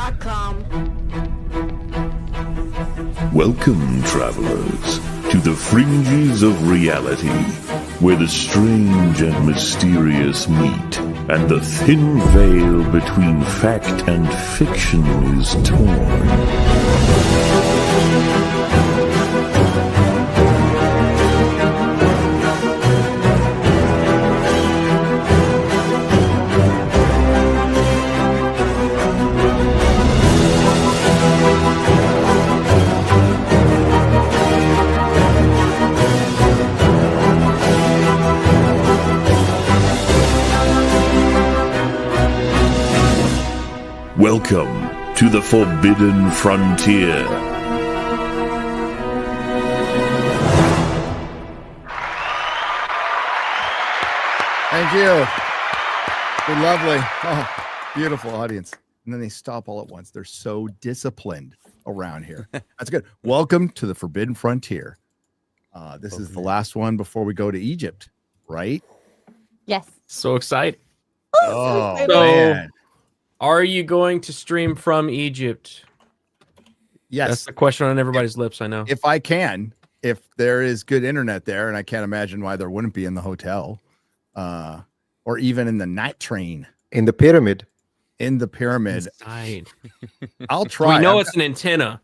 Nerdrotic.com. Welcome, travelers, to the fringes of reality, where the strange and mysterious meet, and the thin veil between fact and fiction is torn. Welcome to the Forbidden Frontier. Thank you. You're lovely. Oh, beautiful audience. And then they stop all at once. They're so disciplined around here. That's good. Welcome to the Forbidden Frontier. This is the last one before we go to Egypt, right? Yes. So excited. Oh, So, man. are you going to stream from Egypt? Yes. That's the question on everybody's lips, I know. If I can, if there is good internet there, and I can't imagine why there wouldn't be in the hotel, or even in the night train. In the pyramid. In the pyramid. Inside. I'll try. We know it's an antenna.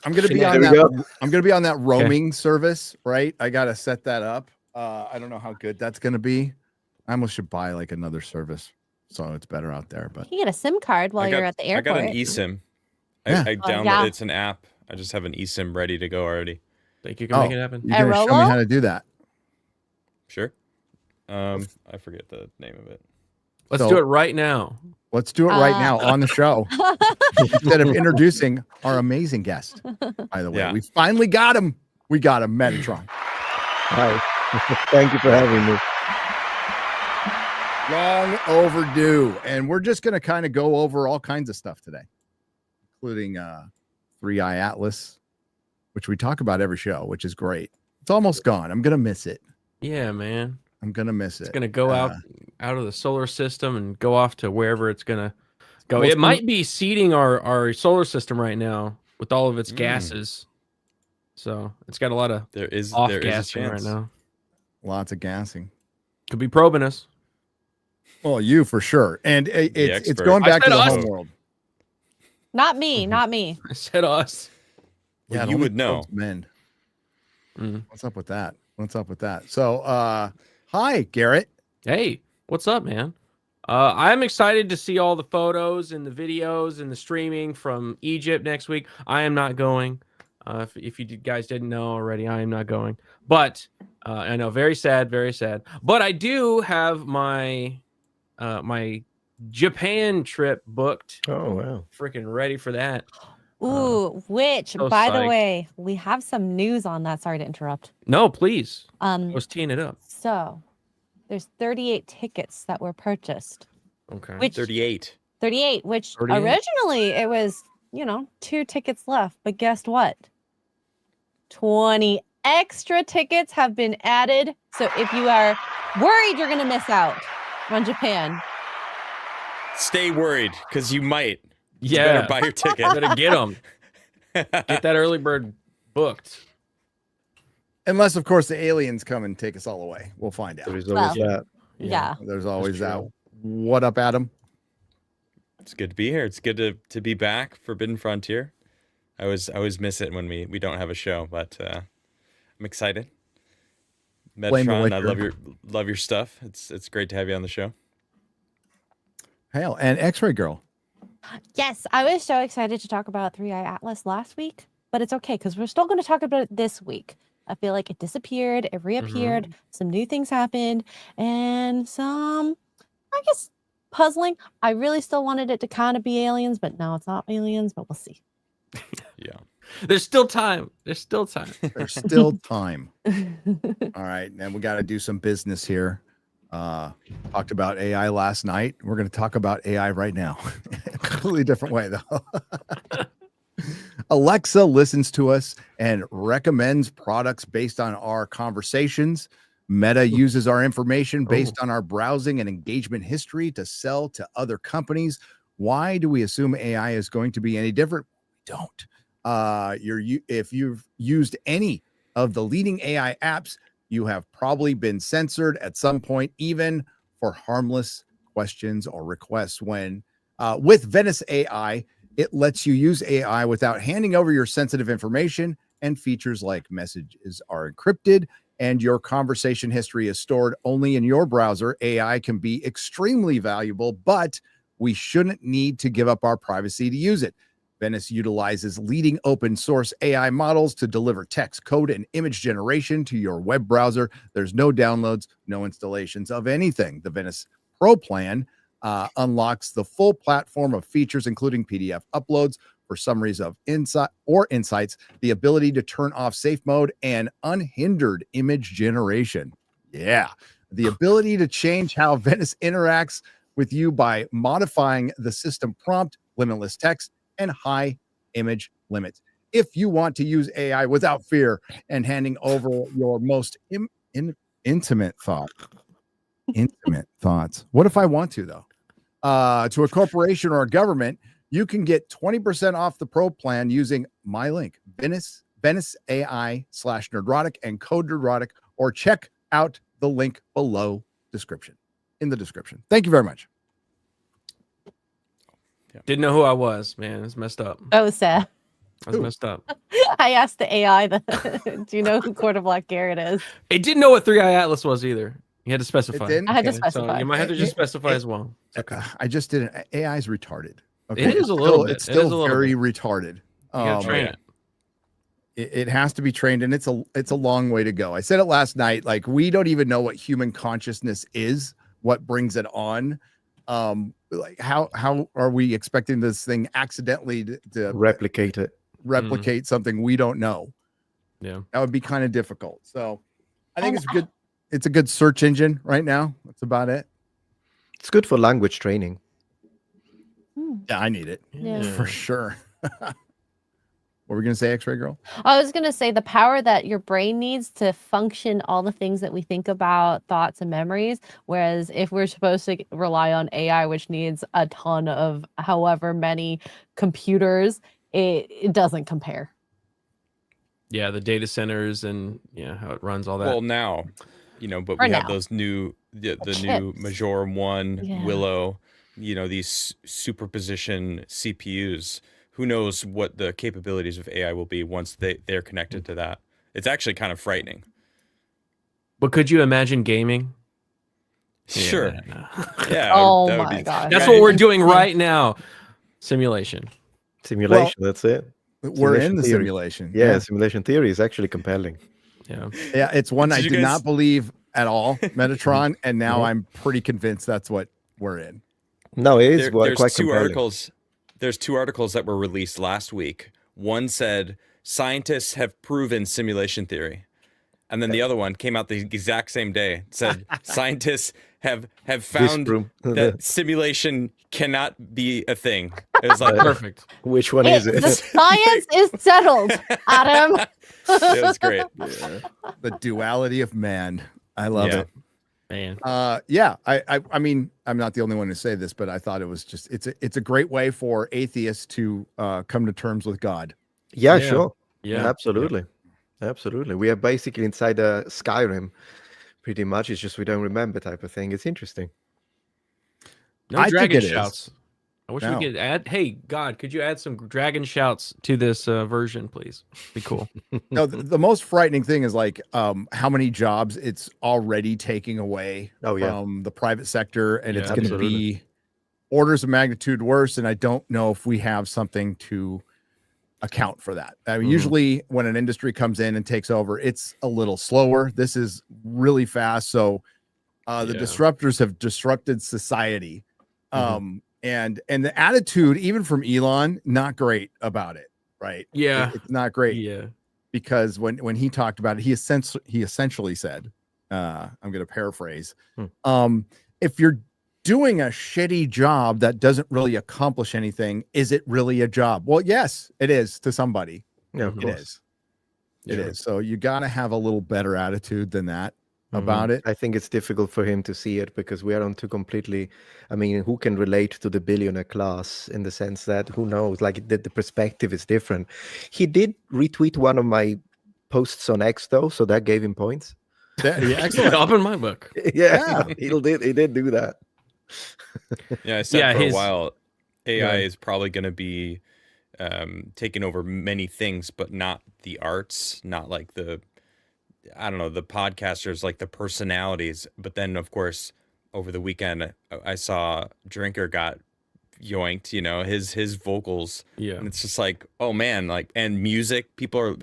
I'm gonna be on that. I'm gonna be on that roaming service, right? I gotta set that up. I don't know how good that's gonna be. I almost should buy like another service, so it's better out there. But You get a SIM card while you're at the airport. I got an eSIM. Yeah. I downloaded. yeah. It's an app. I just have an eSIM ready to go already. Think you can make it happen? you're gonna show me Airolo? how to do that. Sure. I forget the name of it. Let's So- do it right now. Let's do it right now on the show instead of introducing our amazing guest. By the way, Yeah. we finally got him. We got him, Metatron. Hi. Thank you for having me. Long overdue, and we're just gonna kind of go over all kinds of stuff today, including 3i Atlas, which we talk about every show, which is great. It's almost gone. I'm gonna miss it. Yeah, man. I'm gonna miss it. It's gonna go out of the solar system and go off to wherever it's gonna go. Well, It might be seeding our solar system right now with all of its Mm. gases. So it's got a lot of There is off a gassing right chance. now. Lots of gassing. Could be probing us. Well, you for sure, and it's expert. going back to I the said home us. world. Not me, not me. I said us. Well, it you only would know. counts men. Mm. What's up with that? What's up with that? So, hi, Garrett. Hey, what's up, man? I'm excited to see all the photos and the videos and the streaming from Egypt next week. I am not going. If you guys didn't know already, I am not going. But I know, very sad, very sad. But I do have my my Japan trip booked. Oh, wow. Freaking ready for that. Ooh, which, so by the psyched. way, we have some news on that. Sorry to interrupt. No, please. I Um, was teeing it up. so there's 38 tickets that were purchased. Okay. Which 38. 38, which 38. originally it was, 2 tickets left. But guess what? 20 extra tickets have been added. So if you are worried you're going to miss out on Japan, Stay worried, because you might. You Yeah. better buy your ticket. Better get them. Get that early bird booked. Unless, of course, the aliens come and take us all away. We'll find out. There's always Well, that. yeah. There's always that. true. What up, Adam? It's good to be here. It's good to be back. Forbidden Frontier. I always miss it when we don't have a show, but I'm excited. Blame the Metatron, I liquor. love your stuff. It's great to have you on the show. Hell, and X-Ray Girl. Yes, I was so excited to talk about 3i Atlas last week, but it's okay because we're still going to talk about it this week. I feel like it disappeared, it reappeared, some new things happened, and some, I guess, puzzling. I really still wanted it to kind of be aliens, but no, it's not aliens, but we'll see. Yeah. There's still time. There's still time. There's still time. All right, and we got to do some business here. Talked about AI last night. We're going to talk about AI right now. Completely different way, though. Alexa listens to us and recommends products based on our conversations. Meta uses our information based on our browsing and engagement history to sell to other companies. Why do we assume AI is going to be any different? We don't. If you've used any of the leading AI apps, you have probably been censored at some point, even for harmless questions or requests. When with Venice AI, it lets you use AI without handing over your sensitive information, and features like messages are encrypted and your conversation history is stored only in your browser. AI can be extremely valuable, but we shouldn't need to give up our privacy to use it. Venice utilizes leading open source AI models to deliver text, code, and image generation to your web browser. There's no downloads, no installations of anything. The Venice Pro plan unlocks the full platform of features, including PDF uploads for summaries of insights, the ability to turn off safe mode, and unhindered image generation. Yeah. The ability to change how Venice interacts with you by modifying the system prompt, limitless text, and high image limits. If you want to use AI without fear and handing over your most intimate thoughts. What if I want to, though? To a corporation or a government, you can get 20% off the Pro plan using my link, Venice AI/Nerdrotic and code Nerdrotic, or check out the link below in the description. Thank you very much. Didn't know who I was, man. It's messed up. That was sad. I was messed up. I asked the AI, do you know who Quarter Black Garrett is? It didn't know what 3i Atlas was either. You had to specify. It didn't? I had to Okay. specify. So you might have to just specify as well. Okay. I just didn't. AI is retarded. Okay. It is a little bit. It's It is a still little very bit. retarded. You gotta train it. It has to be trained, and it's a long way to go. I said it last night. Like, we don't even know what human consciousness is, what brings it on. Like how are we expecting this thing accidentally to replicate something we don't know? Yeah, that would be kind of difficult. So I think it's a good search engine right now. That's about it. It's good for language training. Yeah, I need it for sure. What were we gonna say, X-Ray Girl? I was going to say the power that your brain needs to function all the things that we think about, thoughts and memories. Whereas if we're supposed to rely on AI, which needs a ton of however many computers, it doesn't compare. Yeah, the data centers and how it runs all that. Well, now, but we have those new the new Major 1 Willow, these superposition CPUs. Who knows what the capabilities of AI will be once they're connected to that? It's actually kind of frightening. But could you imagine gaming? Sure. Yeah. Oh my god. That's what we're doing right now. Simulation. That's it. We're in the simulation. Yeah, simulation theory is actually compelling. Yeah. Yeah, it's one I did not believe at all, Metatron, and now I'm pretty convinced that's what we're in. No, it is quite two compelling. articles. There's 2 articles that were released last week. One said scientists have proven simulation theory, and then the other one came out the exact same day. It said scientists have found that simulation cannot be a thing. It was like perfect. Which one is it? The science is settled, Adam. It was great. Yeah. The duality of man. I love it. Man. I mean, I'm not the only one to say this, but I thought it was just it's a great way for atheists to come to terms with God. Yeah, sure. Yeah, absolutely. We are basically inside a Skyrim, pretty much. It's just we don't remember type of thing. It's interesting. No I dragon think it shouts. is. I wish we could add. Hey, God, could you add some dragon shouts to this version, please? Be cool. No, the most frightening thing is like how many jobs it's already taking away from the private sector, and it's going to be orders of magnitude worse. And I don't know if we have something to account for that. I mean, usually when an industry comes in and takes over, it's a little slower. This is really fast. So the disruptors have disrupted society. And the attitude, even from Elon, not great about it, right? Yeah, it's not great. Yeah, because when he talked about it, he essentially said, I'm going to paraphrase, if you're doing a shitty job that doesn't really accomplish anything, is it really a job? Well, yes, it is to somebody. Yeah, of it course. is. It is. So you got to have a little better attitude than that. about it. I think it's difficult for him to see it because we are on two completely. I mean, who can relate to the billionaire class in the sense that who knows? Like the perspective is different. He did retweet one of my posts on X though, so that gave him points. Yeah, excellent. Up in my book. Yeah, he did do that. Yeah, I said Yeah, for a his- while, AI Yeah. is probably going to be taking over many things, but not the arts, not like the, I don't know, the podcasters, like the personalities. But then, of course, over the weekend, I saw Drinker got yoinked, you know, his vocals. Yeah. And it's just like, oh man, like, and music, people are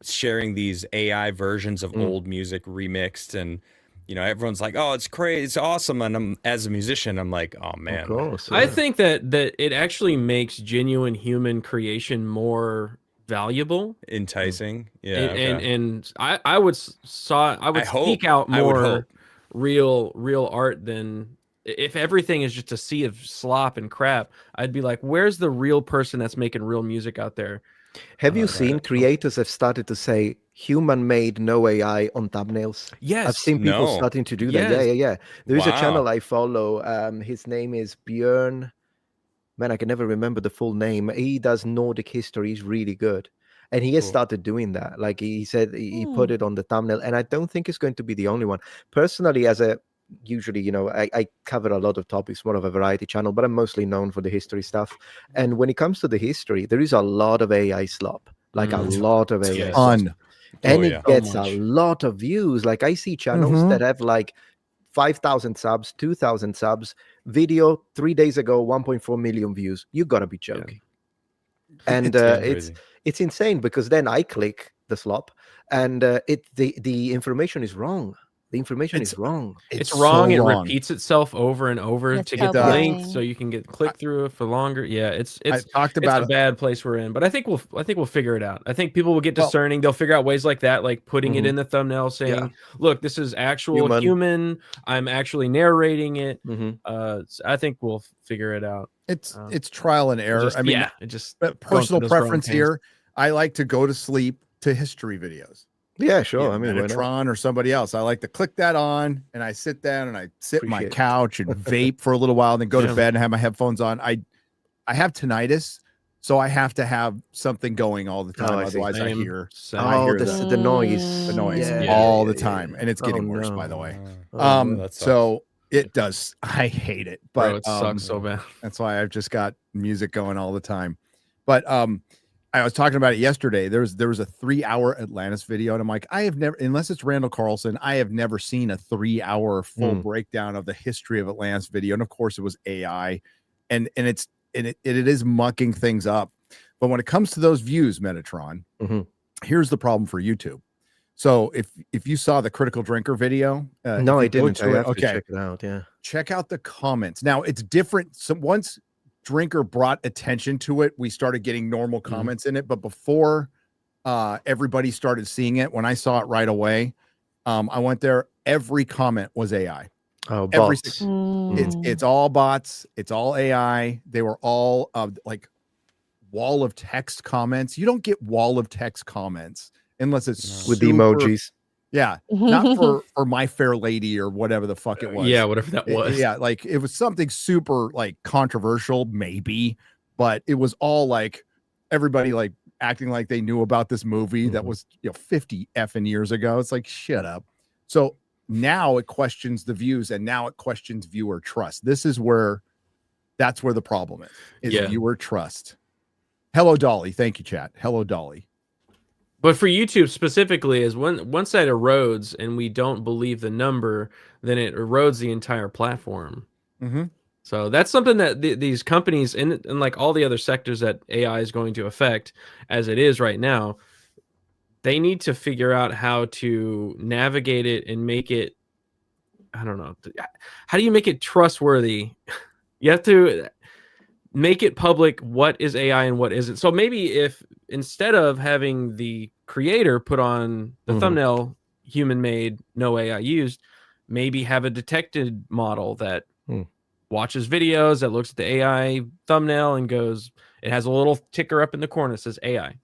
sharing these AI versions of old music remixed, and you know, everyone's like, oh, it's crazy, it's awesome. And I'm, as a musician, I'm like, oh man. Of course. I yeah. think that it actually makes genuine human creation more valuable. Enticing. Yeah. And I would seek out I would more hope. real art than if everything is just a sea of slop and crap. I'd be like, where's the real person that's making real music out there? Have you seen creators have started to say human-made, no AI on thumbnails? Yes. I've seen people No. starting to do that. Yes. Yeah. There is a channel Wow. I follow. His name is Björn. Man, I can never remember the full name. He does Nordic history. He's really good. And he has Cool. started doing that. Like he said, he put it on the thumbnail. And I don't think it's going to be the only one. Personally, usually, you know, I cover a lot of topics, more of a variety channel, but I'm mostly known for the history stuff. And when it comes to the history, there is a lot of AI slop, like a lot of AI Yes. slop. Fun. And Oh, it yeah. gets So a much. lot of views. Like I see channels that have like 5,000 subs, 2,000 subs. Video 3 days ago, 1.4 million views. You gotta be joking. And it's insane because then I click the slop, and the information is wrong. The information is wrong. It's wrong. so It wrong. repeats itself over and over It's to so get the length, boring. so you can get click through it for longer. Yeah, it's I talked it's about a it. bad place we're in, but I think we'll figure it out. I think people will get Well- discerning. They'll figure out ways like that, like putting it in the thumbnail, saying, "Look, this is actual human. I'm actually narrating it." I think we'll figure it out. It's trial and error. I mean, it just personal those growing preference pains. here. I like to go to sleep to history videos. Yeah, sure. Either I mean, why not? Metatron or somebody else. I like to click that on, and I sit down and I sit on my Appreciate it. couch and vape for a little while, and then go to bed and have my headphones on. I have tinnitus, so I have to have something going all the time. I see. Otherwise, I Same. hear Same. I hear the the noise. Yeah. all Yeah, the time, and it's getting worse, by the way. Oh, that sucks. So it does. I hate it, but Bro, it sucks so bad. that's why I've just got music going all the time. But I was talking about it yesterday. There was a 3-hour Atlantis video, and I'm like, I have never, unless it's Randall Carlson, I have never seen a 3-hour full breakdown of the history of Atlantis video. And of course, it was AI, and it is mucking things up. But when it comes to those views, Metatron, here's the problem for YouTube. So if you saw the Critical Drinker video, no, I didn't. I have to okay, check it out. Yeah. check out the comments. Now it's different. So once Drinker brought attention to it, we started getting normal comments in it. But before everybody started seeing it, when I saw it right away, I went there. Every comment was AI. Oh, Every bots. it's all bots. It's all AI. They were all like wall of text comments. You don't get wall of text comments unless it's with super- emojis. Yeah, not for My Fair Lady or whatever the fuck it was. Yeah, whatever that was. Yeah, like it was something super like controversial, maybe, but it was all like everybody like acting like they knew about this movie that was 50 effing years ago. It's like shut up. So now it questions the views, and now it questions viewer trust. That's where the problem is viewer trust. Hello, Dolly. Thank you, chat. Hello, Dolly. But for YouTube specifically, is once that erodes and we don't believe the number, then it erodes the entire platform. So that's something that these companies and like all the other sectors that AI is going to affect, as it is right now, they need to figure out how to navigate it and make it. I don't know. How do you make it trustworthy? You have to make it public what is AI and what isn't. So maybe if instead of having the creator put on the thumbnail human made, no AI used, maybe have a detected model that watches videos, that looks at the AI thumbnail and goes, it has a little ticker up in the corner that says AI.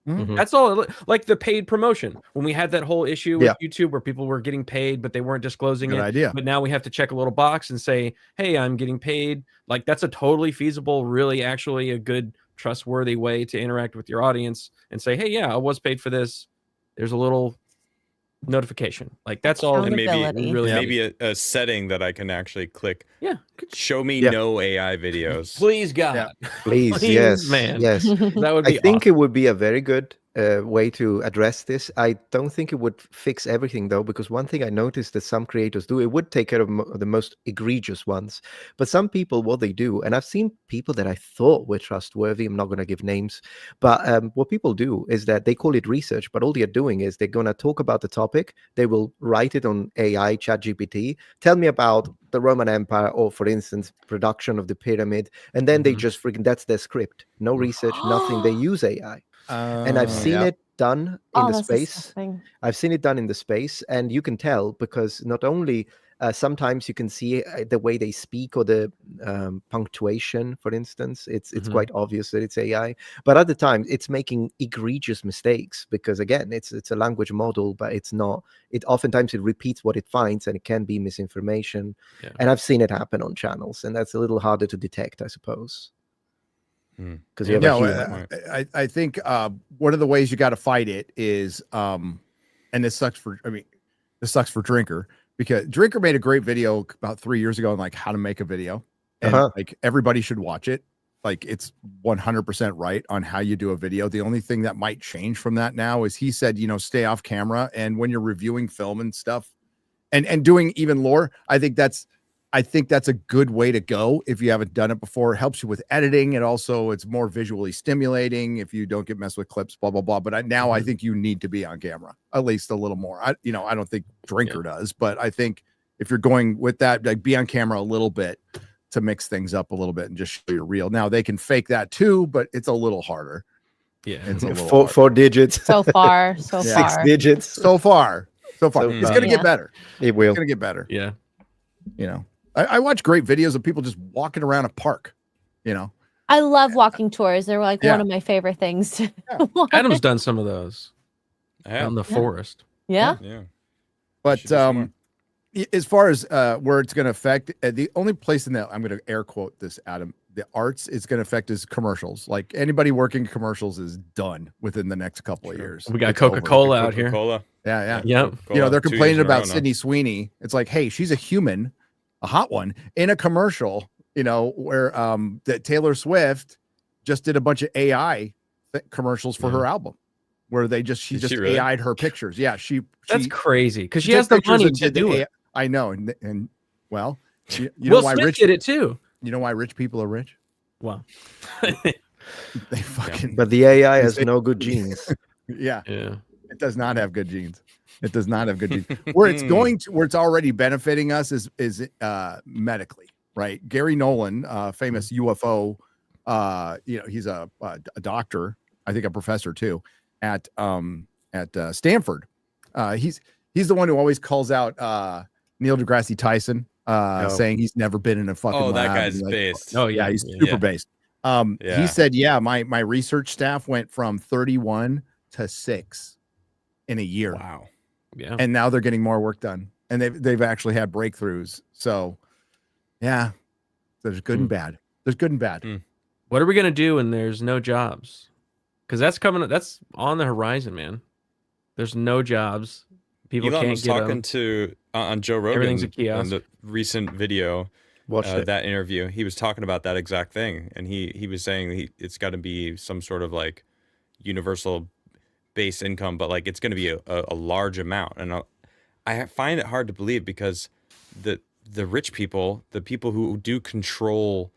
Mhm. That's all. Like the paid promotion. When we had that whole issue with Yeah. YouTube where people were getting paid, but they weren't disclosing Good it. idea. But now we have to check a little box and say, hey, I'm getting paid. Like that's a totally feasible, really actually a good, trustworthy way to interact with your audience and say, hey, yeah, I was paid for this. There's a little notification. Like that's all. And Accountability. really maybe a setting that I can actually click. Yeah. Show me Yeah. no AI videos. Please, God. Please, Please, yes, man. yes. That would I be think awesome. it would be a very good way to address this. I don't think it would fix everything though, because one thing I noticed that some creators do, it would take care of the most egregious ones. But some people, what they do, and I've seen people that I thought were trustworthy, I'm not going to give names, but what people do is that they call it research, but all they're doing is they're going to talk about the topic. They will write it on AI, ChatGPT, tell me about the Roman Empire, or for instance, production of the pyramid. And then they just freaking, that's their script. No research, nothing. They use AI. And I've seen it done in Oh, the that's space. disgusting. I've seen it done in the space, and you can tell because not only sometimes you can see the way they speak or the punctuation, for instance, it's quite obvious that it's AI. But other times, it's making egregious mistakes because again, it's a language model, but it's not. It oftentimes it repeats what it finds, and it can be misinformation. Yeah. And I've seen it happen on channels, and that's a little harder to detect, I suppose. Because you have a human. I think one of the ways you got to fight it is, and this sucks for, this sucks for Drinker, because Drinker made a great video about 3 years ago on like how to make a video, and like everybody should watch it. Like it's 100% right on how you do a video. The only thing that might change from that now is he said, stay off camera, and when you're reviewing film and stuff, and doing even lore, I think that's a good way to go if you haven't done it before. It helps you with editing. It also, it's more visually stimulating if you don't get messed with clips, blah, blah, blah. But I think you need to be on camera, at least a little more. I don't think Drinker does, but I think if you're going with that, like be on camera a little bit to mix things up a little bit and just show you're real. Now they can fake that too, but it's a little harder. Yeah. It's a little Four digits. So far, so Yeah. far. 6 digits. So far. So It's going to Yeah. get better. It will. It's going to get better. Yeah. I watch great videos of people just walking around a park, I love walking tours. They're like Yeah. one of my favorite things to watch. Adam's done some of those I out have. in the forest. Yeah. Yeah. But Should do some more. as far as where it's going to affect, the only place in that I'm going to air quote this, Adam, the arts it's going to affect is commercials. Like anybody working commercials is done within the next couple of years. We got It's over. Coca-Cola out here. Coca-Cola. Yeah. Yep. They're 2 years complaining in a about row now. Sydney Sweeney. It's like, hey, she's a human, a hot one in a commercial, where that Taylor Swift just did a bunch of AI commercials for her album, where she Did just she really? AI'd her pictures. Yeah, That's she crazy because she took has the pictures money and to did the do AI it. I know, and well, you know Will why Smith rich did it too. You know why rich people are rich? Wow. They fucking But the AI has no good genes. yeah. Yeah. It does not have good genes. It does not have good genes. Where it's already benefiting us is medically, right? Gary Nolan, famous UFO, he's a doctor, I think a professor too, at Stanford. He's the one who always calls out Neil deGrasse Tyson, saying he's never been in a fucking Oh, that lab. guy's And, like, based. Oh yeah, yeah. he's yeah. super based. Yeah. He said, my research staff went from 31 to 6 in a year. Wow. Yeah. And now they're getting more work done, and they've actually had breakthroughs. So yeah, there's good and bad. There's good and bad. What are we gonna do when there's no jobs? Because that's coming. That's on the horizon, man. There's no jobs. People Elon can't was get talking them. to on Joe Rogan Everything's a in kiosk. the recent video. Watched it. That interview, he was talking about that exact thing, and he was saying it's got to be some sort of like universal base income, but like it's going to be a large amount. And I find it hard to believe because the rich people, the people who do control,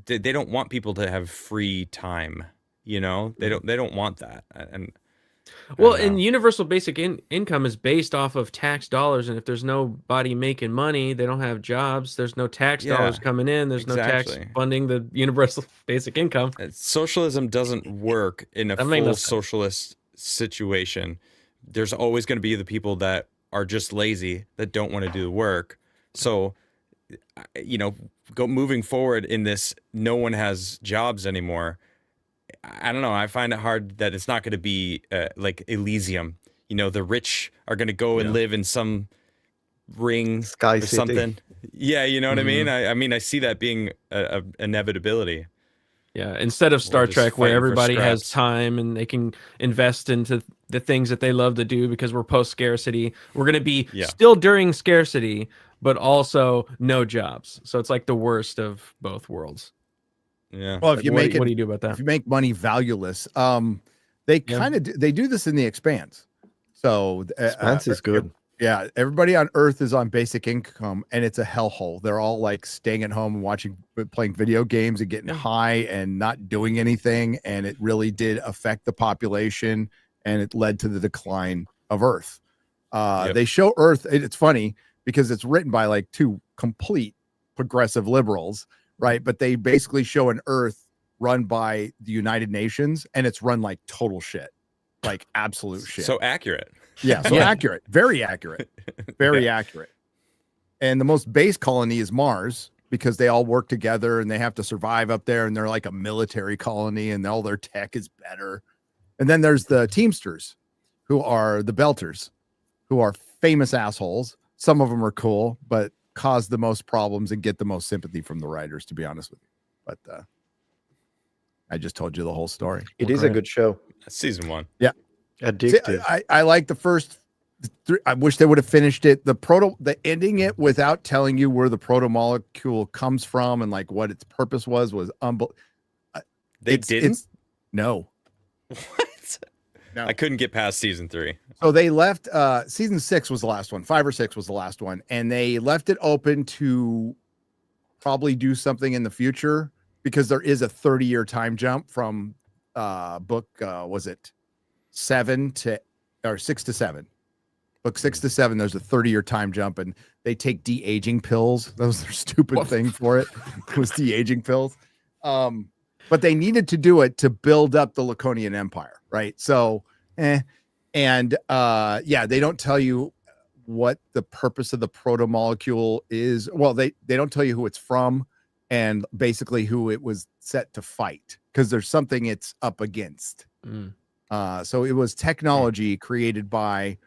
they don't want people to have free time. They don't want that. And Well, I don't and know. universal basic income is based off of tax dollars, and if there's nobody making money, they don't have jobs. There's no tax dollars Yeah, coming in. There's no tax exactly. funding the universal basic income. Socialism doesn't work in a That made no full sense. socialist situation. There's always going to be the people that are just lazy, that don't want to do the work. So, moving forward in this, no one has jobs anymore. I don't know. I find it hard that it's not going to be like Elysium. You know, the rich are going to go and live in some ring Sky or City. something. Yeah, you know what I mean? I mean, I see that being a inevitability. Yeah, instead of Star just Trek, where fighting for everybody has scraps. time and they can invest into the things that they love to do because we're post scarcity. We're going to be still during scarcity, but also no jobs. So it's like the worst of both worlds. Yeah. Well, if Like, you what make do, it, what do you do about that? if you make money valueless, they kind of they do this in the Expanse. So Expanse is good. Yeah, everybody on Earth is on basic income, and it's a hellhole. They're all like staying at home and playing video games and getting high and not doing anything. And it really did affect the population, and it led to the decline of Earth. They show Earth. It's funny because it's written by like two complete progressive liberals, right? But they basically show an Earth run by the United Nations, and it's run like total shit, like absolute shit. So accurate. Yeah, so accurate, very accurate, very accurate. And the most base colony is Mars because they all work together and they have to survive up there, and they're like a military colony, and all their tech is better. And then there's the Teamsters, who are the Belters, who are famous assholes. Some of them are cool, but cause the most problems and get the most sympathy from the writers, to be honest with you. But I just told you the whole story. It is a good show. That's season 1. Yeah. Addictive. See, I like the first three. I wish they would have finished it. The ending it without telling you where the proto molecule comes from and like what its purpose was unbelievable. They didn't? No. What? No. I couldn't get past season 3. So they left season 6 was the last one. 5 or 6 was the last one. And they left it open to probably do something in the future because there is a 30-year time jump from book was it 6 to 7. Book 6 to 7, there's a 30-year time jump, and they take de-aging pills. That was their stupid thing for it. It was de-aging pills. But they needed to do it to build up the Laconian Empire, right? So, they don't tell you what the purpose of the proto-molecule is. Well, they don't tell you who it's from and basically who it was set to fight, because there's something it's up against. So it was technology created by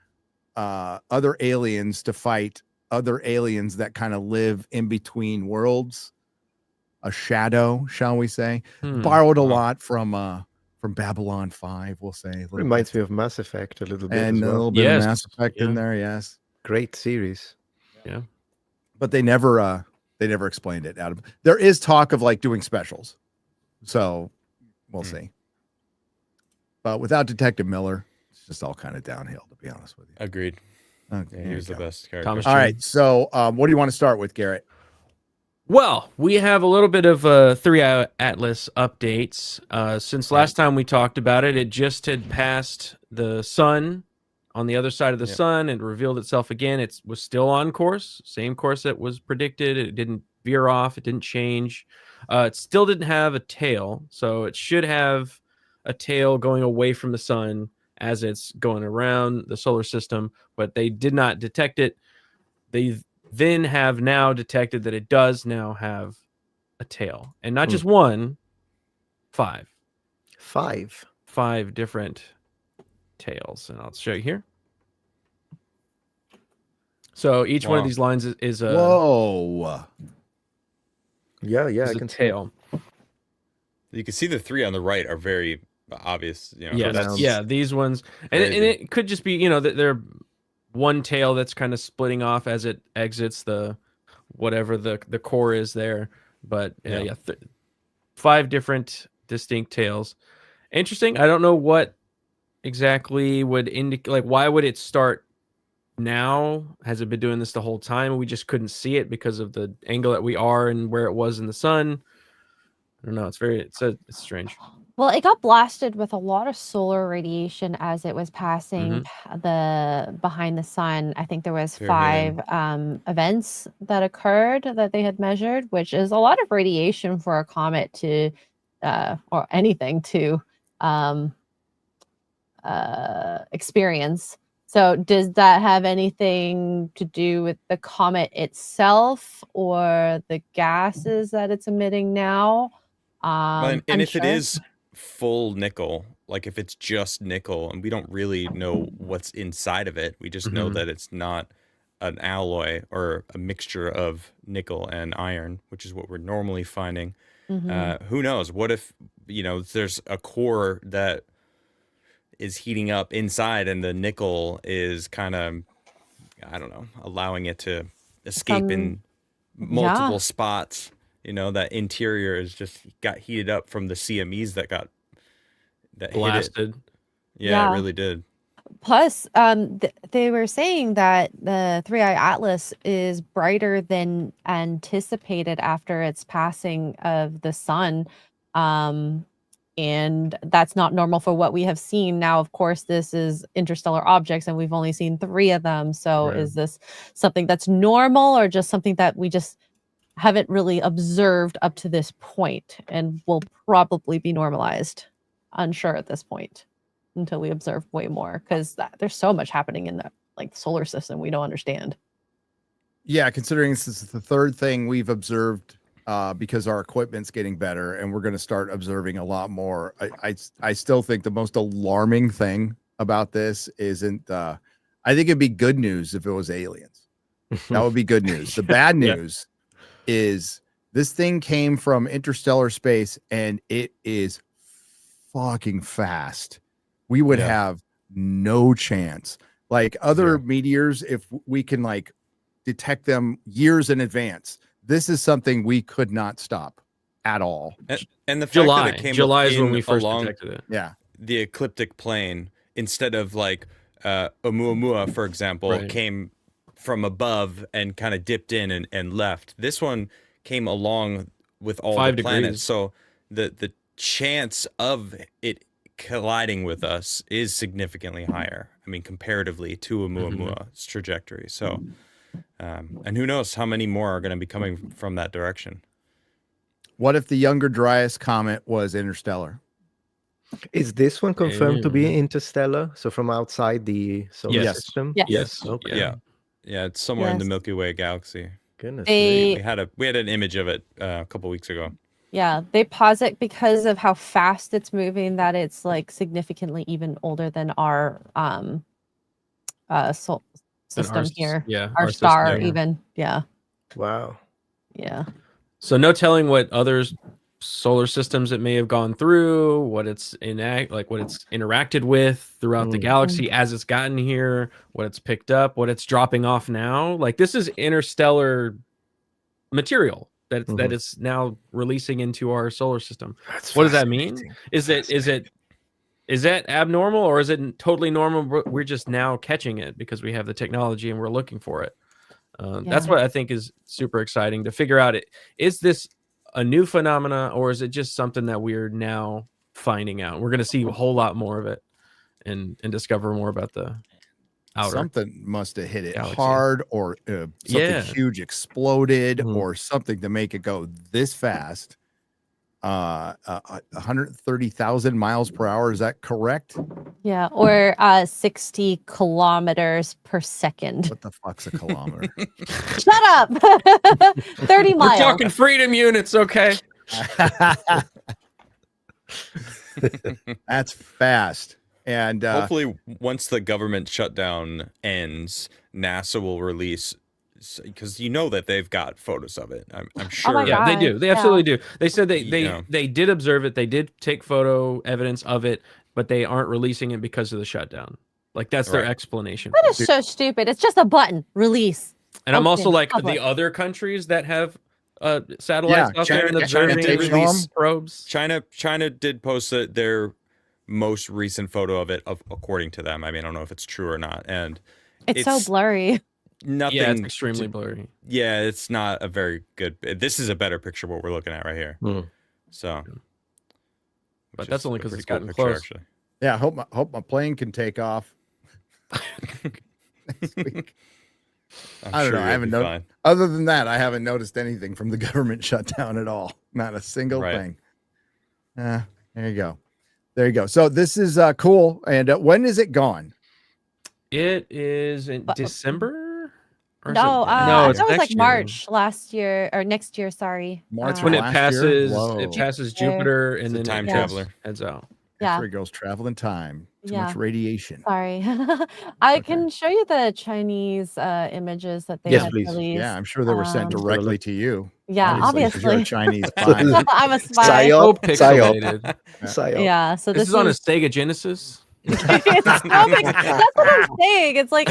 other aliens to fight other aliens that kind of live in between worlds. A shadow, shall we say? Borrowed a lot from Babylon 5, we'll say. Reminds me of Mass Effect a little bit. And as well. a little bit of Mass Effect in there, yes. Great series. Yeah. But they never explained it. There is talk of like doing specials. So we'll see. But without Detective Miller, it's just all kind of downhill, to be honest with you. Agreed. Okay, He was the best character. Thomas all right. So what do you want to start with, Garrett? Well, we have a little bit of 3i Atlas updates. Since last time we talked about it, it just had passed the sun on the other side of the sun and revealed itself again. It was still on course, same course that was predicted. It didn't veer off. It didn't change. It still didn't have a tail, so it should have a tail going away from the sun as it's going around the solar system, but they did not detect it. They then have now detected that it does now have a tail, and not just one, 5 different tails, and I'll show you here. So each one of these lines is a whoa. Yeah, is I a can tail. You can see the 3 on the right are very obvious. You know, Yeah, these ones, and it could just be, they're one tail that's kind of splitting off as it exits the whatever the core is there. But 5 different distinct tails. Interesting. I don't know what exactly would indicate, like, why would it start now? Has it been doing this the whole time? We just couldn't see it because of the angle that we are and where it was in the sun. I don't know. It's strange. Well, it got blasted with a lot of solar radiation as it was passing the behind the sun. I think there was 5 events that occurred that they had measured, which is a lot of radiation for a comet to, or anything to experience. So does that have anything to do with the comet itself or the gases that it's emitting now? And if it is full nickel, like if it's just nickel, and we don't really know what's inside of it, we just know that it's not an alloy or a mixture of nickel and iron, which is what we're normally finding. Who knows? What if, there's a core that is heating up inside and the nickel is kind of, I don't know, allowing it to escape in multiple spots. That interior is just got heated up from the CMEs that Blasted. hit it. Yeah, it really did. Plus, they were saying that the 3i Atlas is brighter than anticipated after its passing of the sun. And that's not normal for what we have seen. Now, of course, this is interstellar objects and we've only seen 3 of them. So is this something that's normal or just something that we just haven't really observed up to this point and will probably be normalized? Unsure at this point until we observe way more, because there's so much happening in the solar system we don't understand. Yeah, considering this is the 3rd thing we've observed, because our equipment's getting better and we're going to start observing a lot more. I still think the most alarming thing about this isn't, I think it'd be good news if it was aliens. That would be good news. The bad news is this thing came from interstellar space and it is fucking fast. We would have no chance. Like other meteors, if we can detect them years in advance, this is something we could not stop at all. And the fact July. that it came July is when in we first along detected it. Yeah. the ecliptic plane, instead of Oumuamua, for example, came from above and kind of dipped in and left. This one came along with all 5 the planets. degrees. So the chance of it colliding with us is significantly higher. I mean, comparatively to Oumuamua's trajectory. So, and who knows how many more are going to be coming from that direction. What if the Younger Dryas comet was interstellar? Is this one confirmed to be interstellar? So from outside the solar system? Yes. Okay. Yeah, it's somewhere in the Milky Way galaxy. Goodness. They- We had an image of it a couple weeks ago. Yeah, they posit because of how fast it's moving that it's significantly even older than our system here. Yeah. Our system, star even. Yeah. Wow. Yeah. So no telling what other solar systems it may have gone through, what it's what it's interacted with throughout the galaxy as it's gotten here, what it's picked up, what it's dropping off now. This is interstellar material that it's now releasing into our solar system. What does that mean? Is that abnormal, or is it totally normal? We're just now catching it because we have the technology and we're looking for it. That's what I think is super exciting to figure out. Is this a new phenomena, or is it just something that we're now finding out? We're going to see a whole lot more of it and discover more about the outer. Something must have hit it galaxy. hard, or something huge exploded, or something to make it go this fast. 130,000 miles per hour. Is that correct? Yeah. Or 60 kilometers per second. What the fuck's a kilometer? Shut up. 30 miles. We're talking freedom units, okay? That's fast. And hopefully, once the government shutdown ends, NASA will release, because that they've got photos of it. I'm sure. my Yeah, they do. They absolutely do. They said they did observe it. They did take photo evidence of it, but they aren't releasing it because of the shutdown. That's their explanation. That is so stupid. It's just a button. Release. And I'm also Public. the other countries that have satellites out there and China observing did release probes. China did post their most recent photo of it, according to them. I mean, I don't know if it's true or not. And It's so blurry. Nothing. Yeah, it's extremely blurry. Yeah, it's not a very good. This is a better picture of what we're looking at right here. So, but that's only because it's gotten picture, close. actually. yeah, hope my plane can take off. Next week. I don't know. I haven't noticed. Other than that, I haven't noticed anything from the government shutdown at all. Not a single thing. There you go. There you go. So this is cool. And when is it gone? It is in December. Or is No, it- no, it's that was next like year. March last year or next year. Sorry. March When it last year? passes, Whoa. it passes Jupiter. Jupiter, and It's a then time it traveler. heads out. Yeah. X-ray girls travel in time. Too Yeah. much radiation. Sorry. I Okay. can show you the Chinese images that they Yes, had please. released. Yeah, I'm sure they were sent Um, directly to you. Yeah, 'cause You're a obviously. Chinese spy. I'm a spy. So Psyop. Psyop. pixelated. Psyop. Yeah, so This this is on a Sega Genesis. it's so big. That's what I'm saying. It's like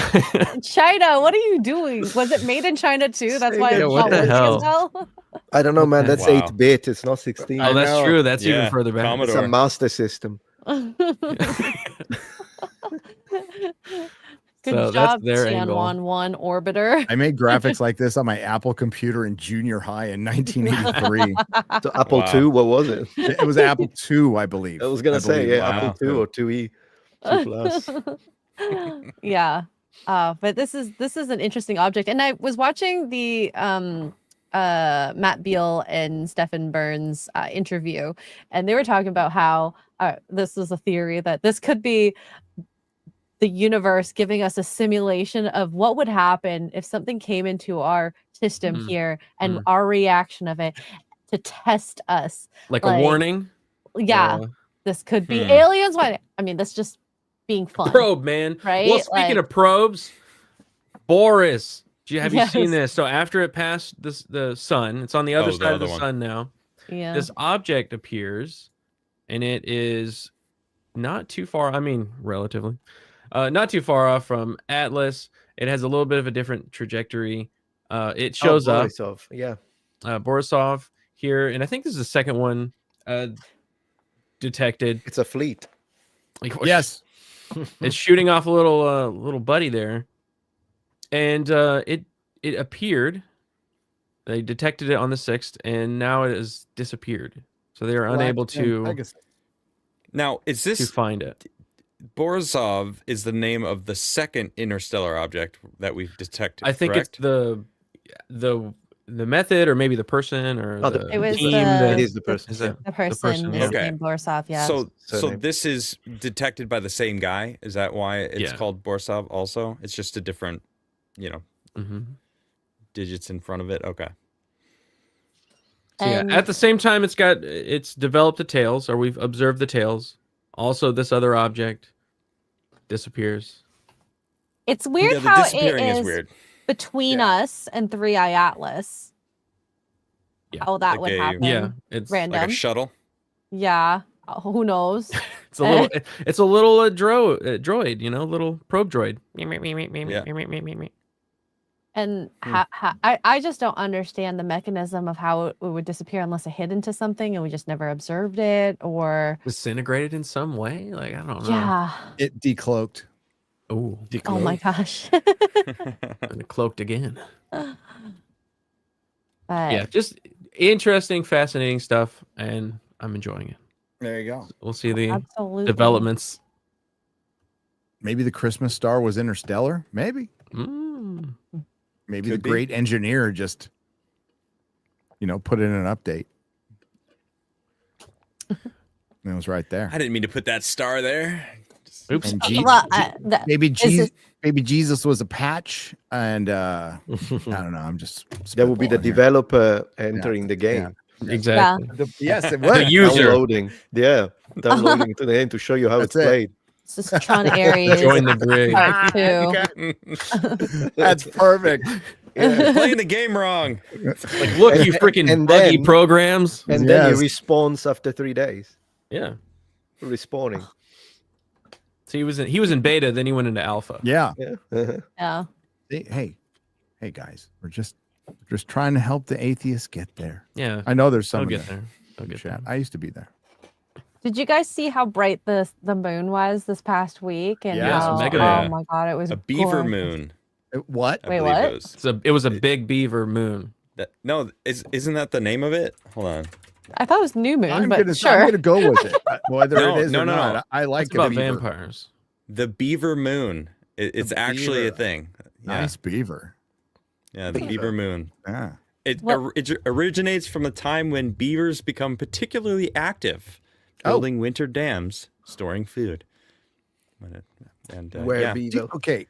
China. What are you doing? Was it made in China too? That's why Yeah, it's what not the working hell? as well. I don't know, man. That's Wow. 8-bit. It's not 16. Oh, that's know. true. That's Yeah, even further back. It's Commodore. a master system. Good So that's job, their angle. Tianwan-1 orbiter. I made graphics like this on my Apple computer in junior high in 1983. So Apple Wow. II, what was it? It was Apple II, I believe. I was gonna say, believe. yeah, Wow. Apple II or 2E, 2 Plus. Yeah. But this is an interesting object. And I was watching the Matt Beal and Stephen Burns interview, and they were talking about how this was a theory that this could be the universe giving us a simulation of what would happen if something came into our system Mhm. here and Mhm. our reaction of it to test us. Like Like, a warning. Yeah, Uh, this could be Hmm. aliens. What? I mean, that's just being fun. probe, man. Right? Well, speaking Like- of probes, Boris, have you seen Yes. this? So after it passed the sun, it's on the other Oh, the side of other the one. sun now. Yeah. This object appears, and it is not too far. I mean, relatively, not too far off from Atlas. It has a little bit of a different trajectory. It shows up. Borisov, yeah. Borisov here, and I think this is the second one detected. It's a fleet. Like, Yes. it's shooting off a little buddy there, and it appeared. They detected it on the 6th, and now it has disappeared. So they are unable to Now, is to this find it. Borisov is the name of the second interstellar object that we've detected? I think correct? it's the method, or maybe the person, or Oh, the It was team. the- that It is the person. is yeah. it. the person person, is okay. named Borisov. Yeah. So Surname. this is detected by the same guy. Is that why it's Yeah. called Borisov? Also, it's just a different, Mhm. digits in front of it. Okay. So yeah, And- at the same time, it's developed the tails, or we've observed the tails. Also, this other object disappears. It's weird Yeah, the how it disappearing is, is weird. between Yeah. us and 3i Atlas. Yeah, How that like would a- happen. Yeah, it's Random. Like a shuttle. Yeah. Who knows? it's a little it's a little droid, little probe droid. And Hmm. I just don't understand the mechanism of how it would disappear unless it hid into something and we just never observed it, or Disintegrated in some way. Like, I don't know. yeah. It decloaked. Oh, Oh my gosh. and cloaked again. But Yeah, just interesting, fascinating stuff, and I'm enjoying it. There you go. We'll see the absolutely. developments. Maybe the Christmas star was interstellar. Maybe. Mm. Maybe Could the be. great engineer just, put in an update. And it was right there. I didn't mean to put that star there. Oops. And Well, maybe this Jesus, is- maybe Jesus was a patch, and I don't know. I'm just That would be the spitballing here. developer entering the game. Exactly. Yes, it The was. user. Downloading. Yeah. Downloading to the game to show you how That's it's it. played. It's just Tron Ares Join the brig. Part 2. Okay, that's perfect. Yeah. Playing the game wrong. Like, look, you freaking And buggy then- programs. And then Yes. he respawns after 3 days. Yeah. Respawning. So he was in beta, then he went into alpha. Yeah. Yeah. Yeah. Hey, guys, we're just trying to help the atheists get there. Yeah. I know there's some I'll in get the there. I'll get chat. there. I used to be there. Did you guys see how bright the moon was this past week? And Yes, how, mega oh moon. my god, it was A beaver gorgeous. moon. What? I Wait, believe what? It was. It was a big beaver moon. No, isn't that the name of it? Hold on. I thought it was new moon, I'm but gonna sure. go with it, whether No, it is no, or no, not. no. I like It's about a beaver. vampires. The beaver moon. It's actually a beaver. thing. Yeah. Nice beaver. Yeah, the beaver moon. Yeah. It originates from a time when beavers become particularly active, building winter dams, storing food. And Where yeah. be the Okay.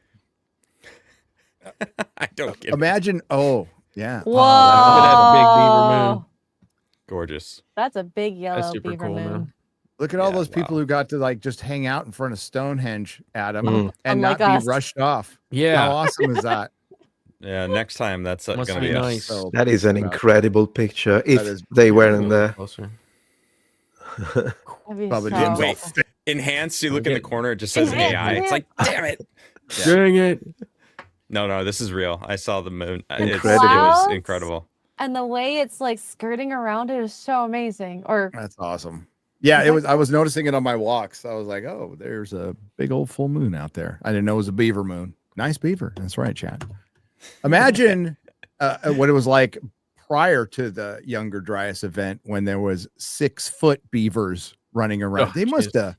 I Don't get it. Imagine. Oh, yeah. Whoa. Look at that big beaver moon. Gorgeous. That's a big yellow super beaver cool, man. moon. Look at all Yeah, those people wow. who got to like just hang out in front of Stonehenge, Adam, and Unlike not us. be rushed off. How Yeah. awesome is that? Yeah, next time that's Must gonna be be us. nice. So That is an about- incredible picture. If is they were beautiful. in the Closer. That'd be Probably so Jim's Wait. cool. Enhanced, you look in the Okay. corner, it just says Enhanced, AI. It's like, damn it. Dang it. No, this is real. I saw the moon. It was clouds? incredible. And the way it's like skirting around it is so amazing. Or That's awesome. Yeah, it was. I was noticing it on my walks. I was like, oh, there's a big old full moon out there. I didn't know it was a beaver moon. Nice beaver. That's right, Chad. Imagine what it was like prior to the Younger Dryas event when there was 6-foot beavers running around. Oh, They must jeez. have,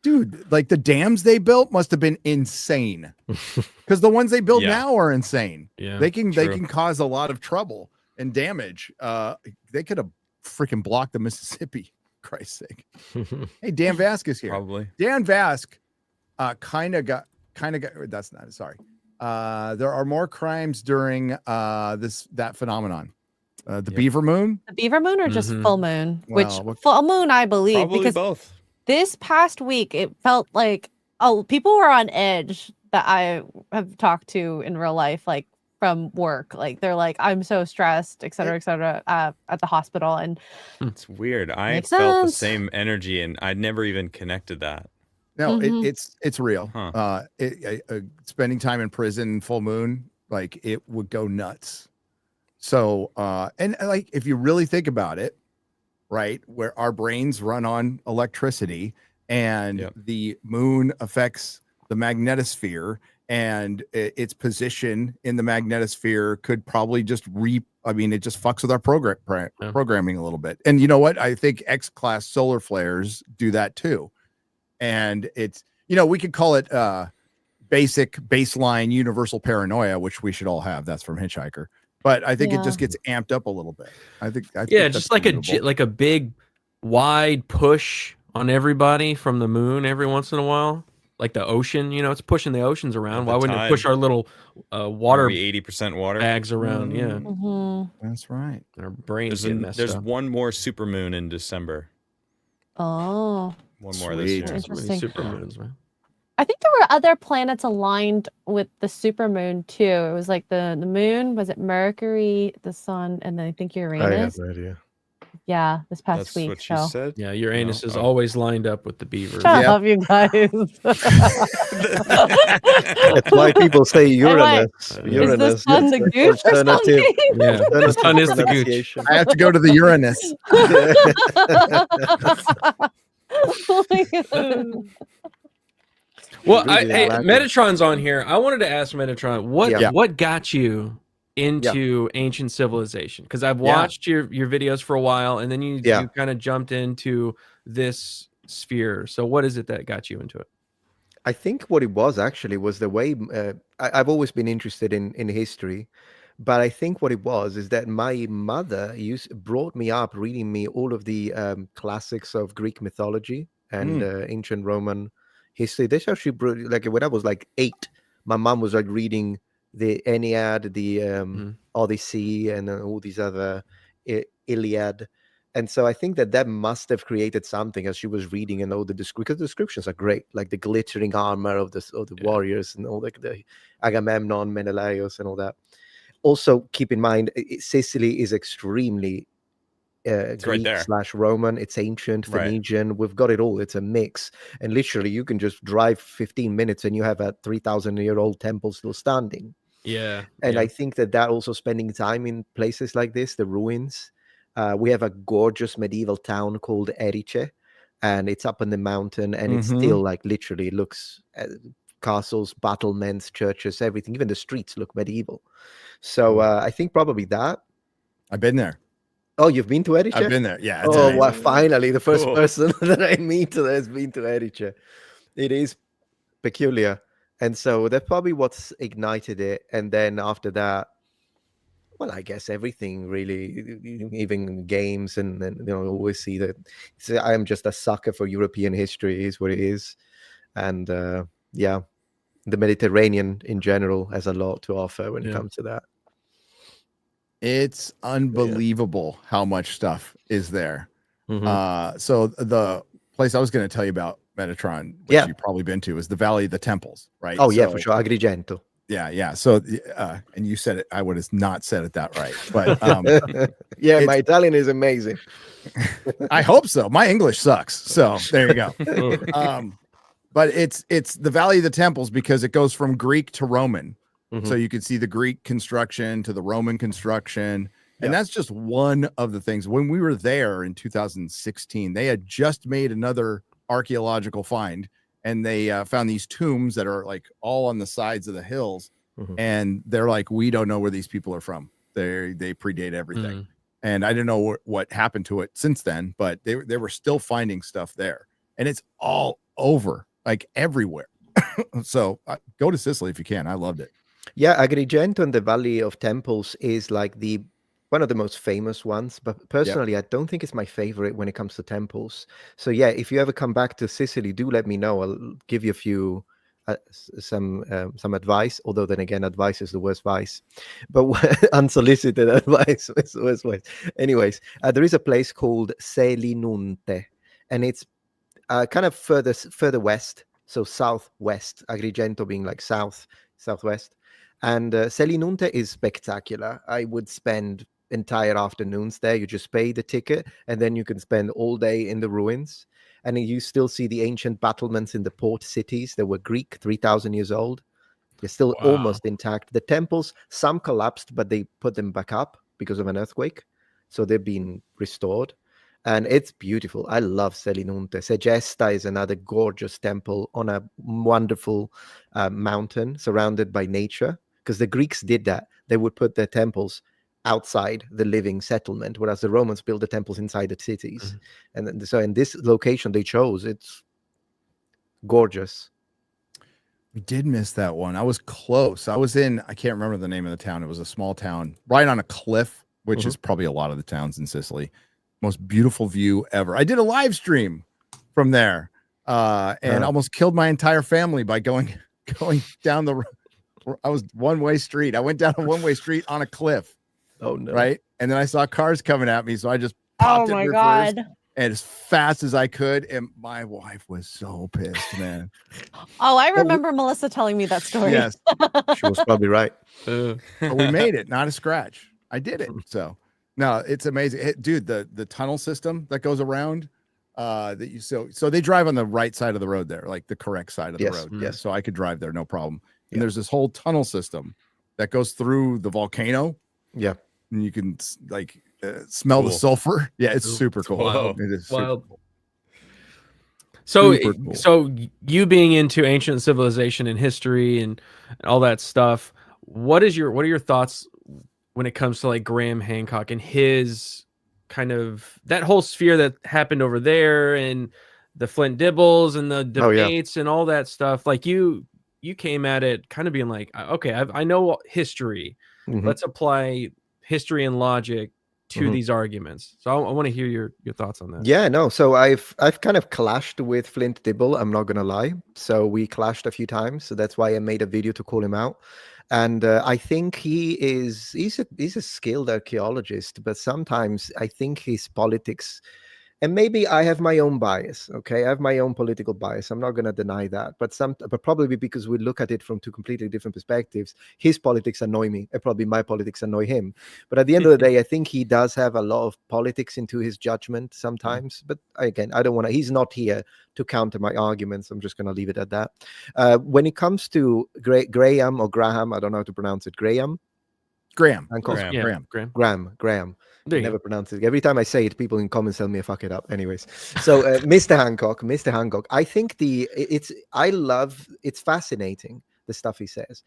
dude, like the dams they built must have been insane. Because the ones they build Yeah. now are insane. Yeah. They can true. cause a lot of trouble and damage. They could have freaking blocked the Mississippi. Christ's sake. Hey, Dan Vasquez here. Probably. Dan Vask kind of got that's not sorry. There are more crimes during that phenomenon. The beaver moon. the beaver moon or just Mhm. full moon? Well, Which what- full moon, I believe, Probably because both. this past week it felt like people were on edge that I have talked to in real life, like from work. Like they're like, I'm so stressed, et cetera, at the hospital. And It's weird. I Makes felt the sense. same energy, and I'd never even connected that. No, Mhm. it's real. Huh. Spending time in prison, full moon, like it would go nuts. So, and like if you really think about it, right, where our brains run on electricity, and Yep. the moon affects the magnetosphere, and its position in the magnetosphere could probably just it just fucks with our programming a little bit. And you know what? I think X-class solar flares do that too. And it's, we could call it basic baseline universal paranoia, which we should all have. That's from Hitchhiker. But I think it just gets amped up a little bit. I think Yeah, that's just like believable. like a big wide push on everybody from the moon every once in a while. Like the ocean, it's pushing the oceans around. the Why wouldn't it tide. push our little water Maybe 80% water. bags around? Yeah. Mhm. That's right. And our brains get messed There's up. one more supermoon in December. Oh, One more this Sweet. year. There's so many Interesting. supermoons, man. I think there were other planets aligned with the supermoon too. It was like the moon, was it Mercury, the sun, and then I think I have Uranus. no idea. Yeah, this past That's week. what she So said. Yeah, Uranus is Oh. always lined up with the beavers. shut Yep. up, you guys. That's why people say Uranus. Is the Is the Uranus. sun that's the the gooch or alternative- something? Yeah, the alternative sun is the gooch. pronunciation. I have to go to the Uranus. Oh my God. Well, Really hey, like it. Metatron's on here. I wanted to ask Metatron, what Yeah. what got you into ancient civilization? Because I've Yeah. watched your videos for a while, and then you kind of jumped into this sphere. So what is it that got you into it? I think what it was actually was the way I've always been interested in history, but I think what it was is that my mother brought me up reading me all of the classics of Greek mythology and ancient Roman history. This actually like when I was like 8, my mom was like reading the Aeneid, the Odyssey, and all these other Iliad. And so I think that must have created something as she was reading, and all the because the descriptions are great, like the glittering armor of the warriors and all the Agamemnon, Menelaus, and all that. Also, keep in mind, Sicily is extremely It's right there. Greek/Roman. It's ancient, Right. Phoenician. We've got it all. It's a mix, and literally, you can just drive 15 minutes and you have a 3,000-year-old temple still standing. Yeah, And I think that also spending time in places like this, the ruins. We have a gorgeous medieval town called Erice, and it's up in the mountain, and it's still like literally looks castles, battlements, churches, everything. Even the streets look medieval. So I think probably that. I've been there. Oh, you've been to Erice? I've been there. Yeah. It's Oh, amazing. well, finally, the first Cool. person that I meet that has been to Erice. It is peculiar. And so that's probably what's ignited it. And then after that, well, I guess everything really, even games, and always see that. I am just a sucker for European history, is what it is. And yeah, the Mediterranean in general has a lot to offer when it comes to that. It's unbelievable how much stuff is there. Mhm. So the place I was going to tell you about, Metatron, which you've probably been to, is the Valley of the Temples, right? Oh, yeah, for sure. Agrigento. Yeah. So, and you said it, I would have not said it that right, but yeah, my Italian is amazing. I hope so. My English sucks. So there you go. But it's the Valley of the Temples because it goes from Greek to Roman. So you can see the Greek construction to the Roman construction. And that's just one of the things. When we were there in 2016, they had just made another archaeological find, and they found these tombs that are like all on the sides of the hills. And they're like, we don't know where these people are from. They predate everything. And I don't know what happened to it since then, but they were still finding stuff there. And it's all over, like everywhere. So go to Sicily if you can. I loved it. Yeah, Agrigento and the Valley of Temples is like one of the most famous ones, but personally, I don't think it's my favorite when it comes to temples. So yeah, if you ever come back to Sicily, do let me know. I'll give you a few some advice. Although then again, advice is the worst vice, but unsolicited advice is the worst vice. Anyways, there is a place called Selinunte, and it's kind of further west, so southwest. Agrigento being like southwest. And Selinunte is spectacular. I would spend entire afternoons there. You just pay the ticket, and then you can spend all day in the ruins. And you still see the ancient battlements in the port cities that were Greek, 3,000 years old. They're still almost intact. The temples, some collapsed, but they put them back up because of an earthquake. So they've been restored. And it's beautiful. I love Selinunte. Segesta is another gorgeous temple on a wonderful mountain surrounded by nature. Because the Greeks did that. They would put their temples outside the living settlement, whereas the Romans built the temples inside the cities. And so in this location they chose, it's gorgeous. We did miss that one. I was close. I can't remember the name of the town. It was a small town right on a cliff, which is probably a lot of the towns in Sicily. Most beautiful view ever. I did a live stream from there and almost killed my entire family by going down the road. I was one-way street. I went down a one-way street on a cliff. Oh no! Right, and then I saw cars coming at me, so I just popped in reverse and as fast as I could. And my wife was so pissed, man. Oh, I remember Melissa telling me that story. Yes, she was probably right. But we made it, not a scratch. I did it. So no, it's amazing, dude. The tunnel system that goes around. So they drive on the right side of the road there, like the correct side of the road. Yes. So I could drive there, no problem. And there's this whole tunnel system that goes through the volcano. Yeah. And you can like smell the sulfur. Yeah, it's super cool. Wild. It is Wild. super cool. So, cool. so you being into ancient civilization and history and all that stuff, what are your thoughts when it comes to like Graham Hancock and his kind of that whole sphere that happened over there and the Flint Dibbles and the debates and all that stuff? Like you came at it kind of being like, okay, I know history. Let's apply history and logic to these arguments. So I want to hear your thoughts on that. Yeah, no. So I've kind of clashed with Flint Dibble. I'm not gonna lie. So we clashed a few times. So that's why I made a video to call him out. And I think he's a skilled archaeologist, but sometimes I think his politics. And maybe I have my own bias, okay? I have my own political bias. I'm not going to deny that. But probably because we look at it from two completely different perspectives, his politics annoy me, and probably my politics annoy him. But at the end of the day, I think he does have a lot of politics into his judgment sometimes. But again, I don't want to. He's not here to counter my arguments. I'm just going to leave it at that. When it comes to Graham or Graham, I don't know how to pronounce it. Graham. Graham. I never pronounce it. Every time I say it, people in comments tell me I fuck it up. Anyways, so Mr. Hancock, I think it's fascinating, the stuff he says.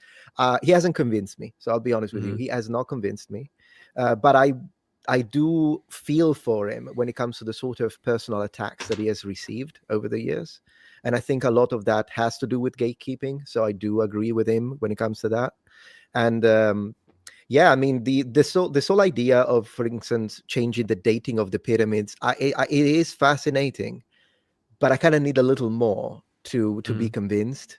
He hasn't convinced me, so I'll be honest with you. He has not convinced me, but I do feel for him when it comes to the sort of personal attacks that he has received over the years. And I think a lot of that has to do with gatekeeping. So I do agree with him when it comes to that. And yeah, I mean, this whole idea of, for instance, changing the dating of the pyramids, it is fascinating, but I kind of need a little more to be convinced.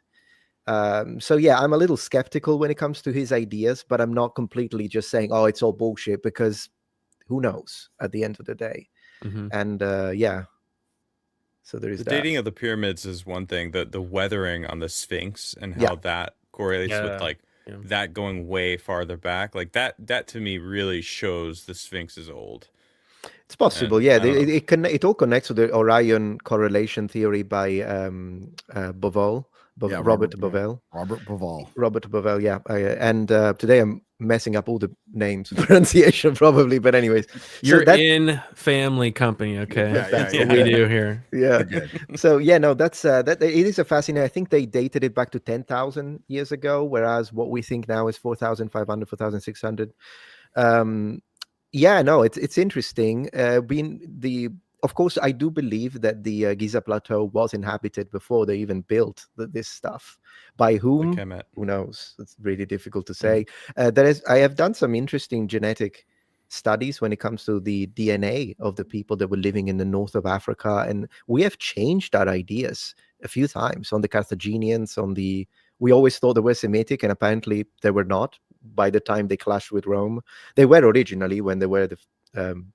So yeah, I'm a little skeptical when it comes to his ideas, but I'm not completely just saying, oh, it's all bullshit, because who knows at the end of the day. Mhm. And yeah, so there is The that. dating of the pyramids is one thing. The weathering on the Sphinx and how Yeah. that correlates Yeah, with like yeah. that going way farther back, like that to me really shows the Sphinx is old. It's possible, And yeah. I don't know. It all connects with the Orion correlation theory by Bovell, Yeah, Robert Bovell. Robert Bovell. Robert Bovell, yeah. And today I'm messing up all the names pronunciation probably, but anyways. You're that, in family company, okay? Yeah, That's yeah, what yeah. we do here. yeah. Good. So yeah, no, that's that. It is a fascinating. I think they dated it back to 10,000 years ago, whereas what we think now is 4,500, 4,600. Yeah, no, it's interesting. Of course, I do believe that the Giza Plateau was inhabited before they even built this stuff. By whom? The Kemet. Who knows? It's really difficult to say. I have done some interesting genetic studies when it comes to the DNA of the people that were living in the north of Africa, and we have changed our ideas a few times on the Carthaginians. We always thought they were Semitic, and apparently they were not. By the time they clashed with Rome, they were originally when they were the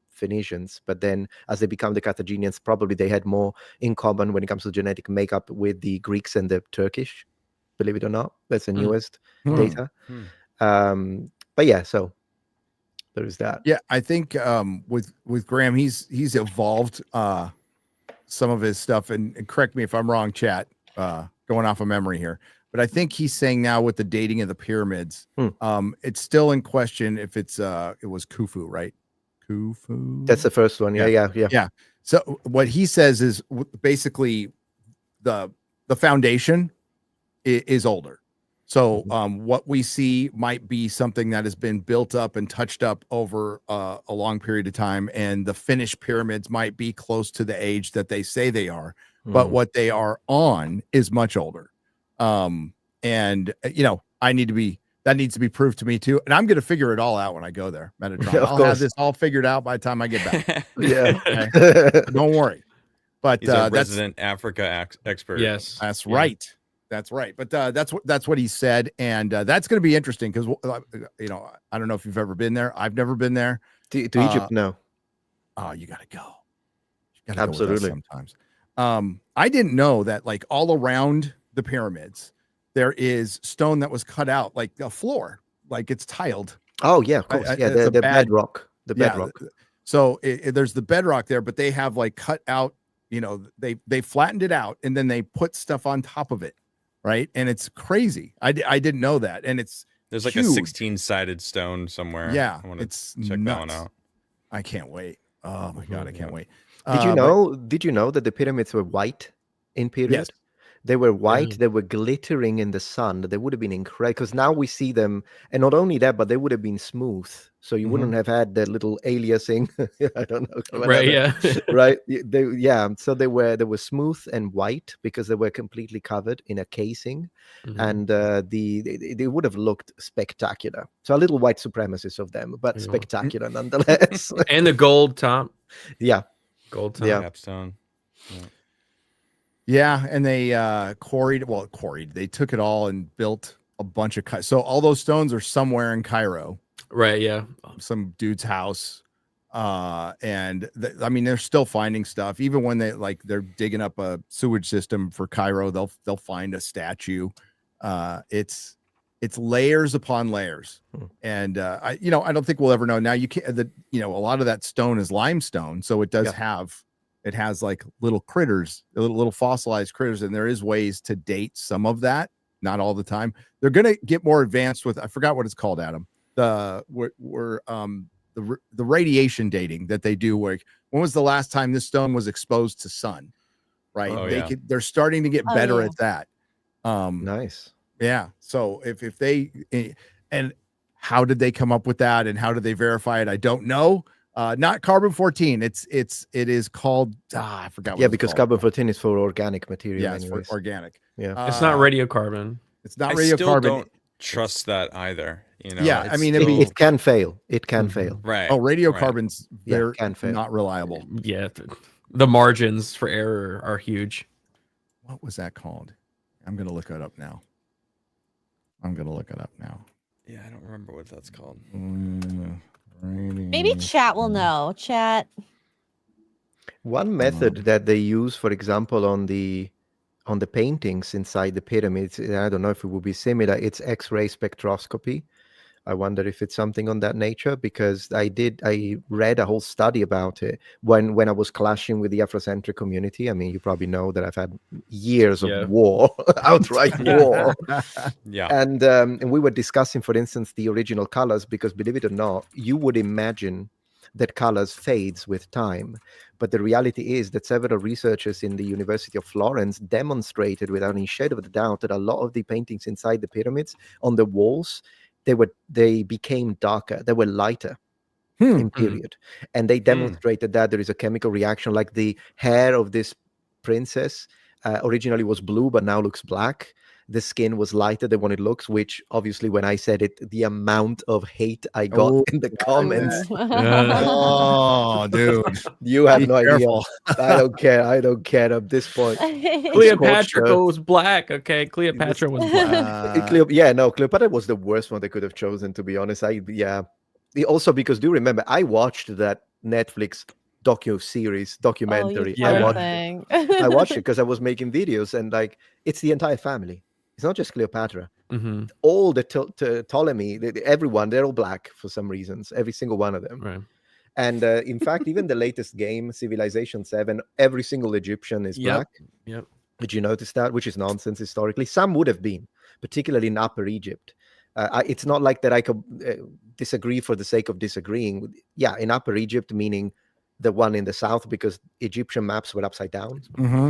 Phoenicians, but then as they become the Carthaginians, probably they had more in common when it comes to genetic makeup with the Greeks and the Turkish. Believe it or not, that's the newest data. But yeah, so there is that. Yeah, I think with Graham, he's evolved some of his stuff, and correct me if I'm wrong, chat, going off of memory here. But I think he's saying now with the dating of the pyramids, it's still in question if it was Khufu, right? Khufu. That's the first one. Yeah. So what he says is basically the foundation is older. So what we see might be something that has been built up and touched up over a long period of time, and the finished pyramids might be close to the age that they say they are, but what they are on is much older. And that needs to be proved to me too. And I'm going to figure it all out when I go there. Metatron. I'll have this all figured out by the time I get back. Yeah. Okay? Don't worry. But He's a resident Africa expert. Yes, that's right. That's right. But that's what he said. And that's going to be interesting because, I don't know if you've ever been there. I've never been there. To Egypt, no. Oh, you got to go. You gotta Absolutely. go with us sometimes. I didn't know that like all around the pyramids, there is stone that was cut out, like a floor, like it's tiled. Oh yeah, of course. Yeah, the bedrock. The bedrock. So there's the bedrock there, but they have like cut out, they flattened it out and then they put stuff on top of it, right? And it's crazy. I didn't know that, and there's like huge. a 16-sided stone somewhere. Yeah, I want it's to check nuts. that one out. I can't wait. Oh my god, I can't wait. Did you know that the pyramids were white in period? Yes. They were white. They were glittering in the sun. They would have been incredible because now we see them, and not only that, but they would have been smooth. So you wouldn't have had that little aliasing. I don't know. right? Yeah, right. So they were smooth and white because they were completely covered in a casing, and they would have looked spectacular. So a little white supremacist of them, but spectacular nonetheless. And the gold top. Yeah. Gold top. Yeah. Capstone. Yeah, and they quarried. They took it all and built a bunch of so all those stones are somewhere in Cairo, Right. Yeah. some dude's house. And they're still finding stuff. Even when they're digging up a sewage system for Cairo, they'll find a statue. It's layers upon layers, and I don't think we'll ever know. Now you can't. A lot of that stone is limestone, so it does have. It has like little critters, little fossilized critters, and there is ways to date some of that. Not all the time. They're gonna get more advanced with. I forgot what it's called, Adam. The radiation dating that they do. Where when was the last time this stone was exposed to sun? Right. They're starting to get better at that. Nice. Yeah. So if they and how did they come up with that, and how did they verify it? I don't know. Not carbon 14. It is called. I forgot. What Because carbon 14 is for organic material. Yeah, it's for organic. Yeah, It's not radiocarbon. It's not I radiocarbon. still don't trust that either. Yeah, I mean, it can fail. It can fail. Right. Oh, radiocarbon's they're can fail. not reliable. Yeah, the margins for error are huge. What was that called? I'm gonna look it up now. I'm gonna look it up now. Yeah, I don't remember what that's called. Maybe chat will know. Chat. One method that they use, for example, on the paintings inside the pyramids, I don't know if it would be similar. It's X-ray spectroscopy. I wonder if it's something on that nature, because I read a whole study about it when I was clashing with the Afrocentric community. I mean, you probably know that I've had years of war, outright war. Yeah. And we were discussing, for instance, the original colors, because believe it or not, you would imagine that colors fades with time. But the reality is that several researchers in the University of Florence demonstrated without any shadow of a doubt that a lot of the paintings inside the pyramids on the walls, they became darker, they were lighter in period. And they demonstrated that there is a chemical reaction, like the hair of this princess originally was blue, but now looks black. The skin was lighter than what it looks, which obviously when I said it, the amount of hate I got in the comments. Oh, dude. You have Be no careful. idea. I don't care at this point. Cleopatra was black. Okay, Cleopatra was black. Cleopatra was the worst one they could have chosen, to be honest. Also, because do you remember, I watched that Netflix documentary. I watched it because I was making videos, and like, it's the entire family. It's not just Cleopatra. Mm-hmm. All the Ptolemy, everyone, they're all black for some reasons. Every single one of them. Right. And in fact, even the latest game, Civilization 7, every single Egyptian is black. Yep. Did you notice that? Which is nonsense historically. Some would have been, particularly in Upper Egypt. It's not like that I could disagree for the sake of disagreeing. Yeah, in Upper Egypt, meaning the one in the south, because Egyptian maps were upside down.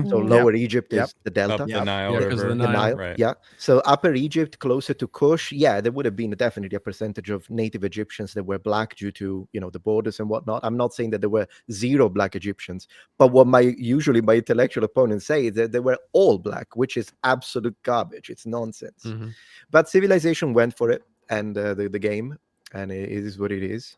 So Lower Egypt is the delta. Up the Nile because River. of the Nile. Right. Yeah. So Upper Egypt, closer to Kush, there would have been definitely a percentage of native Egyptians that were black due to, the borders and whatnot. I'm not saying that there were zero black Egyptians, but what usually my intellectual opponents say is that they were all black, which is absolute garbage. It's nonsense. But Civilization went for it, and the game, and it is what it is.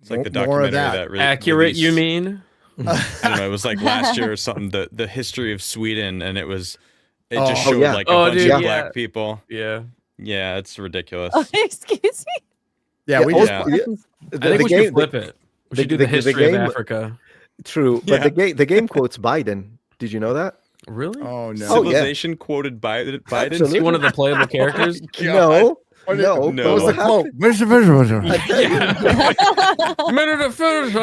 It's like the More of documentary that really Accurate, released, you mean? I don't know, it was like last year or something, the history of Sweden, and it just showed like a bunch of black people. Yeah, it's ridiculous. Excuse me. Yeah, Yeah, we also- just I think we should flip it. We should do the history game- of Africa. True, but the game quotes Biden. Did you know that? Really? Oh no. Civilization quoted Biden. Absolutely. Is he one of the playable characters? No. No. What was the quote?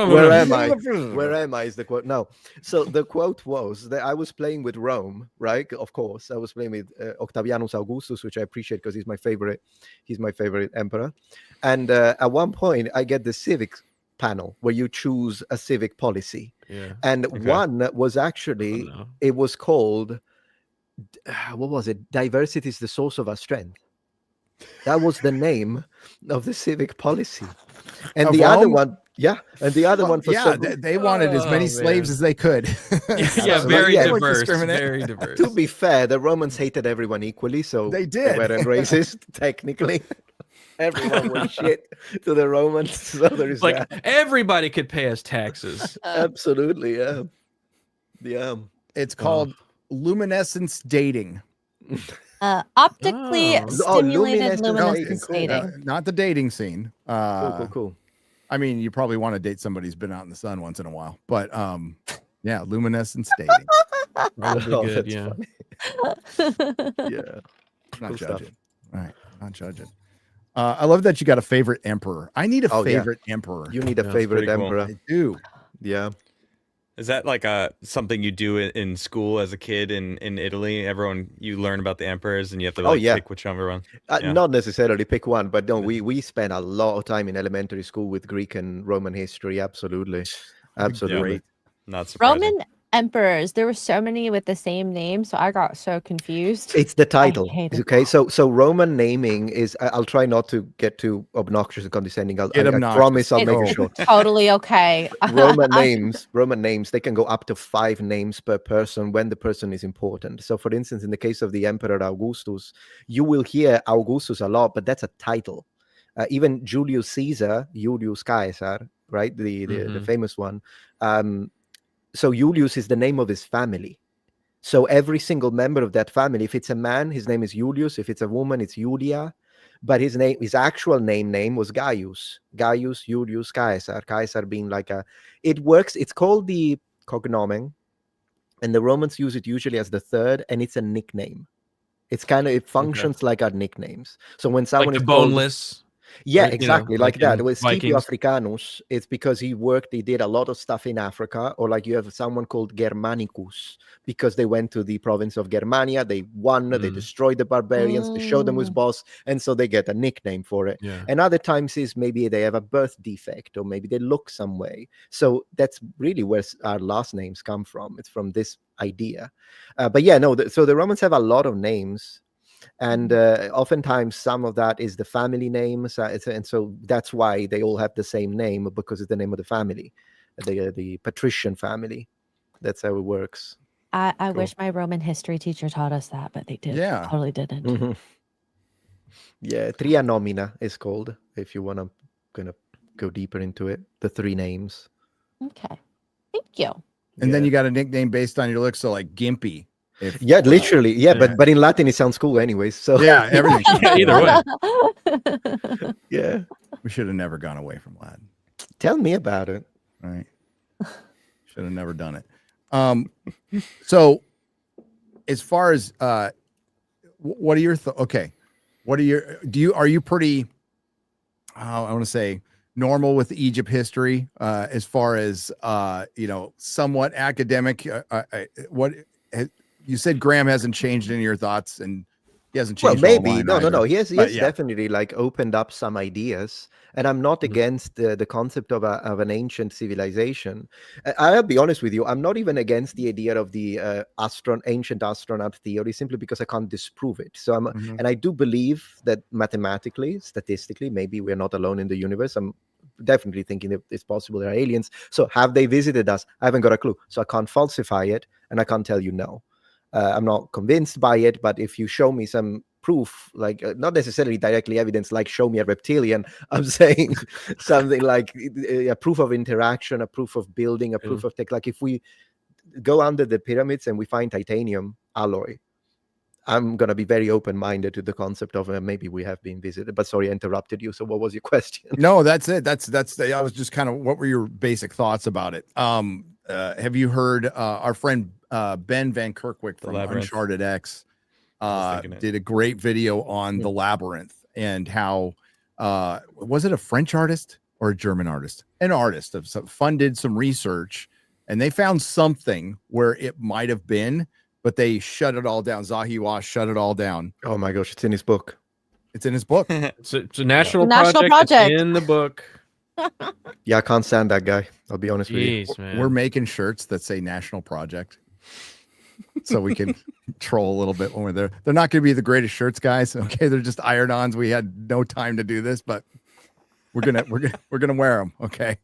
Where am I? Where am I is the quote. No. So the quote was that I was playing with Rome, right? Of course. I was playing with Octavianus Augustus, which I appreciate because he's my favorite. He's my favorite emperor. And at one point, I get the civic panel where you choose a civic policy. Yeah. And one was actually, it was called, what was it? Diversity is the source of our strength. That was the name of the civic policy. And Of the other Rome? one, and the other one for they wanted as many slaves as they could. Very Yeah, diverse. discriminate. Very diverse. to be fair, the Romans hated everyone equally, so They did. weren't racist, technically. Everyone was shit to the Romans, so there is Like that. everybody could pay us taxes. Absolutely, yeah. It's called luminescence dating. Optically stimulated luminescent luminescence dating, cool. dating. Not the dating scene. Cool. I mean, you probably want to date somebody who's been out in the sun once in a while, but yeah, luminescence dating. Probably Oh, good. that's Yeah. Yeah. Not Cool stuff. judging. All right, not judging. I love that you got a favorite emperor. I need a Oh, yeah. favorite emperor. You need a That's favorite pretty cool. emperor. I do. Yeah. Is that like something you do in school as a kid in Italy? You learn about the emperors and you have to pick whichever one. Not necessarily pick one, but no, we spent a lot of time in elementary school with Greek and Roman history. Absolutely. Great. Not surprising. Roman emperors, there were so many with the same name, so I got so confused. It's the title. hated Okay. So Roman naming is, I'll try not to get too obnoxious and condescending. I promise I'll make it short. Totally okay. Roman names, they can go up to 5 names per person when the person is important. So for instance, in the case of the Emperor Augustus, you will hear Augustus a lot, but that's a title. Even Julius Caesar, right? The famous one. So Julius is the name of his family. So every single member of that family, if it's a man, his name is Julius. If it's a woman, it's Julia. But his actual name was Gaius. Gaius Julius Caesar. Caesar being like it works. It's called the cognomen, and the Romans use it usually as the third, and it's a nickname. It functions like our nicknames. So when someone like is the boneless. yeah, Like, exactly, like like that. in With Scipio Vikings. Africanus, it's because he did a lot of stuff in Africa, or like you have someone called Germanicus, because they went to the province of Germania, they won, they destroyed the barbarians, they showed them who's boss, and so they get a nickname for it. Yeah. And other times is maybe they have a birth defect, or maybe they look some way. So that's really where our last names come from. It's from this idea. But yeah, no, so the Romans have a lot of names. And oftentimes some of that is the family names, and so that's why they all have the same name, because it's the name of the family, the patrician family. That's how it works. I wish my Roman history teacher taught us that, but they did. Yeah. Totally didn't. Yeah, tria nomina is called, if you want to kind of go deeper into it, the three names. Okay. Thank you. And then you got a nickname based on your looks, so like Gimpy. Yeah, literally. Yeah, but in Latin it sounds cool anyways. So yeah, everything. Either way. yeah. We should have never gone away from Latin. Tell me about it. Right. Should have never done it. So as far as what are your are you pretty I want to say normal with Egypt history as far as somewhat academic? You said Graham hasn't changed any of your thoughts, and he hasn't changed. Well, maybe no. He has yeah. definitely like opened up some ideas, and I'm not against the concept of an ancient civilization. I'll be honest with you, I'm not even against the idea of the ancient astronaut theory, simply because I can't disprove it. So and I do believe that mathematically, statistically, maybe we're not alone in the universe. I'm definitely thinking that it's possible there are aliens. So have they visited us? I haven't got a clue. So I can't falsify it, and I can't tell you no. I'm not convinced by it, but if you show me some proof, like not necessarily directly evidence, like show me a reptilian, I'm saying something like a proof of interaction, a proof of building, a proof of tech. Like if we go under the pyramids and we find titanium alloy, I'm going to be very open-minded to the concept of maybe we have been visited. But sorry, I interrupted you. So what was your question? No, that's it. That's I was just kind of, what were your basic thoughts about it? Have you heard our friend Ben Van Kerkwick from Uncharted X did a great video on the Labyrinth, and how was it a French artist or a German artist? An artist of funded some research, and they found something where it might have been, but they shut it all down. Zahi shut it all down. Oh my gosh, it's in his book. It's in his book. It's a national National project. project. It's in the book. Yeah, I can't stand that guy. I'll be honest with you. Man. We're making shirts that say National Project, so we can troll a little bit when we're there. They're not going to be the greatest shirts, guys. Okay, they're just iron-ons. We had no time to do this, but we're gonna wear them. Okay,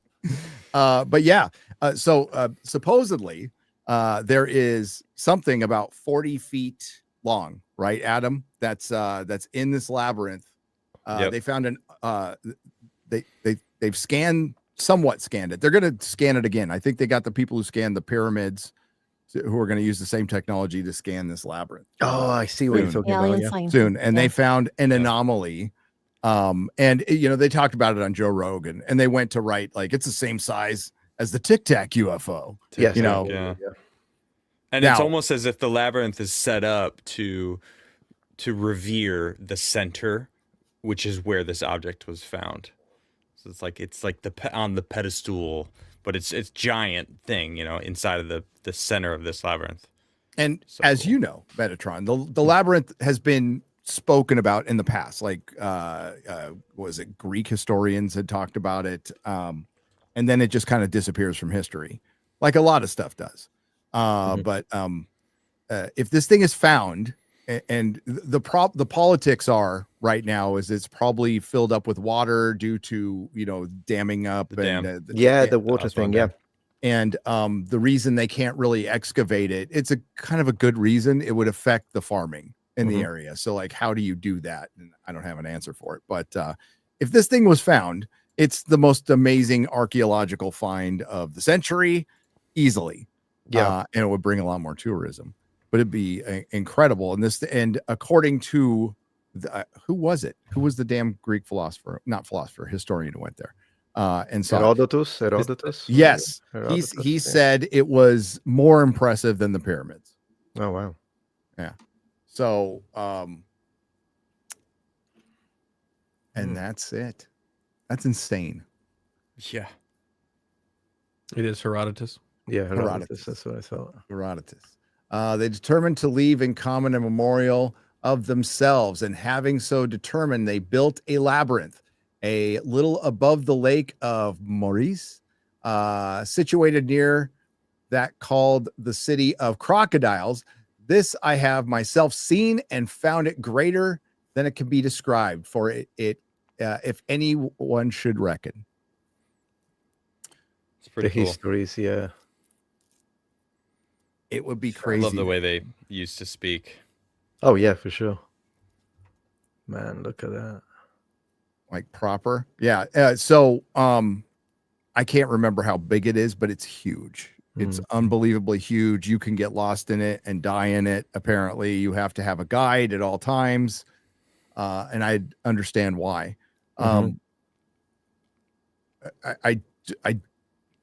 but yeah. So supposedly there is something about 40 feet long, right, Adam? That's in this labyrinth. They found they've somewhat scanned it. They're going to scan it again. I think they got the people who scanned the pyramids who are going to use the same technology to scan this labyrinth. Oh, I see what you're talking about. Yeah. Soon. And they found an anomaly. And they talked about it on Joe Rogan, and they went to write like it's the same size as the Tic Tac UFO. Yes, Yeah. And Now, it's almost as if the labyrinth is set up to revere the center, which is where this object was found. So it's like on the pedestal, but it's giant thing, inside of the center of this labyrinth. And So as cool. you know, Metatron, the labyrinth has been spoken about in the past. Like was it Greek historians had talked about it, and then it just kind of disappears from history, like a lot of stuff does. But if this thing is found, and the politics are right now is it's probably filled up with water due to damming up the water thing, yeah. And the reason they can't really excavate it, it's a kind of a good reason. It would affect the farming in the area. So like, how do you do that? And I don't have an answer for it. But if this thing was found, it's the most amazing archaeological find of the century, easily. Yeah. And it would bring a lot more tourism. but it'd be incredible. And according to who was it? Who was the damn Greek philosopher? Not philosopher, historian who went there. And so Herodotus. Yes, Herodotus, he yeah. said it was more impressive than the pyramids. Oh wow. Yeah. So, and that's it. That's insane. Yeah. It is Herodotus. Yeah, Herodotus. Herodotus. That's what I thought. Herodotus. They determined to leave in common a memorial of themselves, and having so determined, they built a labyrinth, a little above the lake of Maurice, situated near that called the city of crocodiles. This I have myself seen and found it greater than it can be described. For it if anyone should reckon. It's pretty The cool. histories, yeah. It would be I crazy. love the way they used to speak. Oh yeah, for sure. Man, look at that. Like proper. Yeah. So I can't remember how big it is, but it's huge. It's unbelievably huge. You can get lost in it and die in it. Apparently, you have to have a guide at all times. And I understand why. I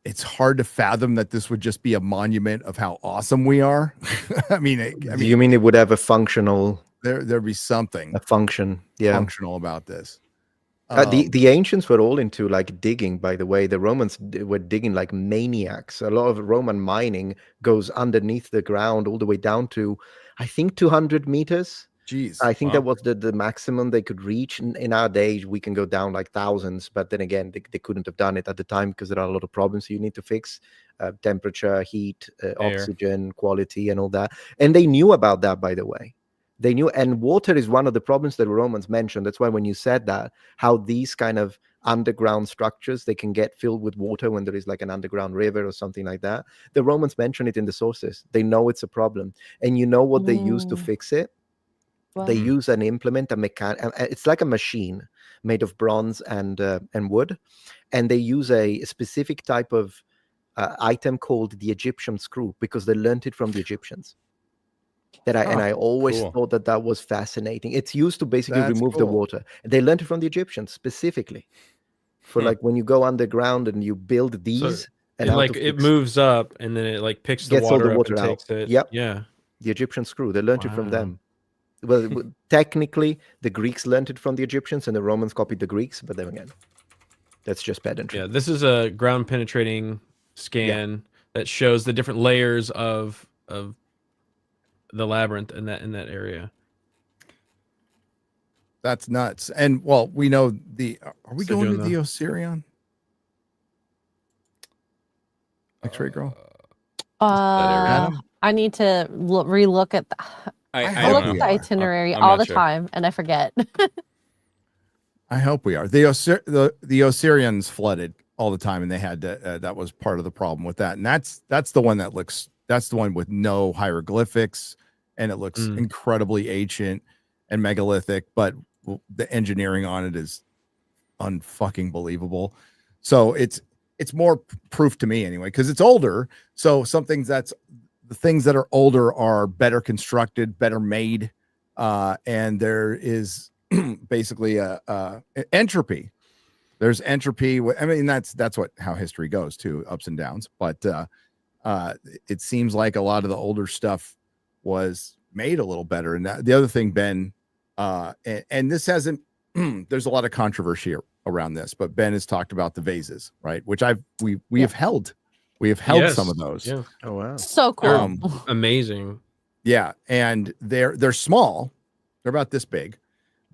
it's hard to fathom that this would just be a monument of how awesome we are. I mean, You mean it would have a functional there'd be something function? Yeah. functional about this. The ancients were all into like digging, by the way. The Romans were digging like maniacs. A lot of Roman mining goes underneath the ground all the way down to, I think, 200 meters. Geez. I think that was the maximum they could reach. In our day, we can go down like thousands, but then again, they couldn't have done it at the time because there are a lot of problems you need to fix. Temperature, heat, oxygen, quality, and all that. And they knew about that, by the way. They knew, and water is one of the problems that the Romans mentioned. That's why when you said that, how these kind of underground structures, they can get filled with water when there is like an underground river or something like that. The Romans mention it in the sources. They know it's a problem. And you know what they use to fix it? They use an implement, it's like a machine made of bronze and wood. And they use a specific type of item called the Egyptian screw because they learned it from the Egyptians. And I always thought that was fascinating. It's used to basically remove the water. They learned it from the Egyptians specifically for like when you go underground and you build these. So and it moves up and then it like picks the gets all water, the water up and out. takes it. Yep. Yeah. The Egyptian screw. They learned it from Wow. them. Well, technically, the Greeks learned it from the Egyptians and the Romans copied the Greeks. But then again, that's just pedantry. Yeah. This is a ground penetrating scan that shows the different layers of the labyrinth in that area. That's nuts. And well, we know are we So going to doing the Osirian? X-ray girl? Adam? I need to relook at I look hope at we the are. itinerary I'm all not the sure. time and I forget. I hope we are. The Osirians flooded all the time, and they had to, that was part of the problem with that. And that's the one that's the one with no hieroglyphics, and it looks incredibly ancient and megalithic, but the engineering on it is unfucking believable. So it's more proof to me anyway, because it's older. So the things that are older are better constructed, better made, and there is basically a entropy. There's entropy. I mean, that's how history goes too, ups and downs. But it seems like a lot of the older stuff was made a little better. And the other thing, Ben, and this hasn't. There's a lot of controversy around this, but Ben has talked about the vases, right? Which we have held. We have held some of those. Yeah. Oh wow. So cool. Amazing. Yeah, and they're small. They're about this big,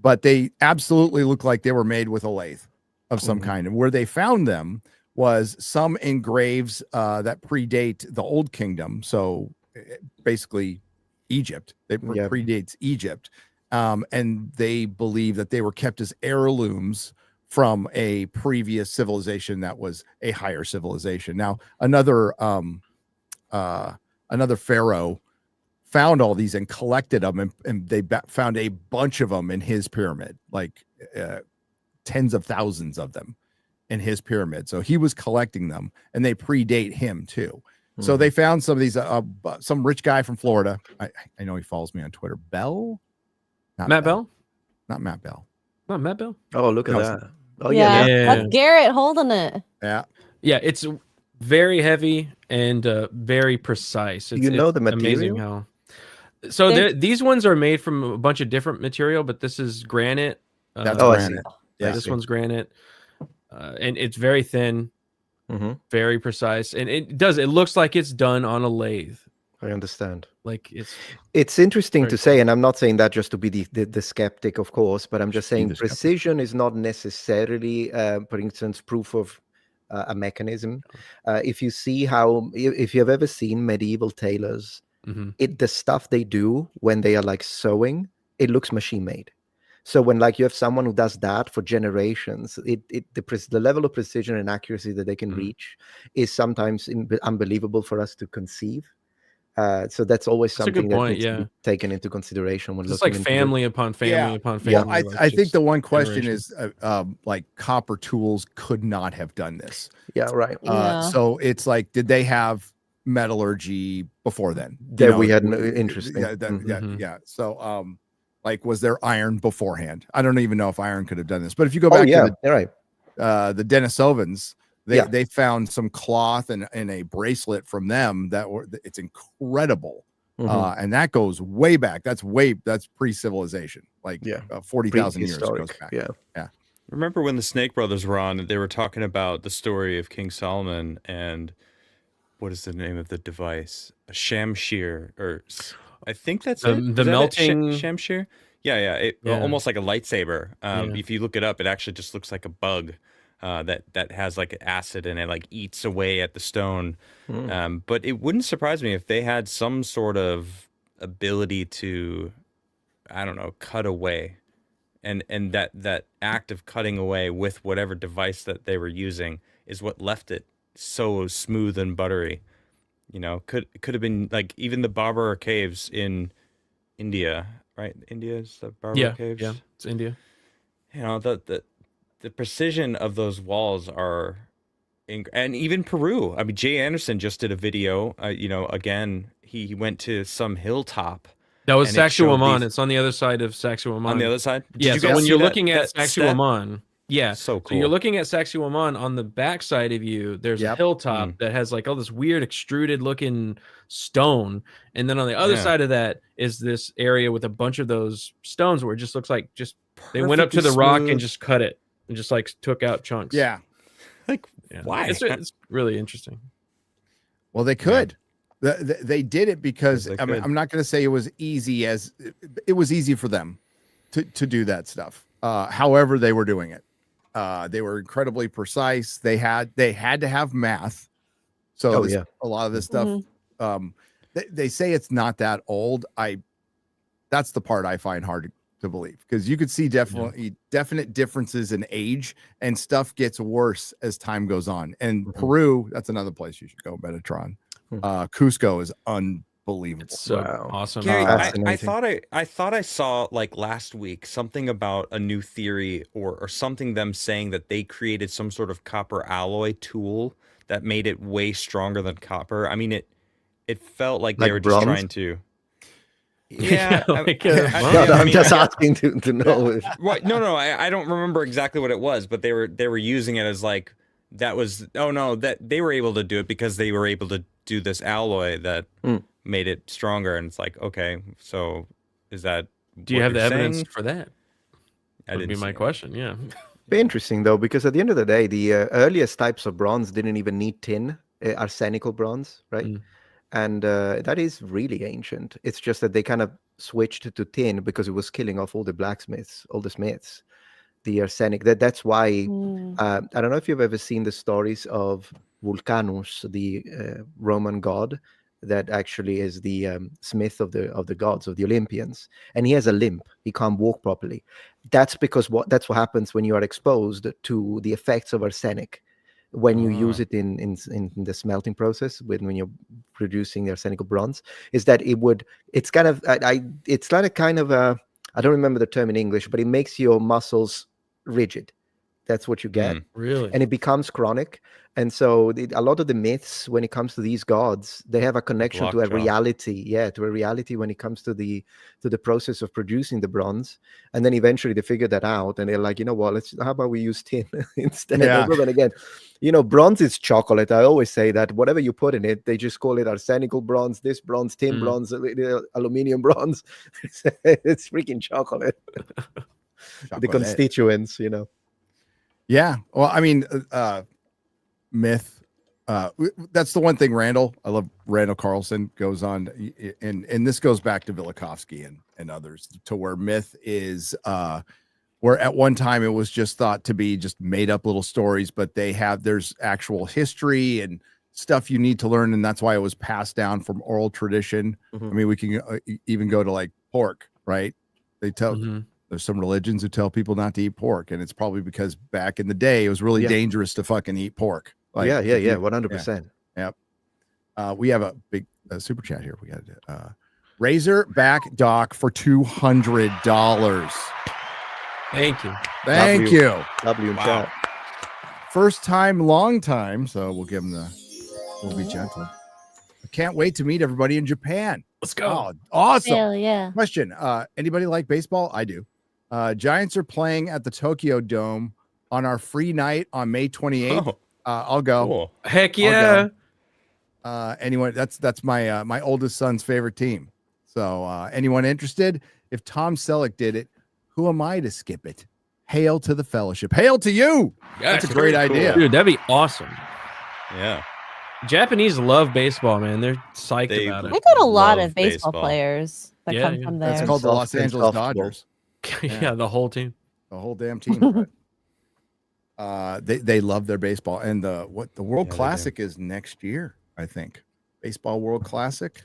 but they absolutely look like they were made with a lathe of some kind. And where they found them was some in graves that predate the Old Kingdom. So basically Egypt. They predates Egypt. And they believe that they were kept as heirlooms from a previous civilization that was a higher civilization. Now, another pharaoh found all these and collected them, and they found a bunch of them in his pyramid, like tens of thousands of them in his pyramid. So he was collecting them, and they predate him too. So they found some of these, some rich guy from Florida. I know he follows me on Twitter. Bell? Not Matt Bell? Not Matt Bell. Not Matt Bell. Oh, look at No, that. Oh, yeah, yeah. that's Garrett holding it. Yeah. Yeah, it's very heavy and very precise. It's, you know it's the amazing material? how. So They- these ones are made from a bunch of different material, but this is granite. That's Oh, I see. granite. Yeah, Yeah. this one's granite, and it's very thin, very precise, and it looks like it's done on a lathe. I understand. Like It's interesting Very to say, and I'm not saying that just to be the skeptic, of course, but I'm just saying the skeptic. precision is not necessarily, for instance, proof of a mechanism. If you see how, if you've ever seen medieval tailors, the stuff they do when they are like sewing, it looks machine made. So when like you have someone who does that for generations, the level of precision and accuracy that they can reach is sometimes unbelievable for us to conceive. So that's always That's a something good that point, needs to yeah. be taken into consideration when it's looking like into family upon family upon family. Well, like I think just the one question generations. is like copper tools could not have done this. Yeah, right. Yeah. So it's like, did they have metallurgy before then? That we had interesting. Yeah. So like, was there iron beforehand? I don't even know if iron could have done this. But if you go back to the Denisovans, they found some cloth and a bracelet from them it's incredible. And that goes way back. That's pre-civilization, like 40,000 years goes back. Yeah. Remember when the Snake Brothers were on, they were talking about the story of King Solomon and what is the name of the device? A shamshir, or I think that's the it. melting shamshir. Yeah. Almost like a lightsaber. If you look it up, it actually just looks like a bug that has like acid and it like eats away at the stone. But it wouldn't surprise me if they had some sort of ability to, I don't know, cut away. And that act of cutting away with whatever device that they were using is what left it so smooth and buttery. You know, could have been like even the Barbara caves in India, right? India is the Barbara caves. Yeah, it's India. You know, the precision of those walls are, and even Peru. I mean, Jay Anderson just did a video. You know, again, he went to some hilltop. That was and it showed Sacsayhuaman. It's on the other side of Sacsayhuaman. On the other side? Yeah, so when you're looking at Sacsayhuaman, so cool. So you're looking at Sacsayhuaman, on the back side of you, there's a hilltop that has like all this weird extruded looking stone. And then on the other side of that is this area with a bunch of those stones where it just looks like they went up to the rock and just cut it and just like took out chunks. Yeah. Like, why? It's really interesting. Well, they could. They did it because I'm not going to say it was easy it was easy for them to do that stuff. However, they were doing it. They were incredibly precise. They had to have math. So a lot of this stuff, they say it's not that old. That's the part I find hard to believe, because you could see definite differences in age, and stuff gets worse as time goes on. And Peru, that's another place you should go. Metatron. Cusco is unbelievable. It's so awesome. Gary, I thought I saw like last week something about a new theory or something, them saying that they created some sort of copper alloy tool that made it way stronger than copper. I mean, it felt like they were just trying to. Yeah, I'm just asking to know. Right? No, I don't remember exactly what it was, but they were using it as like that was. That they were able to do it because they were able to do this alloy that made it stronger. And it's like, okay, so is that? Do you have the evidence for that? That would be my question. Yeah. Be interesting though, because at the end of the day, the earliest types of bronze didn't even need tin, arsenical bronze, right? And that is really ancient. It's just that they kind of switched to tin because it was killing off all the blacksmiths, all the smiths. The arsenic. That's why I don't know if you've ever seen the stories of Vulcanus, the Roman god that actually is the smith of the gods, of the Olympians, and he has a limp. He can't walk properly. That's because that's what happens when you are exposed to the effects of arsenic. When you use it in the smelting process, when you're producing the arsenical bronze, is that it's kind of it's like a kind of I don't remember the term in English, but it makes your muscles rigid. That's what you get. Really? And it becomes chronic. And so a lot of the myths when it comes to these gods, they have a connection to a lockjaw. reality. Yeah, to a reality when it comes to the process of producing the bronze. And then eventually they figure that out and they're like, you know what, how about we use tin instead? Yeah. But then again, bronze is chocolate. I always say that whatever you put in it, they just call it arsenical bronze, this bronze, tin bronze, aluminum bronze. It's freaking chocolate. The constituents, Yeah. Well, I mean, myth. That's the one thing I love Randall Carlson goes on, and this goes back to Velikovsky and others, to where myth is where at one time it was just thought to be just made up little stories, but there's actual history and stuff you need to learn, and that's why it was passed down from oral tradition. I mean, we can even go to like pork, right? They tell there's some religions who tell people not to eat pork, and it's probably because back in the day it was really dangerous to fucking eat pork. Like, 100%. Yep. We have a big super chat here. We got Razorback Doc for $200. Thank you. Thank you. W in chat. First time, long time. So we'll give him we'll be gentle. I can't wait to meet everybody in Japan. Let's go. Oh, awesome. Hell yeah. Question. Anybody like baseball? I do. Giants are playing at the Tokyo Dome on our free night on May 28th. Oh, I'll go. cool. Heck yeah. Anyone, that's my my oldest son's favorite team. So anyone interested? If Tom Selleck did it, who am I to skip it? Hail to the fellowship. Hail to you. Yes, That's a great very cool. idea. Dude, that'd be awesome. Yeah. Japanese love baseball, man. They're psyched They- about it. We got a lot Love of baseball baseball. players that Yeah, come yeah. from there. That's called the Los And Angeles softball. Dodgers. Yeah, the whole team. The whole damn team. Right? They love their baseball, and the World Yeah, they Classic is next year, I think. Baseball World Classic.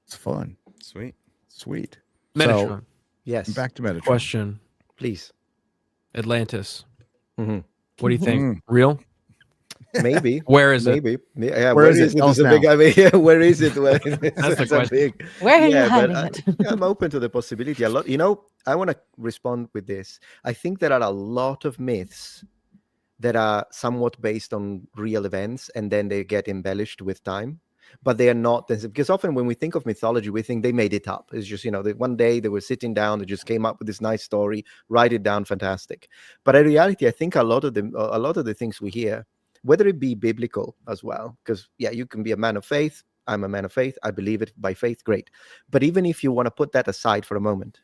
It's fun, Sweet. sweet. Metatron. So, Yes. back to Metatron. Question. Please. Atlantis. Mhm. What do you think? Real? Maybe. Where is it? Maybe. Yeah, Where is it? it? Tell It's us a big, now. I mean, yeah, where is it? Where is it? That's the It's a question. big- Where are you yeah, hiding but it? I'm open to the possibility. A lot, I want to respond with this. I think there are a lot of myths that are somewhat based on real events, and then they get embellished with time. But they are not, because often when we think of mythology, we think they made it up. It's just, that one day they were sitting down, they just came up with this nice story, write it down, fantastic. But in reality, I think a lot of the things we hear, whether it be biblical as well, because you can be a man of faith. I'm a man of faith. I believe it by faith. Great. But even if you want to put that aside for a moment,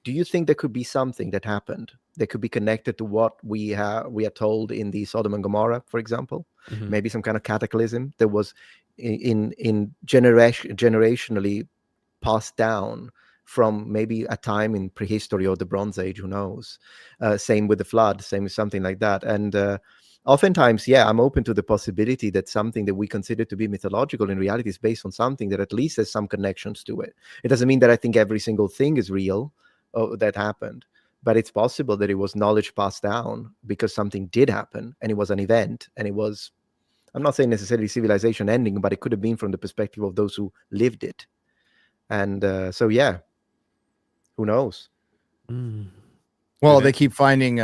do you think there could be something that happened that could be connected to what we are told in the Sodom and Gomorrah, for example? Mhm. Maybe some kind of cataclysm that was generationally passed down from maybe a time in prehistory or the Bronze Age, who knows? Same with the flood, same with something like that. And oftentimes, I'm open to the possibility that something that we consider to be mythological in reality is based on something that at least has some connections to it. It doesn't mean that I think every single thing is real that happened, but it's possible that it was knowledge passed down because something did happen and it was an event, and it was, I'm not saying necessarily civilization ending, but it could have been from the perspective of those who lived it. And who knows? Mm. Well, Good they keep finding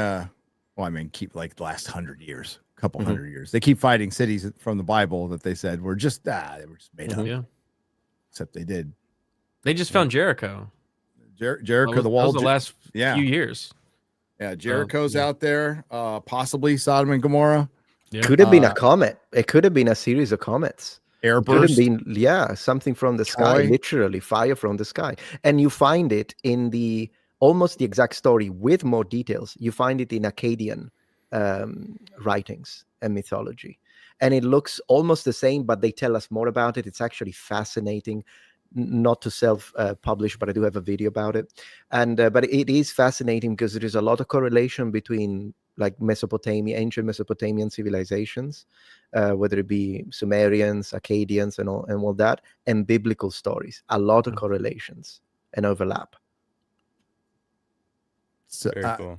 keep like the last 100 years, couple 100 years. They keep finding cities from the Bible that they said were just they were just made up. Yeah. Except they did. They just found Jericho. Jericho, That the was wall. the last yeah. few years. Yeah, Jericho's yeah. out there. Possibly Sodom and Gomorrah. Yeah. Could have been a comet. It could have been a series of comets. Could have Airburst. been, something from the sky, Troy. literally fire from the sky. And you find it in almost the exact story with more details. You find it in Akkadian writings and mythology. And it looks almost the same, but they tell us more about it. It's actually fascinating. Not to self-publish, but I do have a video about it. And but it is fascinating because there is a lot of correlation between like Mesopotamia, ancient Mesopotamian civilizations, whether it be Sumerians, Akkadians, and all that, and biblical stories. A lot of correlations and overlap. So, Very cool.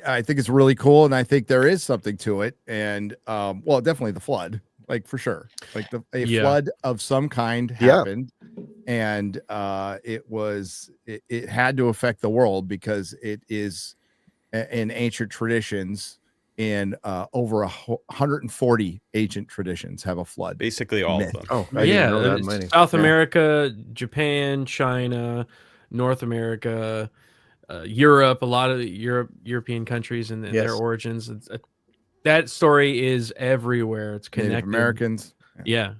I think it's really cool, and I think there is something to it. And well, definitely the flood, like for sure, like a flood of some kind happened, and it had to affect the world because it is in ancient traditions. in over 140 ancient traditions have a flood. Basically all Myth. of them. Oh, I didn't know that it's many. South Yeah. America, Japan, China, North America, Europe, a lot of European countries and their Yes. origins. That story is everywhere. It's connected. Native Americans. Yeah.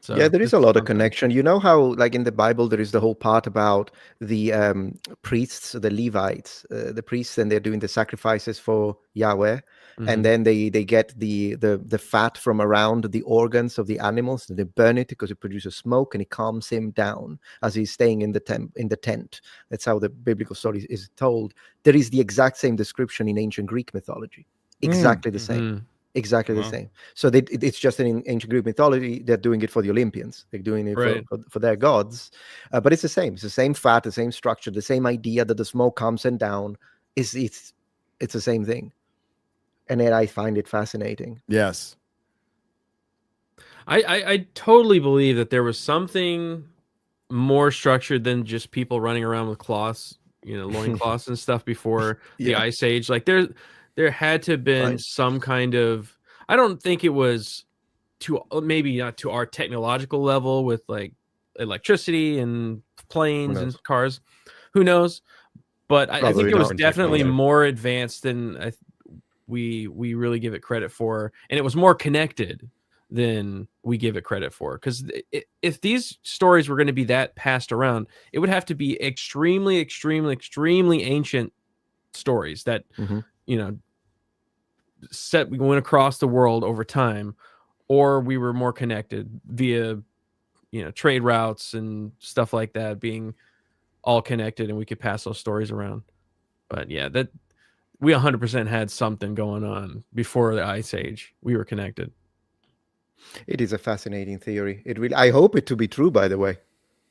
So Yeah, there is this a lot of something. connection. You know how, like in the Bible, there is the whole part about the priests, the Levites, the priests, and they're doing the sacrifices for Yahweh, Mhm. and then they get the fat from around the organs of the animals, and they burn it because it produces smoke, and it calms him down as he's staying in the tent. That's how the biblical story is told. There is the exact same description in ancient Greek mythology, exactly the same. Mhm. Exactly the Wow. same. So it's just in ancient Greek mythology. They're doing it for the Olympians. They're doing it Right. for their gods. But it's the same. It's the same fat, the same structure, the same idea that the smoke comes and down. It's the same thing. And then I find it fascinating. Yes. I totally believe that there was something more structured than just people running around with cloths, loincloths and stuff before the Yeah. Ice Age. Like there had to have been Right. some kind of, I don't think it was maybe not to our technological level with like electricity and planes and knows? cars. Who knows? But I think Probably it was not. definitely Technology. more advanced than we really give it credit for, and it was more connected than we give it credit for. Because if these stories were going to be that passed around, it would have to be extremely, extremely, extremely ancient stories that Mhm. we went across the world over time, or we were more connected via trade routes and stuff like that, being all connected, and we could pass those stories around. But yeah, that we 100% had something going on before the Ice Age. We were connected. It is a fascinating theory. It really. I hope it to be true. By the way,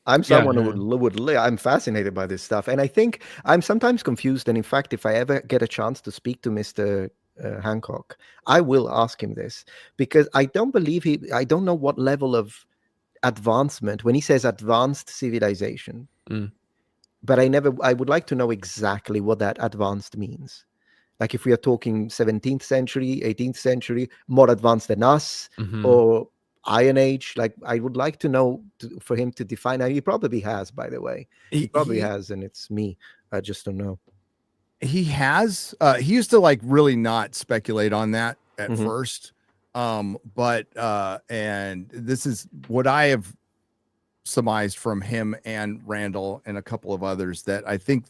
I'm Yeah, someone yeah. who I'm fascinated by this stuff, and I think I'm sometimes confused. And in fact, if I ever get a chance to speak to Mr. Hancock, I will ask him this, because I don't believe I don't know what level of advancement when he says advanced civilization. Mm. But I would like to know exactly what that advanced means. Like if we are talking 17th century, 18th century, more advanced than us, Mhm. or Iron Age. Like I would like to know for him to define. And he probably has, by the way. He probably has, and it's me. I just don't know. He has. He used to like really not speculate on that at Mhm. first. But and this is what I have surmised from him and Randall and a couple of others, that I think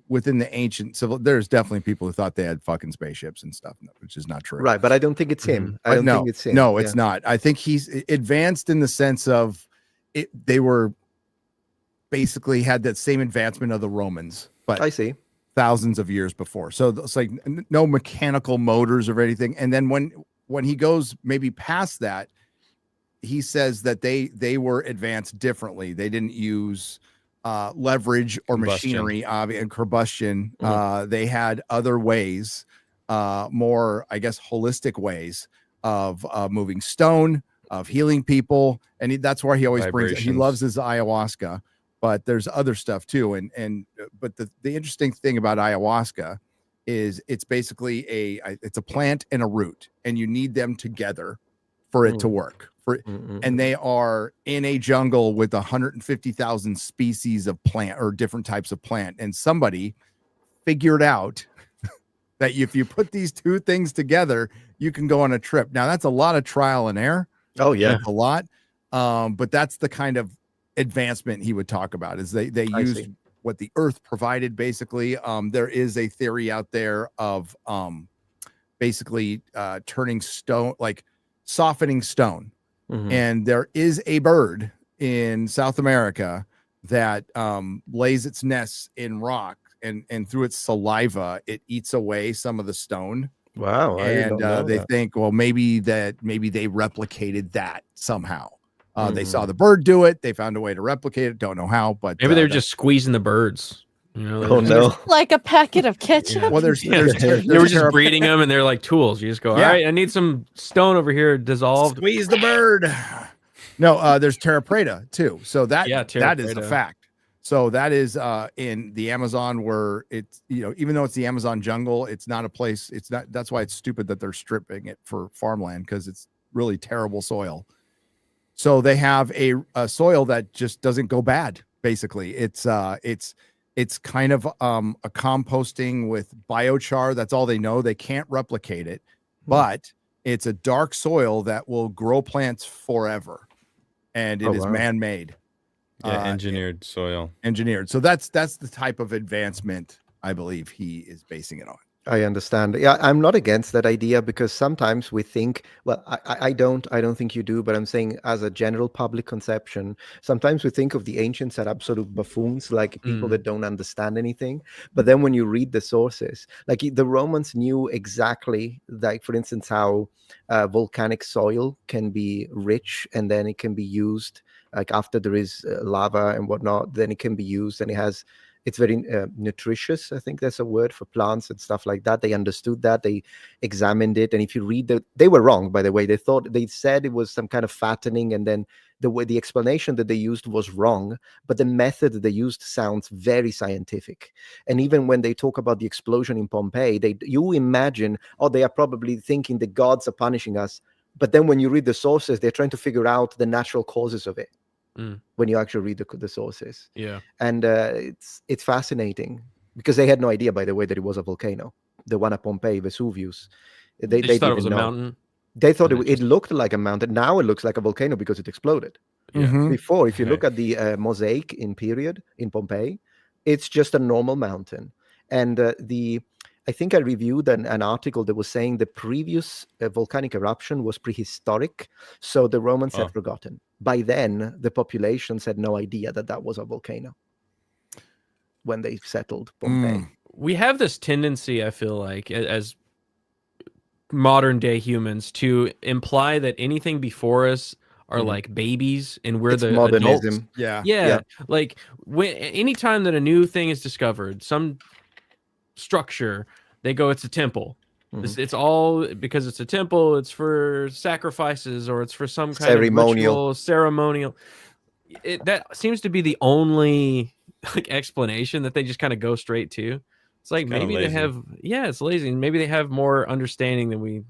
within the ancient civil, there's definitely people who thought they had fucking spaceships and stuff, which is not true. Right, but I don't think it's him. I don't think it's him. No, it's not. I think he's advanced in the sense of it. They were basically had that same advancement of the Romans, but I see. thousands of years before. So it's like no mechanical motors or anything. And then when he goes maybe past that, he says that they were advanced differently. They didn't use leverage or machinery and combustion. They had other ways, more, I guess, holistic ways of moving stone, of healing people. And that's why he always brings it. He loves his ayahuasca, but there's other stuff too. But the interesting thing about ayahuasca is it's basically it's a plant and a root, and you need them together for it to work. And they are in a jungle with 150,000 species of plant or different types of plant. And somebody figured out that if you put these two things together, you can go on a trip. Now that's a lot of trial and error. Oh yeah, that's a lot. But that's the kind of advancement he would talk about, is they used what the earth provided. Basically, there is a theory out there of basically turning stone, like softening stone. And there is a bird in South America that lays its nests in rock, and through its saliva, it eats away some of the stone. Wow. And they think, well, maybe they replicated that somehow. They saw the bird do it. They found a way to replicate it. Don't know how, but maybe they're just squeezing the birds. Oh no! Like a packet of ketchup. Well, they were just breeding them, and they're like tools. You just go, all right, I need some stone over here dissolved. Squeeze the bird. No, there's Terra Preta too. So that is a fact. So that is in the Amazon, where it's, even though it's the Amazon jungle, it's not a place. It's not. That's why it's stupid that they're stripping it for farmland, because it's really terrible soil. So they have a soil that just doesn't go bad. Basically, it's kind of a composting with biochar. That's all they know. They can't replicate it, but it's a dark soil that will grow plants forever, and it is man-made. Yeah, engineered soil. Engineered. So that's the type of advancement I believe he is basing it on. I understand. Yeah, I'm not against that idea, because sometimes we think, well, I don't think you do, but I'm saying as a general public conception, sometimes we think of the ancients as absolute buffoons, like people that don't understand anything. But then when you read the sources, like the Romans knew exactly, like for instance, how volcanic soil can be rich, and then it can be used, like after there is lava and whatnot, then it can be used, and it's very nutritious. I think that's a word for plants and stuff like that. They understood that. They examined it. And if you read they were wrong, by the way. They said it was some kind of fattening, and then the explanation that they used was wrong, but the method that they used sounds very scientific. And even when they talk about the explosion in Pompeii, you imagine, they are probably thinking the gods are punishing us. But then when you read the sources, they're trying to figure out the natural causes of it. When you actually read the sources, and it's fascinating, because they had no idea, by the way, that it was a volcano. The one at Pompeii, Vesuvius, they thought it was a mountain. They thought it looked like a mountain. Now it looks like a volcano because it exploded. Before, if you look at the mosaic in Pompeii, it's just a normal mountain. And I think I reviewed an article that was saying the previous volcanic eruption was prehistoric, so the Romans had forgotten. By then, the populations had no idea that was a volcano when they settled Pompeii. We have this tendency, I feel like, as modern day humans, to imply that anything before us are like babies, and we're the modernism. Adults. Yeah. Like anytime that a new thing is discovered, some structure, they go, it's a temple. It's all because it's a temple. It's for sacrifices, or it's for some kind of ritual, ceremonial. That seems to be the only explanation that they just kind of go straight to. It's like maybe they have, it's lazy, and maybe they have more understanding than we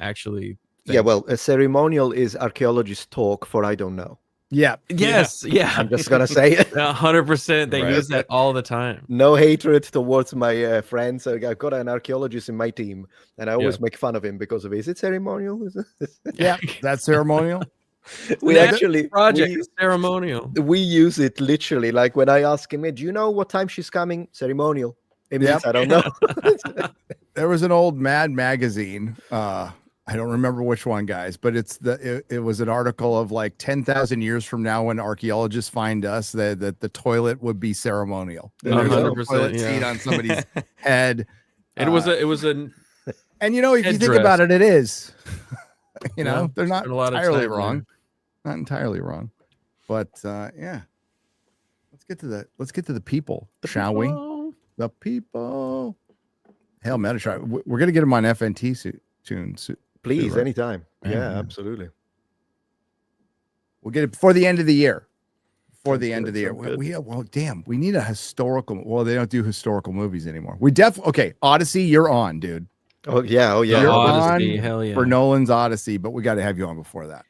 actually think. Yeah, well, a ceremonial is archaeologists' talk for I don't know. Yeah. Yes. Yeah. I'm just gonna say it. 100%. They use that all the time. No hatred towards my friends. I've got an archaeologist in my team, and I always make fun of him because of it. Is it ceremonial? Yeah, that's ceremonial. Ceremonial. We use it literally. Like when I ask him, do you know what time she's coming? Ceremonial. It means I don't know. There was an old Mad magazine. I don't remember which one, guys, but it was an article of like 10,000 years from now, when archaeologists find us, that the toilet would be ceremonial. There's a toilet seat on somebody's head. It was a and if you think about it, it is. They're not entirely wrong. Not entirely wrong. But let's get to the people, shall we? The people. Hell, Metatron. We're gonna get them on FNT soon. Please, right? Anytime. Yeah, absolutely. We'll get it before the end of the year. We need a historical. Well, they don't do historical movies anymore. Okay, Odyssey, you're on, dude. Oh yeah. You're Odyssey, on hell yeah. for Nolan's Odyssey, but we got to have you on before that.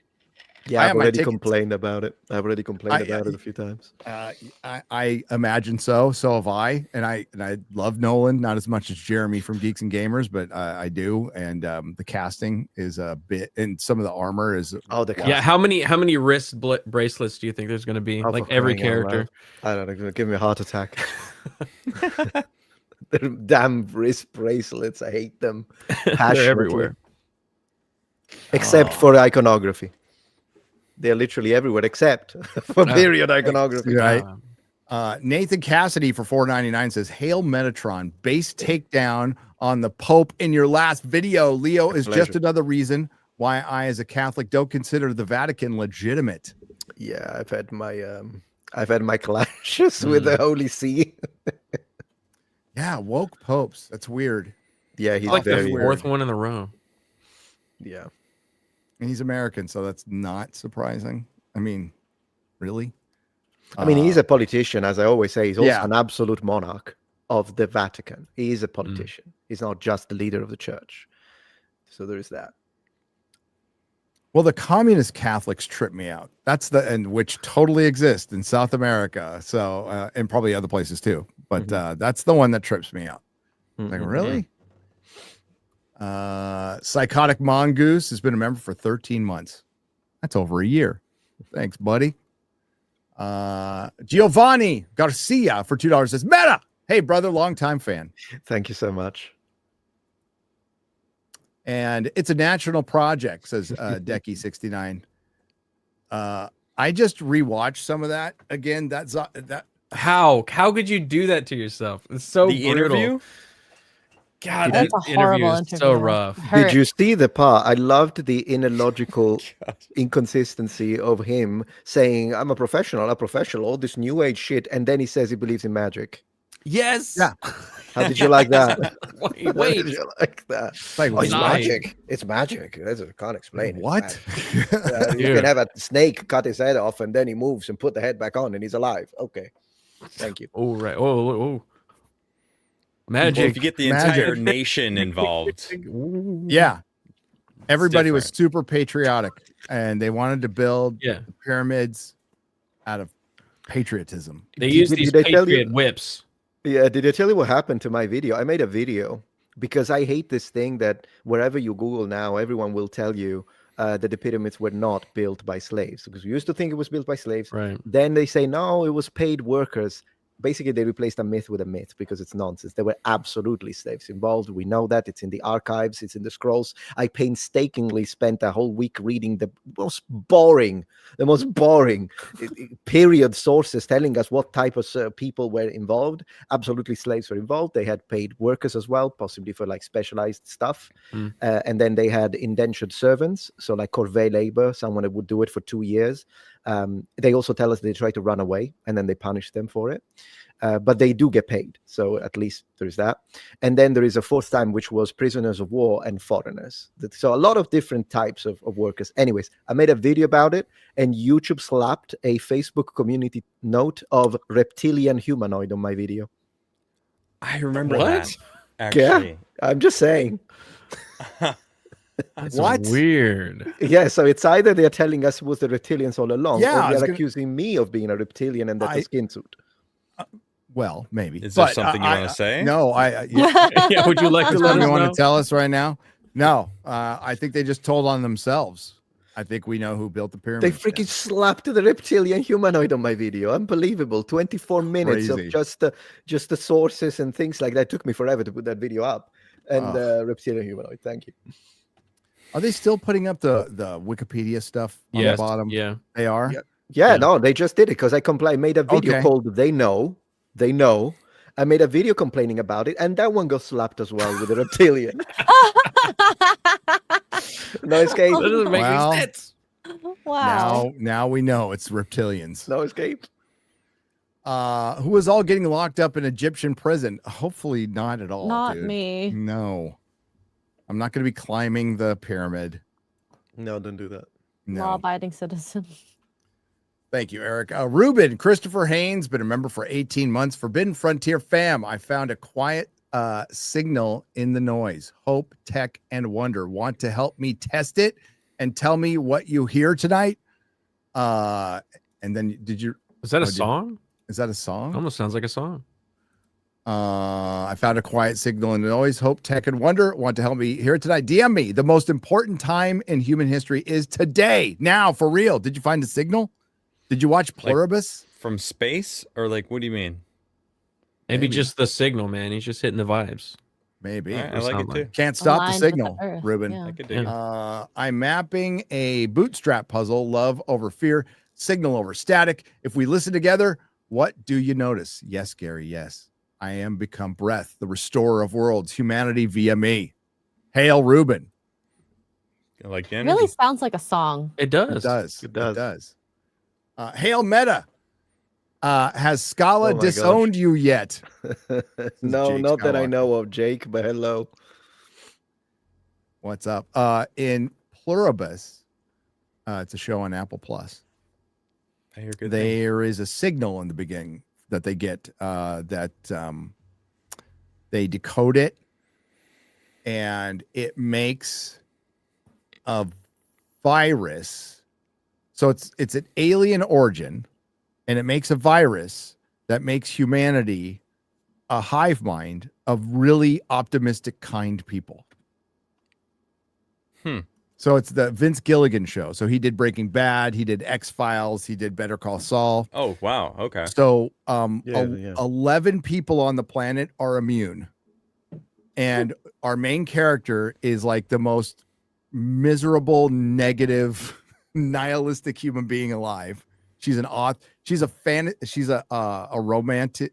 Yeah, I've already complained about it. I've already complained about it a few times. I imagine so. So have I. And I love Nolan, not as much as Jeremy from Geeks and Gamers, but I do. And the casting is a bit, and some of the armor is. How many wrist bracelets do you think there's going to be? Like every character. I don't know. It's going to give me a heart attack. The damn wrist bracelets. I hate them. They're everywhere. Except for iconography. They're literally everywhere except for period iconography. Right. Nathan Cassidy for $4.99 says, "Hail Metatron, base takedown on the Pope in your last video. Leo is just another reason why I, as a Catholic, don't consider the Vatican legitimate." Yeah, I've had my clashes with the Holy See. Yeah, woke popes. That's weird. Yeah, he's like very the fourth one in a row. Yeah. And he's American, so that's not surprising. I mean, really? I mean, he's a politician, as I always say. He's also yeah. an absolute monarch of the Vatican. He is a politician. He's not just the leader of the church. So there is that. Well, the communist Catholics trip me out. That's which totally exist in South America. So, and probably other places too. But that's the one that trips me out. Like, really? Psychotic Mongoose has been a member for 13 months. That's over a year. Thanks, buddy. Giovanni Garcia for $2 says, Meta! Hey, brother, longtime fan. Thank you so much. And it's a national project, says Decky69. I just rewatched some of that again. That's that. How could you do that to yourself? It's so The brutal. interview? God, That's that a horrible interview is so interview. rough. Did you see the part? I loved the inner logical inconsistency of him saying, I'm a professional, all this new age shit. And then he says he believes in magic. Yes. Yeah. How did you like that? Wait. How did you like that? Like, Oh, it's Nice. magic. It's magic. I can't explain it. what? It's magic. You can have a snake cut his head off and then he moves and put the head back on and he's alive. Okay. Thank you. Oh, right. Oh. Well, Magic. if you get the Magic. entire nation involved, Yeah. Everybody was different. super patriotic and they wanted to build Yeah. the pyramids out of patriotism. They use these Did I tell you- Patriot whips. Yeah, did I tell you what happened to my video? I made a video because I hate this thing that wherever you Google now, everyone will tell you that the pyramids were not built by slaves. Because we used to think it was built by slaves. Right. Then they say, no, it was paid workers. Basically, they replaced a myth with a myth because it's nonsense. There were absolutely slaves involved. We know that. It's in the archives. It's in the scrolls. I painstakingly spent a whole week reading the most boring period sources telling us what type of people were involved. Absolutely, slaves were involved. They had paid workers as well, possibly for like specialized stuff. And then they had indentured servants, so like corvée labor, someone that would do it for 2 years. They also tell us they try to run away and then they punish them for it. But they do get paid. So at least there's that. And then there is a fourth time, which was prisoners of war and foreigners. So a lot of different types of workers. Anyways, I made a video about it and YouTube slapped a Facebook community note of reptilian humanoid on my video. I remember What? that. Actually, I'm just saying. That's What? weird. Yeah, so it's either they're telling us it was the reptilians all along, Yeah, I or was they're gonna- accusing me of being a reptilian and that's a skin suit. Well, maybe. Is there But, something you want to say? No, yeah. Yeah, would you like to let Something us you want know? to tell us right now? No, I think they just told on themselves. I think we know who built the They pyramids. freaking slapped the reptilian humanoid on my video. Unbelievable. 24 minutes Crazy. of just the sources and things like that. It took me forever to put that video up. And reptilian humanoid. Thank you. Are they still putting up the Wikipedia stuff on Yes. the bottom? Yeah. They are. Yeah. Yeah. No, they just did it because I made a video Okay. called They Know. I made a video complaining about it, and that one got slapped as well with a reptilian. No escape. That doesn't make Well, any sense. Wow. Now we know it's reptilians. No escape. Who is all getting locked up in Egyptian prison? Hopefully not at all. Not dude. me. No. I'm not going to be climbing the pyramid. No, don't do that. No. Law-abiding citizen. Thank you, Eric. Ruben, Christopher Haynes, been a member for 18 months. Forbidden Frontier fam. I found a quiet signal in the noise. Hope, Tech, and Wonder want to help me test it and tell me what you hear tonight. And then did you? Is that a did- song? Is that a song? Almost sounds like a song. I found a quiet signal in the noise. Hope, Tech, and Wonder want to help me hear it tonight. DM me. The most important time in human history is today. Now, for real. Did you find the signal? Did you watch Pluribus? From space, or like, what do you mean? Maybe Maybe. just the signal, man. He's just hitting the vibes. Maybe. All right, I like it sound too. like- Can't stop the Aligned with the signal, earth, Ruben. yeah. I could dig it. I'm mapping a bootstrap puzzle. Love over fear, signal over static. If we listen together, what do you notice? Yes, Gary. Yes. I am become breath, the restorer of worlds, humanity via me. Hail, Ruben. I like the It energy. really sounds like a song. It It does. does. It does. It does. Hail, Meta. Has Scala Oh my disowned you yet? No, Jake not that I Skywalker. know of, Jake, but hello. What's up? In Pluribus, it's a show on Apple Plus. I hear good things. there is a signal in the beginning that they get that they decode it, and it makes a virus. So it's an alien origin, and it makes a virus that makes humanity a hive mind of really optimistic, kind people. So it's the Vince Gilligan show. So he did Breaking Bad, he did X-Files, he did Better Call Saul. Oh, wow. Okay. So 11 people on the planet are immune. And our main character is like the most miserable, negative, nihilistic human being alive. She's an author. She's a fan. She's a romanticy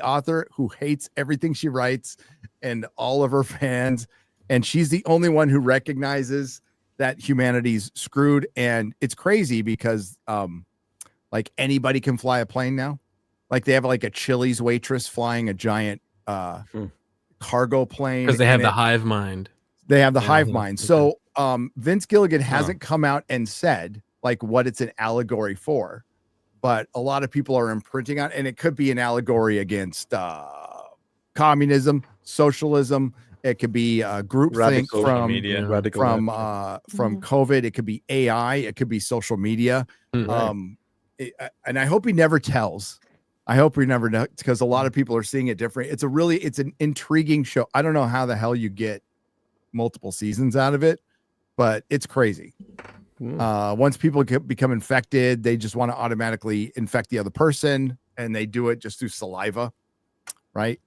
author who hates everything she writes and all of her fans. And she's the only one who recognizes that humanity's screwed. And it's crazy because like anybody can fly a plane now. Like they have like a Chili's waitress flying a giant cargo plane. Because they have the hive mind. They have the hive mind. So Vince Gilligan hasn't come out and said like what it's an allegory for, but a lot of people are imprinting on, and it could be an allegory against communism, socialism. It could be groupthink from media. from COVID. It could be AI. It could be social media. And I hope he never tells. I hope we never know, because a lot of people are seeing it different. It's an intriguing show. I don't know how the hell you get multiple seasons out of it, but it's crazy. Once people become infected, they just want to automatically infect the other person, and they do it just through saliva, right?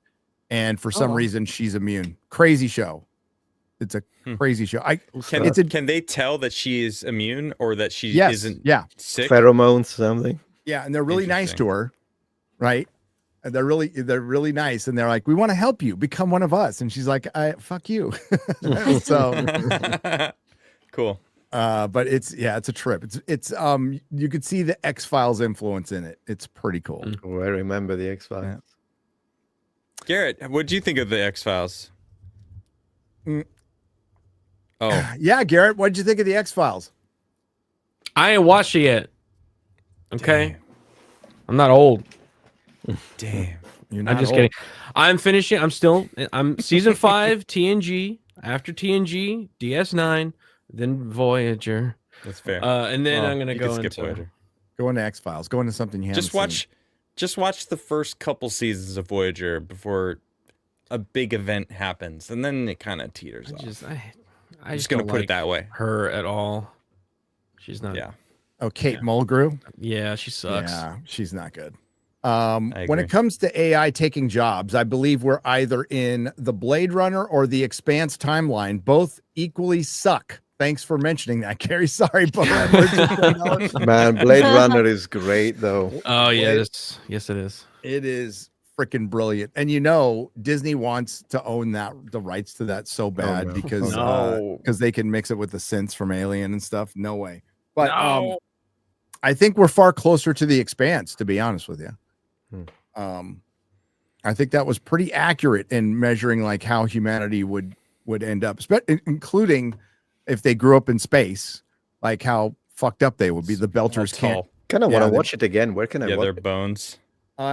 And for some reason, she's immune. Crazy show. It's a crazy show. Can they tell that she is immune or that she isn't sick? Pheromones, something. Yeah, and they're really nice to her, right? And they're really nice, and they're like, "We want to help you become one of us." And she's like, "Fuck you." So cool. But it's a trip. It's you could see the X-Files influence in it. It's pretty cool. Oh, I remember the X-Files. Yeah. Garrett, what do you think of the X-Files? Oh, yeah, Garrett, what did you think of the X-Files? I ain't watched it yet. Okay. Damn. I'm not old. Damn. You're not I'm just old. kidding. I'm finishing. I'm season 5, TNG, after TNG, DS9, then Voyager. That's fair. And then I'm going to You go can skip into Voyager. Go into X-Files. Go into something you haven't Just watch the first couple seasons of Voyager before a big event happens, and then it kind of teeters off. I'm just gonna don't put it like that way. her at all. She's not. Yeah. Oh, Kate Mulgrew. Yeah, she sucks. Yeah, she's not good. I When agree. it comes to AI taking jobs, I believe we're either in the Blade Runner or the Expanse timeline. Both equally suck. Thanks for mentioning that, Carrie. Sorry, but Man, Blade Runner is great, though. Oh yeah, yes it is. it is freaking brilliant. And you know, Disney wants to own the rights to that so bad no. because they can mix it with the synths from Alien and stuff. No way. But No. I think we're far closer to the Expanse, to be honest with you. I think that was pretty accurate in measuring like how humanity would end up, including if they grew up in space, like how fucked up they would be. The Belters can't. Kind of Yeah, want to they- watch it again. Where can I Yeah, watch their it? bones.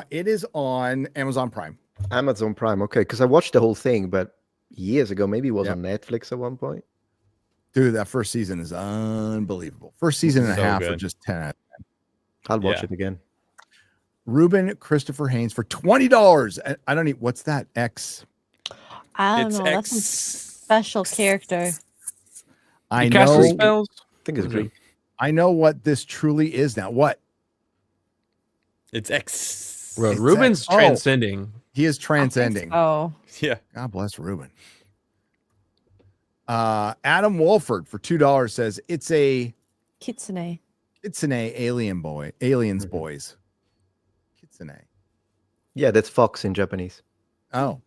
It is on Amazon Prime. Amazon Prime. Okay, because I watched the whole thing, but years ago, maybe it was Yep. on Netflix at one point. Dude, that first season is unbelievable. First season and a So half are good. just 10. I'll watch Yeah. it again. Ruben Christopher Haynes for $20. I don't need, what's that? X. I don't It's know. That's some special character. I You cast the know. spells. I think it's great. I know what this truly is now. What? It's X. Bro, It's Ruben's X. Oh. transcending. He is transcending. Oh, Yeah. God bless Ruben. Adam Wolford for $2 says it's a Kitsune. aliens boys. Kitsune. Yeah, that's Fox in Japanese. Oh,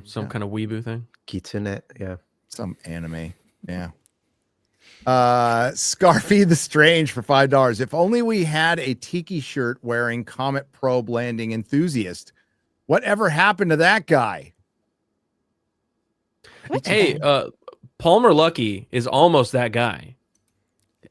Some Yeah. kind of weeboo thing. Kitsune. Yeah. some anime. Yeah. Scarfy the Strange for $5. If only we had a tiki shirt wearing Comet Probe landing enthusiast. Whatever happened to that guy? Which Hey, guy? Palmer Luckey is almost that guy.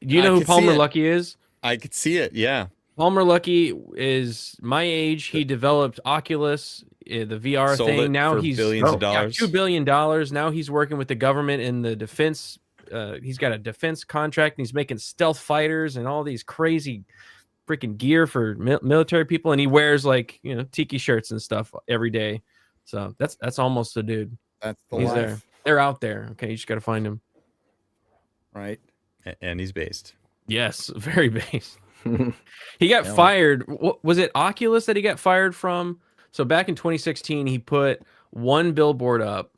Do you I know who can see Palmer it. Luckey is? I could see it. Yeah. Palmer Luckey is my age. He developed Oculus, the VR Sold thing. it Now for he's billions of got dollars. $2 billion. Now he's working with the government in the defense. He's got a defense contract, and he's making stealth fighters and all these crazy freaking gear for military people. And he wears like tiki shirts and stuff every day. So that's almost a dude. That's the He's life, there. They're out there. Okay, you just got to find him. right? And he's based. Yes, very based. He got fired. What was it? Oculus that he got fired from? So back in 2016, he put one billboard up.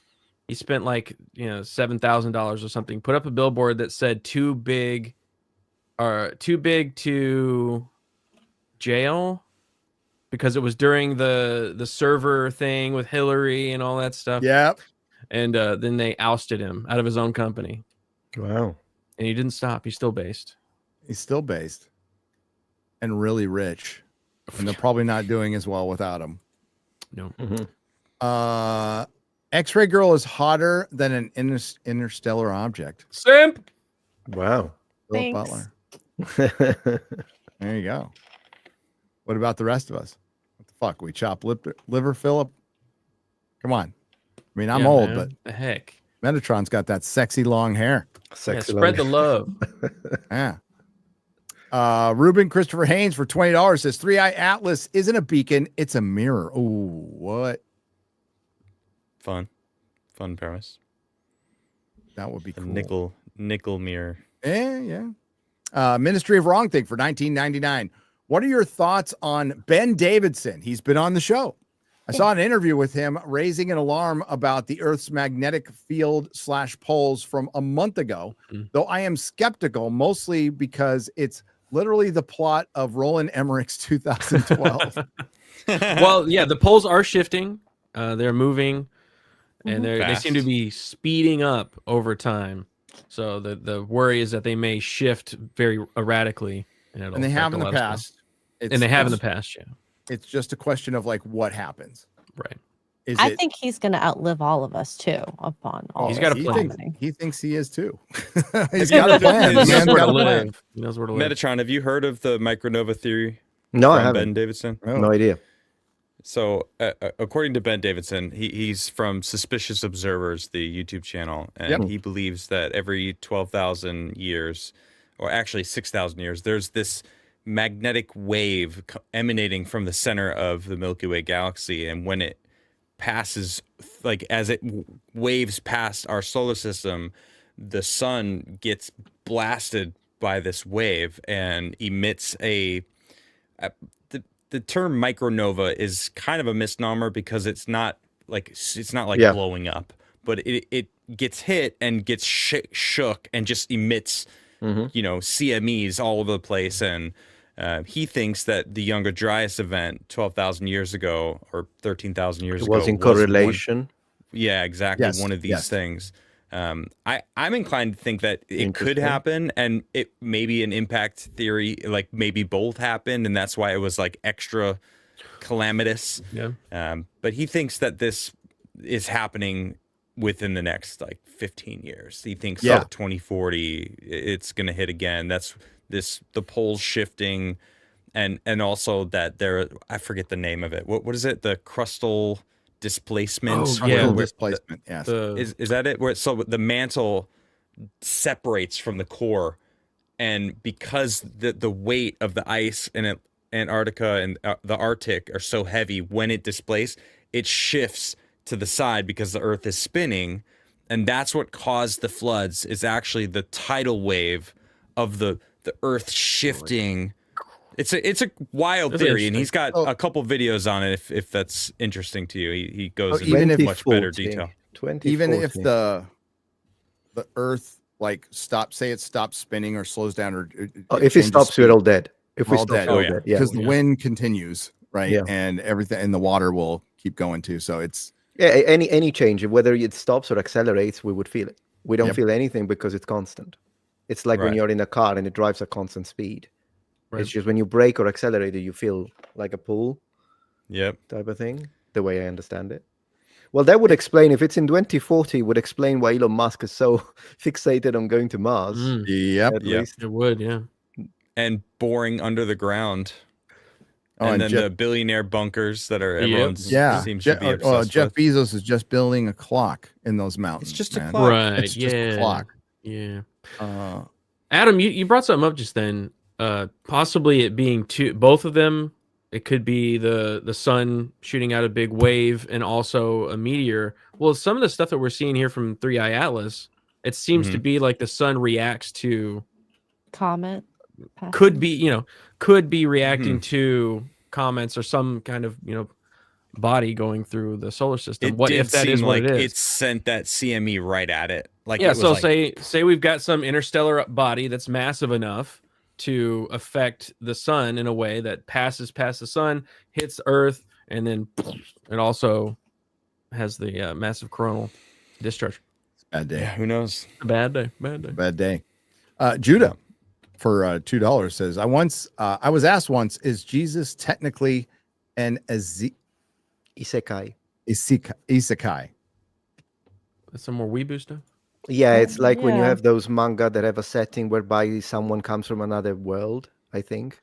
He spent like $7,000 or something. Put up a billboard that said too big to jail, because it was during the server thing with Hillary and all that stuff. Yep. And then they ousted him out of his own company. Wow. And he didn't stop. He's still based. He's still based and really rich, and they're probably not doing as well without him. No. X-Ray Girl is hotter than an interstellar object. Simp. Wow. Philip Thanks. Butler. There you go. What about the rest of us? What the fuck? We chop liver, Philip? Come on. I mean, I'm old, man. but The heck. Metatron's got that sexy long hair. Sexy. Spread the love. Yeah. Ruben Christopher Haynes for $20 says 3i Atlas isn't a beacon, it's a mirror. Ooh, what? Fun premise. That would be The cool. nickel mirror. Yeah. Ministry of Wrong Thing for $19.99. What are your thoughts on Ben Davidson? He's been on the show. I saw an interview with him raising an alarm about the Earth's magnetic field / poles from a month ago, though I am skeptical, mostly because it's literally the plot of Roland Emmerich's 2012. Well, yeah, the poles are shifting. They're moving, and they seem to be speeding up over time. So the worry is that they may shift very erratically. And they have in the past. And they have in the past, yeah. It's just a question of like what happens. Right. I think he's going to outlive all of us too. Upon all, He's got a he plan. thinks he is too. He's got a plan. He knows where to got a plan. live. He knows where to live. Metatron, have you heard of the micronova theory? No, I from haven't. Ben Davidson. No idea. So, according to Ben Davidson, he's from Suspicious Observers, the YouTube channel, and he believes that every 12,000 years, or actually 6,000 years, there's this magnetic wave emanating from the center of the Milky Way galaxy, and when it passes, like as it waves past our solar system, the sun gets blasted by this wave and emits the term micronova is kind of a misnomer because it's not like blowing up, but it gets hit and gets shook and just emits CMEs all over the place. And he thinks that the Younger Dryas event 12,000 years ago or 13,000 years ago was in correlation. Yeah, exactly. Yes, One of these things. I'm inclined to think that it could Interesting. happen, and it may be an impact theory, like maybe both happened, and that's why it was like extra calamitous. Yeah. But he thinks that this is happening within the next like 15 years. He thinks 2040 it's going to hit again. That's the poles shifting, and also that I forget the name of it. What is it? The crustal displacement. Displacement. Yes. Is that it? Where so the mantle separates from the core, and because the weight of the ice in Antarctica and the Arctic are so heavy, when it displaces, it shifts to the side because the Earth is spinning, and that's what caused the floods. Is actually the tidal wave of the Earth shifting. It's a wild theory, and he's got a couple videos on it. If that's interesting to you, he goes into much better detail. Even if the Earth like stops spinning or slows down, or if it stops, we're all dead. If we all stop, dead, we're all dead. Yeah. because the wind continues, right? Yeah. And everything, and the water will keep going too. So it's any change, whether it stops or accelerates, we would feel it. We don't Yep. feel anything because it's constant. It's like when you're in a car and it drives at constant speed. Right. It's just when you brake or accelerate, you feel like a pull. Yep. Type of thing, the way I understand it. Well, that would explain, if it's in 2040, would explain why Elon Musk is so fixated on going to Mars. yep. At least. It would, yeah. and boring under the ground. Oh, And then Jeff, the billionaire bunkers that are Yep. everyone's yeah, seems to be Jeff, obsessed Jeff with. Bezos is just building a clock in those mountains. just a man. clock. Right. It's just a clock. Yeah. Uh, Adam, you brought something up just then. Possibly it being both of them. It could be the sun shooting out a big wave and also a meteor. Well, some of the stuff that we're seeing here from 3i Atlas, it seems to be like the sun reacts to Comet. could be reacting to comments or some kind of body going through the solar system. It What did if that is seem what like it is? it sent that CME right at it. Like Yeah, it was so like, say we've got some interstellar body that's massive enough to affect the sun in a way that passes past the sun, hits Earth, and then it also has the massive coronal discharge. it's a bad day. yeah, who knows? A bad day. Bad day. Judah for $2 says, I was asked once, is Jesus technically an Isekai. isekai? That's some more weeboo stuff. Yeah, it's like when you Yeah. have those manga that have a setting whereby someone comes from another world, I think,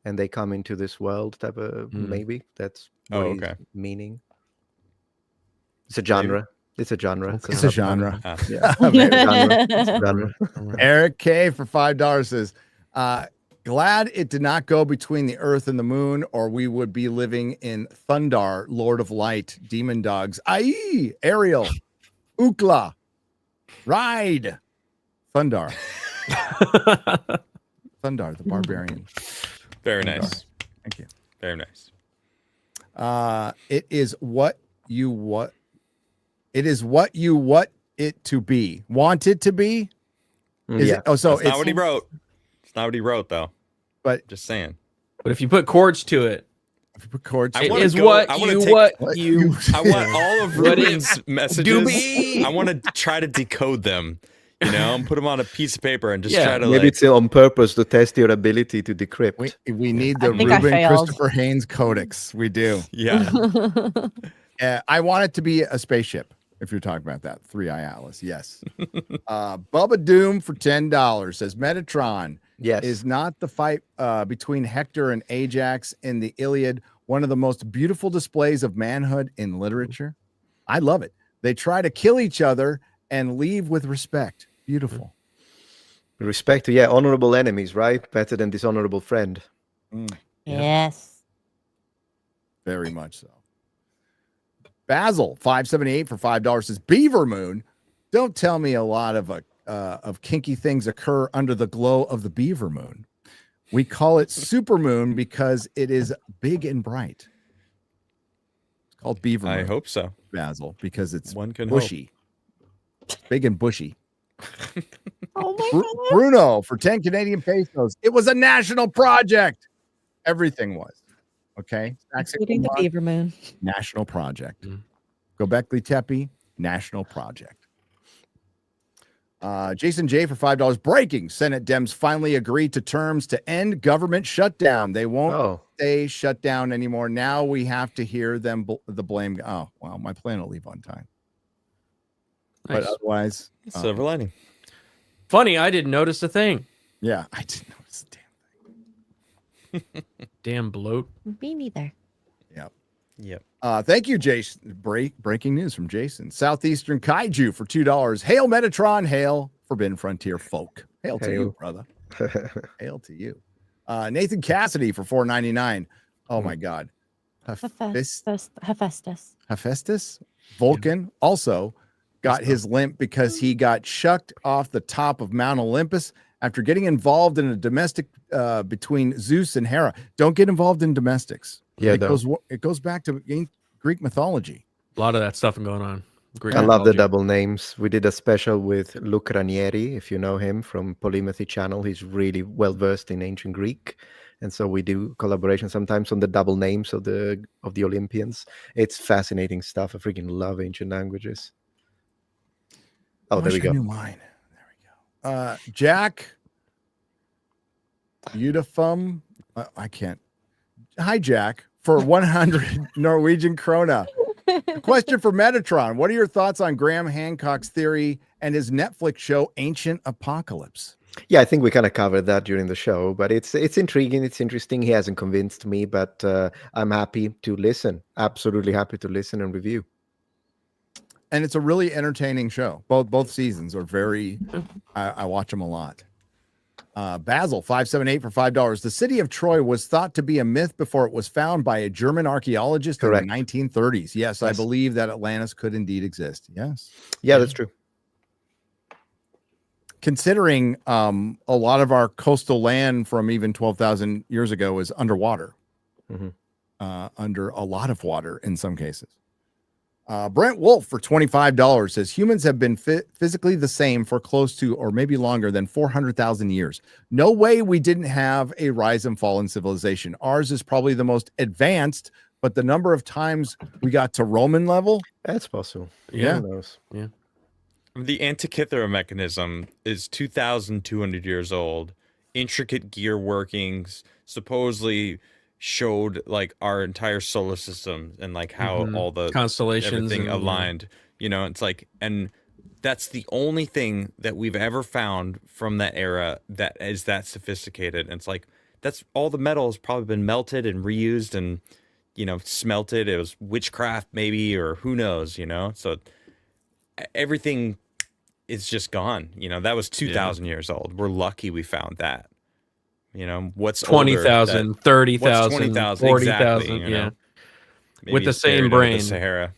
and they come into this world type of maybe that's Oh, what he's okay. meaning. It's a genre. It's a genre. Okay. It's a genre. Ah. Yeah. It's a genre. Eric K for $5 says, glad it did not go between the earth and the moon, or we would be living in Thundar, Lord of Light, Demon Dogs, Ai, Ariel, Ukla, Ride, Thundar, Thundar, the barbarian. Very nice. Thank you. Very nice. It is what you want it to be. Want it to be? Is Yeah. it? Oh, so That's it's not what he wrote. It's not what he wrote, though. But Just saying. But if you put chords to it, chords. I it wanna is go- what I wanna you take- what you I want all of What it Ruben's messages. I want to try to decode them, and put them on a piece of paper and just Yeah. try to Maybe it's on purpose to test your ability to decrypt. We need the I think I Ruben failed. Christopher Haynes Codex. We do. yeah. I want it to be a spaceship. If you're talking about that, 3i Atlas, yes. Bubba Doom for $10 says Metatron Yes. is not the fight between Hector and Ajax in the Iliad one of the most beautiful displays of manhood in literature? I love it. They try to kill each other and leave with respect. Beautiful. Respect to honorable enemies, right? Better than dishonorable friend. Yes. Very much so. Basil 578 for $5 says Beaver Moon. Don't tell me a lot of kinky things occur under the glow of the beaver moon. We call it super moon because it is big and bright. It's called beaver moon. I hope so. Basil, because it's One can bushy, big and bushy. Oh my god. Bruno for 10 Canadian pesos. It was a national project. Everything was. Okay. Including the Beaver Moon. National project. Mm. Gobekli Tepe, national project. Jason J for $5. Breaking. Senate Dems finally agreed to terms to end government shutdown. They won't stay shut down anymore. Now we have to hear them the blame. Oh, well, my plan will leave on time. Nice. But otherwise, Silver lining. Funny, I didn't notice a thing. yeah, I didn't notice a damn. Damn bloat. Me neither. Yep. Thank you, Jason. Breaking news from Jason. Southeastern Kaiju for $2. Hail Metatron, hail Forbidden Frontier folk. Hail to you, brother. Hail to you. Nathan Cassidy for $4.99. Oh my God. Hephaestus Vulcan also got his limp because he got chucked off the top of Mount Olympus after getting involved in a domestic between Zeus and Hera. Don't get involved in domestics. Yeah, it goes back to Greek mythology. A lot of that stuff going on. Greek I love the mythology. double names. We did a special with Luke Ranieri, if you know him from Polymathy Channel. He's really well versed in ancient Greek, and so we do collaboration sometimes on the double names of the Olympians. It's fascinating stuff. I freaking love ancient languages. Oh, there we go. I knew mine. There we go. Jack Udafum. I can't. Hi, Jack. For 100 Norwegian krona. A question for Metatron. What are your thoughts on Graham Hancock's theory and his Netflix show Ancient Apocalypse? Yeah, I think we kind of covered that during the show, but it's intriguing. It's interesting. He hasn't convinced me, but I'm happy to listen. Absolutely happy to listen and review. And it's a really entertaining show. Both seasons are very. I watch them a lot. Basil 578 for $5. The city of Troy was thought to be a myth before it was found by a German archaeologist Correct. in the 1930s. Yes, I Yes. believe that Atlantis could indeed exist. Yes. Yeah, that's true. Considering a lot of our coastal land from even 12,000 years ago is underwater, under a lot of water in some cases. Brent Wolf for $25 says humans have been physically the same for close to or maybe longer than 400,000 years. No way we didn't have a rise and fall in civilization. Ours is probably the most advanced, but the number of times we got to Roman level, That's possible. Yeah. Who knows? Yeah. The Antikythera mechanism is 2,200 years old. Intricate gear workings supposedly showed like our entire solar system and like how all the constellations everything and, aligned. You know, it's like, and that's the only thing that we've ever found from that era that is that sophisticated. And it's like that's all the metal has probably been melted and reused and smelted. It was witchcraft maybe, or who knows, so everything is just gone. That was 2,000 years old. We're lucky we found that. What's 20,000, 30,000, 20,000, 40,000, exactly, yeah. Maybe With the it's same buried under brain. the Sahara.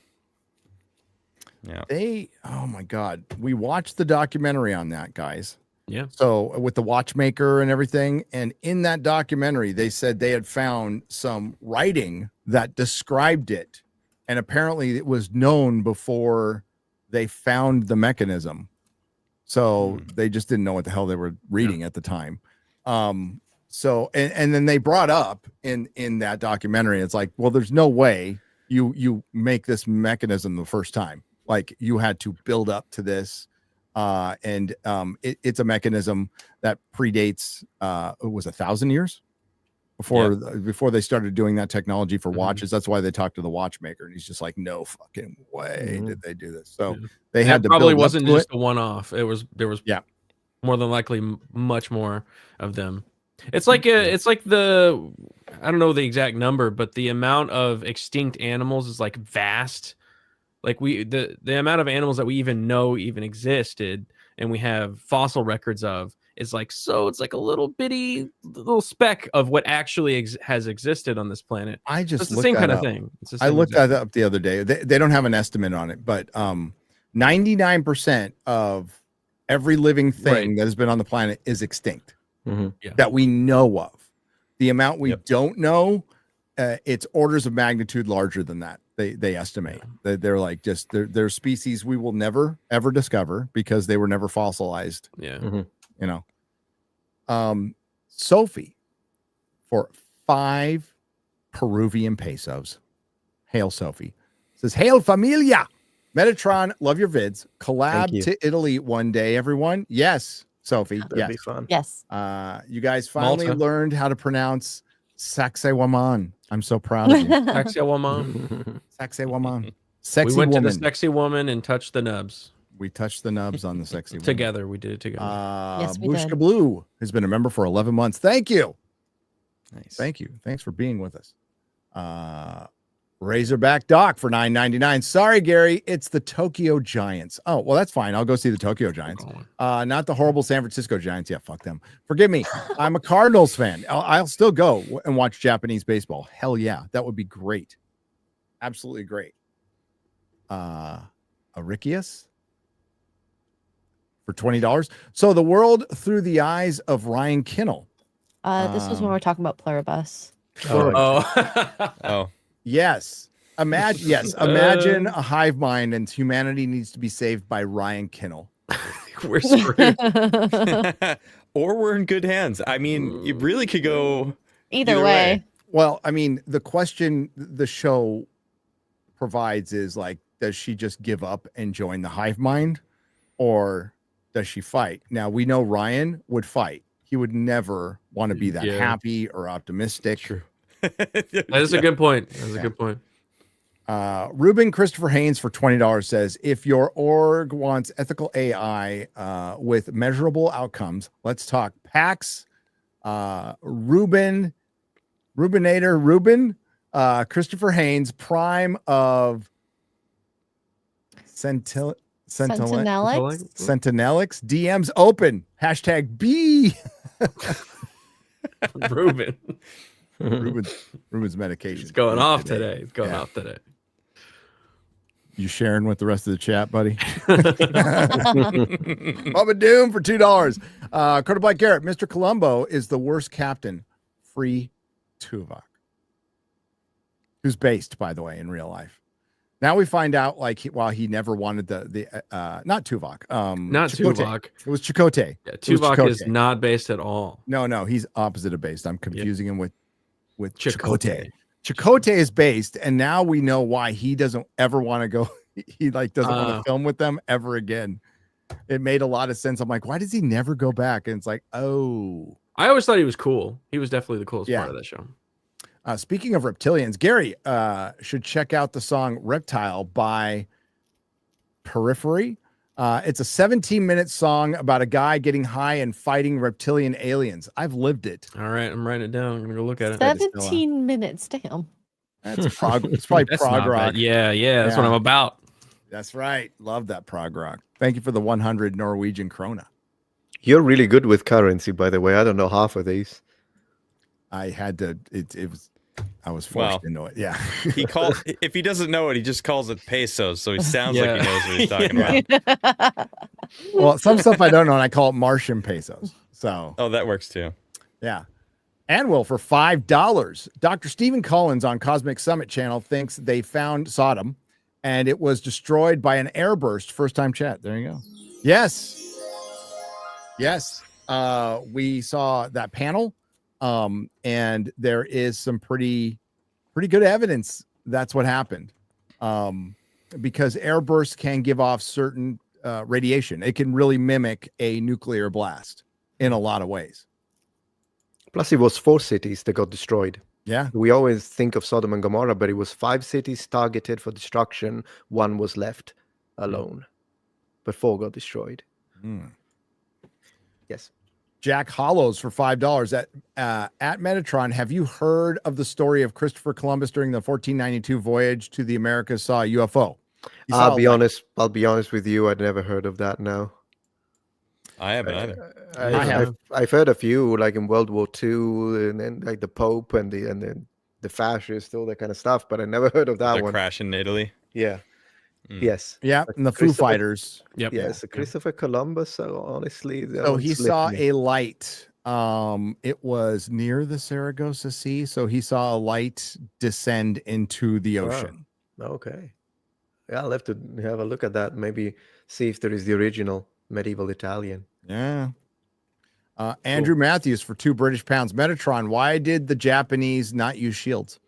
Yeah. oh my God, we watched the documentary on that, guys. Yeah. So with the watchmaker and everything, and in that documentary, they said they had found some writing that described it, and apparently it was known before they found the mechanism. So they just didn't know what the hell they were reading at the time. So and then they brought up in that documentary, it's like, well, there's no way you make this mechanism the first time. Like you had to build up to this. And it's a mechanism that predates it was 1,000 years before they started doing that technology for watches. That's why they talked to the watchmaker, and he's just like, no fucking way did they do this. So they had to probably build wasn't up to just it. a one-off. There was more than likely much more of them. It's like the I don't know the exact number, but the amount of extinct animals is like vast. Like the amount of animals that we even know even existed and we have fossil records of is like, so it's like a little bitty little speck of what actually has existed on this planet. I just it's the same kind of thing. I looked that up the other day. They don't have an estimate on it, but 99% of every living thing that has been on the planet is extinct that we know of. The amount we don't know, it's orders of magnitude larger than that. They estimate they're like just they're species we will never ever discover because they were never fossilized. Sophie for 5 Peruvian pesos. Hail Sophie. Says, hail familia. Metatron, love your vids. Collab to Italy one day, everyone. Yes, Sophie. That'd be fun. Yes. You guys finally learned how to pronounce Saxe-Woman. I'm so proud of you. Saxe-Woman. Saxe-Woman. Sexy we went woman. to the sexy woman and touched the nubs. We touched the nubs on the sexy woman. Together. We did it together. Yes, we Bushka did. Blue has been a member for 11 months. Thank you. Nice. Thank you. Thanks for being with us. Razorback Doc for $9.99. Sorry, Gary, it's the Tokyo Giants. Oh, well, that's fine. I'll go see the Tokyo Giants. Not the horrible San Francisco Giants. Yeah, fuck them. Forgive me. I'm a Cardinals fan. I'll still go and watch Japanese baseball. Hell yeah, that would be great. Absolutely great. Arikius for $20. So the world through the eyes of Ryan Kinnell. This was when we were talking about Pluribus. Oh. Yes. Imagine a hive mind and humanity needs to be saved by Ryan Kinnell. We're screwed. Or we're in good hands. I mean, it really could go Either way. Well, I mean, the question the show provides is like, does she just give up and join the hive mind, or does she fight? Now, we know Ryan would fight. He would never want to be that happy or optimistic. True. That is a good point. That's a good point. Ruben Christopher Haynes for $20 says, if your org wants ethical AI with measurable outcomes, let's talk PAX, Ruben, Christopher Haynes, Prime of Sentinelix, DMs open, #B. Ruben's medication. It's going off today. It's going off today. You sharing with the rest of the chat, buddy? Bubba Doom for $2. Carter Black Garrett, Mr. Columbo is the worst captain. Free Tuvok. Who's based, by the way, in real life. Now we find out, like, while he never wanted the not Tuvok, not Chakotay. Tuvok. It was Chakotay. Yeah, Tuvok is not based at all. No, he's opposite of based. I'm confusing him with Chakotay. Chakotay is based, and now we know why he doesn't ever want to go. He doesn't want to film with them ever again. It made a lot of sense. I'm like, why does he never go back? And it's like, oh, I always thought he was cool. He was definitely the coolest part of that show. Speaking of reptilians, Gary should check out the song "Reptile" by Periphery. It's a 17-minute song about a guy getting high and fighting reptilian aliens. I've lived it. All right, I'm writing it down. I'm gonna go look at it. 17 minutes, damn. That's prog. It's probably prog rock. Yeah, that's what I'm about. That's right. Love that prog rock. Thank you for the 100 Norwegian krona. You're really good with currency, by the way. I don't know half of these. I had to. I was forced into it. Yeah. If he doesn't know it, he just calls it pesos. So he sounds like he knows what he's talking about. Well, some stuff I don't know, and I call it Martian pesos. So. Oh, that works too. Yeah. Anvil for $5. Dr. Stephen Collins on Cosmic Summit channel thinks they found Sodom, and it was destroyed by an airburst. First time chat. There you go. Yes. We saw that panel. And there is some pretty good evidence that's what happened. Because airbursts can give off certain radiation. It can really mimic a nuclear blast in a lot of ways. Plus, it was 4 cities that got destroyed. Yeah. We always think of Sodom and Gomorrah, but it was 5 cities targeted for destruction. 1 was left alone, but 4 got destroyed. Yes. Jack Hollows for $5 at Metatron. Have you heard of the story of Christopher Columbus during the 1492 voyage to the Americas saw a UFO? I'll be honest with you. I'd never heard of that. No, I haven't either. I've heard a few, like in World War II, and then like the Pope and the fascists, all that kind of stuff. But I never heard of that The one. crash in Italy. Yeah. Yes. Yeah, and the Foo Fighters. Yep. Yes, Christopher Columbus. So honestly, So he saw a light. It was near the Saragossa Sea. So he saw a light descend into the ocean. Wow. Okay. Yeah, I'll have to have a look at that. Maybe see if there is the original medieval Italian. Yeah. Andrew Matthews for £2 Metatron. Why did the Japanese not use shields?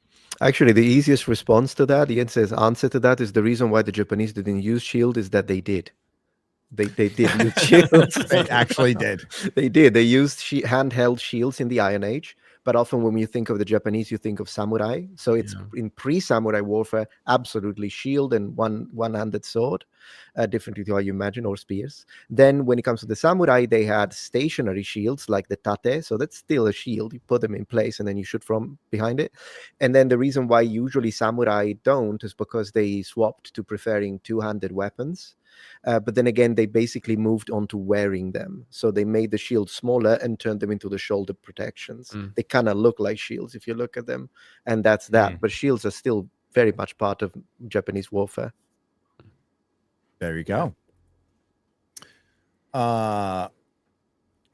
Actually, the easiest response to that, Ian says, answer to that is the reason why the Japanese didn't use shield is that they did. They did use shields. They actually did. They did. They used handheld shields in the Iron Age. But often when you think of the Japanese, you think of samurai. So it's in pre-samurai warfare, absolutely shield and one-handed sword, differently to how you imagine, or spears. Then when it comes to the samurai, they had stationary shields like the tate. So that's still a shield. You put them in place and then you shoot from behind it. And then the reason why usually samurai don't is because they swapped to preferring two-handed weapons. But then again, they basically moved on to wearing them. So they made the shield smaller and turned them into the shoulder protections. They kind of look like shields if you look at them. And that's that. But shields are still very much part of Japanese warfare. There you go.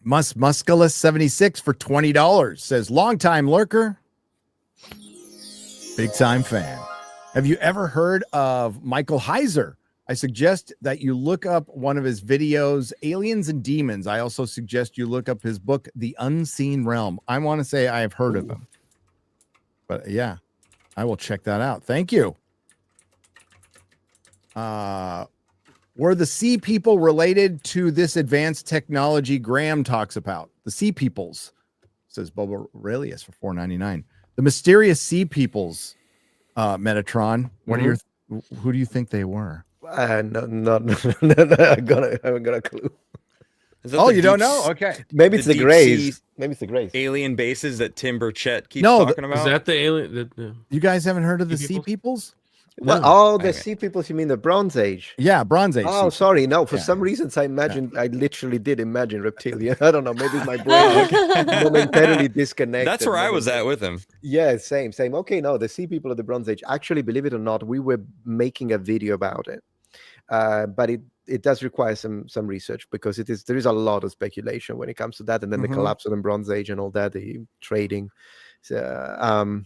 Musculus 76 for $20 says, longtime lurker, big time fan. Have you ever heard of Michael Heiser? I suggest that you look up one of his videos, Aliens and Demons. I also suggest you look up his book, The Unseen Realm. I want to say I have heard of him. But yeah, I will check that out. Thank you. Were the sea people related to this advanced technology Graham talks about? The sea peoples, says Boba Aurelius for $4.99. The mysterious sea peoples Metatron. What are your who do you think they were? No, I haven't got a clue. Is that Oh, the you don't deep know? s- Okay. Maybe it's the deep Greys. sea Maybe it's the Greys. alien bases that Tim Burchett keeps No, talking about? Is that the alien? You guys haven't heard of the Sea Sea Peoples? Well, No. oh, the Wait. Sea Peoples, you mean the Bronze Age? Yeah, Bronze Age. Oh, Sea sorry. No, for Yeah. some reasons, I literally did imagine reptilian. I don't know. Maybe my brain momentarily disconnected. That's where I was at with him. Yeah, same. Okay, no, the Sea People of the Bronze Age. Actually, believe it or not, we were making a video about it, but it does require some research because there is a lot of speculation when it comes to that, and then the collapse of the Bronze Age and all that, the trading. So,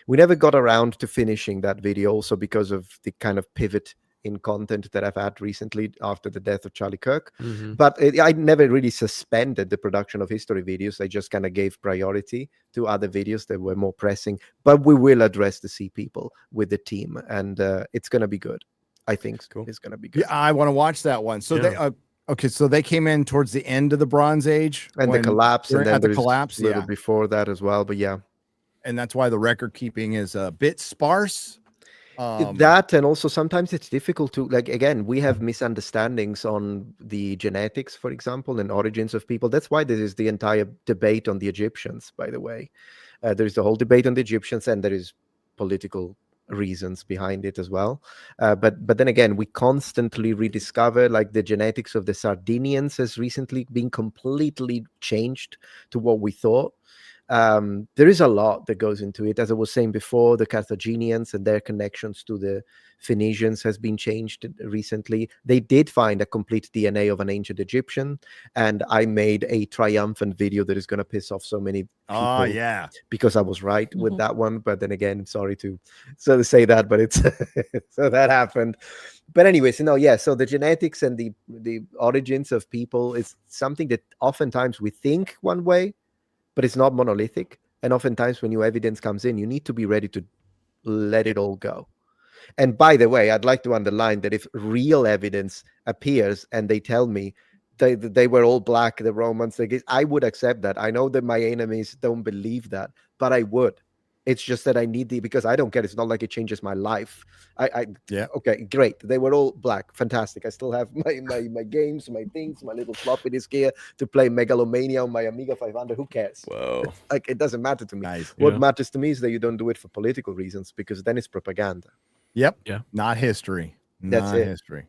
we never got around to finishing that video, also because of the kind of pivot in content that I've had recently after the death of Charlie Kirk. But I never really suspended the production of history videos. I just kind of gave priority to other videos that were more pressing. But we will address the Sea People with the team, and it's going to be good. I think Cool. it's going to be good. Yeah, I want to watch that one. So Yeah. so they came in towards the end of the Bronze Age And the when collapse, they're and then at the there's collapse, a little yeah. before that as well. But yeah. And that's why the record keeping is a bit sparse. That, and also sometimes it's difficult to, like, again, we have misunderstandings on the genetics, for example, and origins of people. That's why there is the entire debate on the Egyptians, by the way. There's the whole debate on the Egyptians, and there is political reasons behind it as well. But then again, we constantly rediscover, like, the genetics of the Sardinians has recently been completely changed to what we thought. There is a lot that goes into it. As I was saying before, the Carthaginians and their connections to the Phoenicians has been changed recently. They did find a complete DNA of an ancient Egyptian, and I made a triumphant video that is going to piss off so many people. Oh, yeah. Because I was right with that one. But then again, sorry to sort of say that, but it's so that happened. But anyways, so the genetics and the origins of people is something that oftentimes we think one way, but it's not monolithic. And oftentimes when new evidence comes in, you need to be ready to let it all go. And by the way, I'd like to underline that if real evidence appears and they tell me they were all black, the Romans, I would accept that. I know that my enemies don't believe that, but I would. It's just that I need because I don't care. It's not like it changes my life. Yeah. Okay, great. They were all black. Fantastic. I still have my games, my things, my little floppy disk here to play Megalomania on my Amiga 500. Who cares? Whoa. Like, it doesn't matter to me. Nice. What Yeah. matters to me is that you don't do it for political reasons, because then it's propaganda. Yep. Yeah. Not history. That's Not it. history.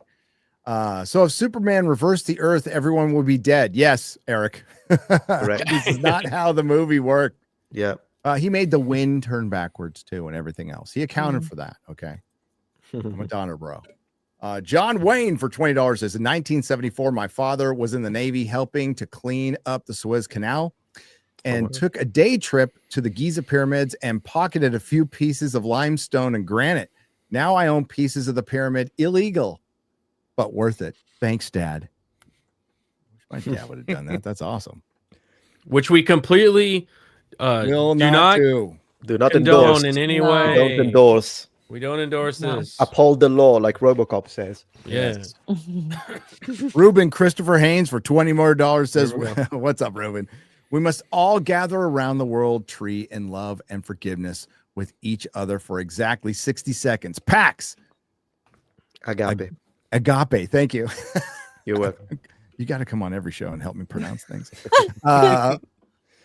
So if Superman reversed the Earth, everyone would be dead. Yes, Eric. Correct. This is not how the movie worked. Yeah. He made the wind turn backwards too, and everything else. He accounted for that. Okay. Madonna, bro. John Wayne for $20 says, in 1974, my father was in the Navy helping to clean up the Suez Canal and took a day trip to the Giza pyramids and pocketed a few pieces of limestone and granite. Now I own pieces of the pyramid, illegal, but worth it. Thanks, Dad. I wish my dad would have done that. That's awesome. Which we completely Will do not do. Do not condone endorse. in any No. way. Don't endorse. We don't endorse No. this. Uphold the law, like RoboCop says. Yeah. Ruben Christopher Haynes for $20 more says, There we what's up, Ruben? We must all gather around the world tree in love and forgiveness with each other for exactly 60 seconds. Pax. Agape. Agape. Thank you. You're welcome. You got to come on every show and help me pronounce things.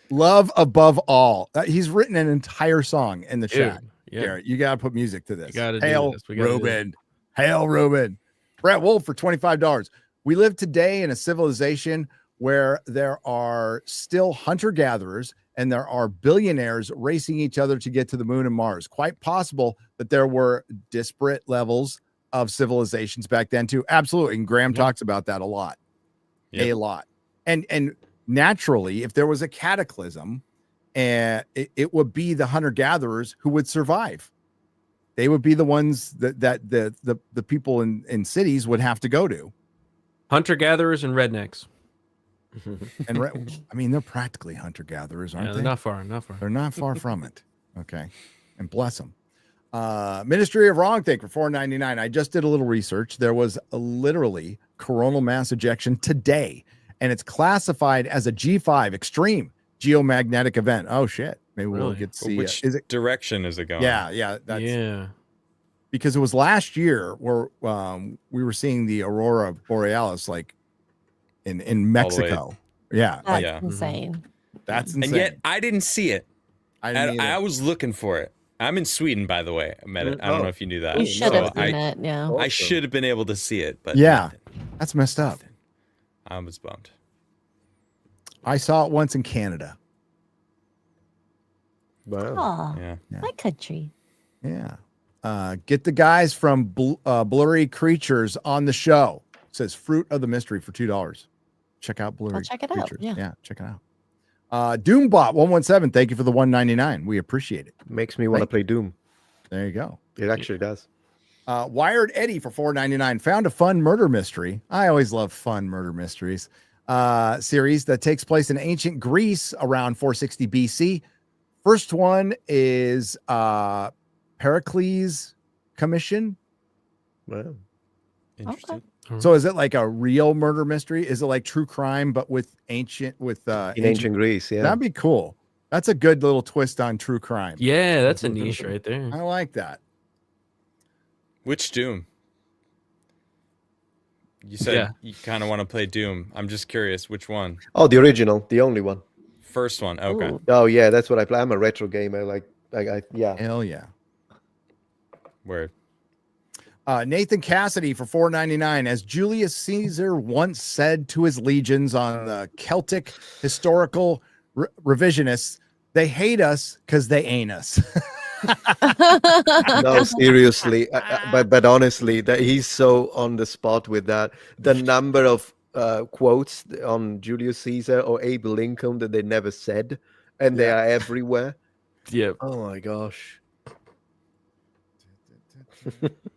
Love above all. He's written an entire song in the Dude, chat. yeah. Garrett, you got to put music to this. You gotta do Hail this. We gotta do Ruben. Hail Ruben. Brett Wolf for $25. We live today in a civilization where there are still hunter-gatherers and there are billionaires racing each other to get to the moon and Mars. Quite possible that there were disparate levels of civilizations back then too. Absolutely. And Graham talks about that a lot. Yep. A lot. And naturally, if there was a cataclysm, it would be the hunter-gatherers who would survive. They would be the ones that the people in cities would have to go to. Hunter-gatherers and rednecks. And I mean, they're practically hunter-gatherers, aren't Yeah, they? they're not far. Not far. They're not far from it. Okay. And bless them. Ministry of Wrong Thing for $4.99. I just did a little research. There was literally coronal mass ejection today, and it's classified as a G5 extreme geomagnetic event. Oh shit. Maybe we'll Really? get to see Which is it direction is it going? yeah, that's Yeah. because it was last year where we were seeing the aurora borealis like in Mexico. Yeah, That's Yeah. insane. that's insane. And yet I didn't see it. I didn't I either. was looking for it. I'm in Sweden, by the way. I met it. I don't know if you knew that. You Oh, should no, have So seen it. Yeah. I Awesome. should have been able to see it, but Yeah. nothing. That's messed up. I was bummed. I saw it once in Canada. Wow. Oh, Yeah. my country. Yeah. Get the guys from Blurry Creatures on the show. It says Fruit of the Mystery for $2. Check out Blurry check it out, Creatures. yeah. Check it out. Doombot117, thank you for the $1.99. We appreciate it. Makes me want to Thank- play Doom. There you go. It actually does. Wired Eddie for $4.99 found a fun murder mystery. I always love fun murder mysteries. Series that takes place in ancient Greece around 460 BC. First one is Pericles Commission. Wow. Interesting. So is it like a real murder mystery? Is it like true crime but with ancient In ancient Greece, yeah. That'd be cool. That's a good little twist on true crime. Yeah, that's a niche right there. I like that. Which Doom? You said Yeah. you kind of want to play Doom. I'm just curious, which one? Oh, the original, the only one. First one. Okay. Ooh. Oh yeah, that's what I play. I'm a retro gamer. Yeah. Hell yeah. Word. Nathan Cassidy for $4.99. As Julius Caesar once said to his legions on the Celtic historical revisionists, they hate us because they ain't us. No, seriously. But honestly, that he's so on the spot with that. The number of quotes on Julius Caesar or Abe Lincoln that they never said, and they are everywhere. Yep. Oh my gosh.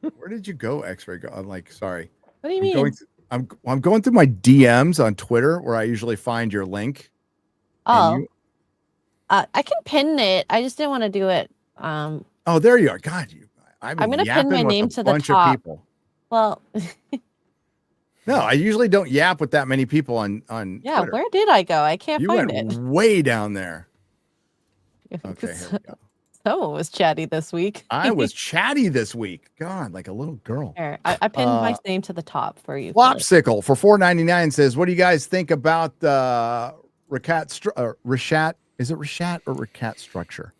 Where did you go, X-Ray? I'm like, sorry. What do you I'm mean? I'm going through my DMs on Twitter where I usually find your link. Oh, you- I can pin it. I just didn't want to do it. Oh, there you are. God, I'm gonna pin my name to the top. People. Well, No, I usually don't yap with that many people on yeah. Twitter. Where did I go? I can't You find went it. way down there. Okay, here we go. Someone was chatty this week. I was chatty this week. God, like a little girl. Here, I pinned my name to the top for you. Flopsicle for $4.99 says, "What do you guys think about the Rishat? Is it Rishat or Ricat structure?"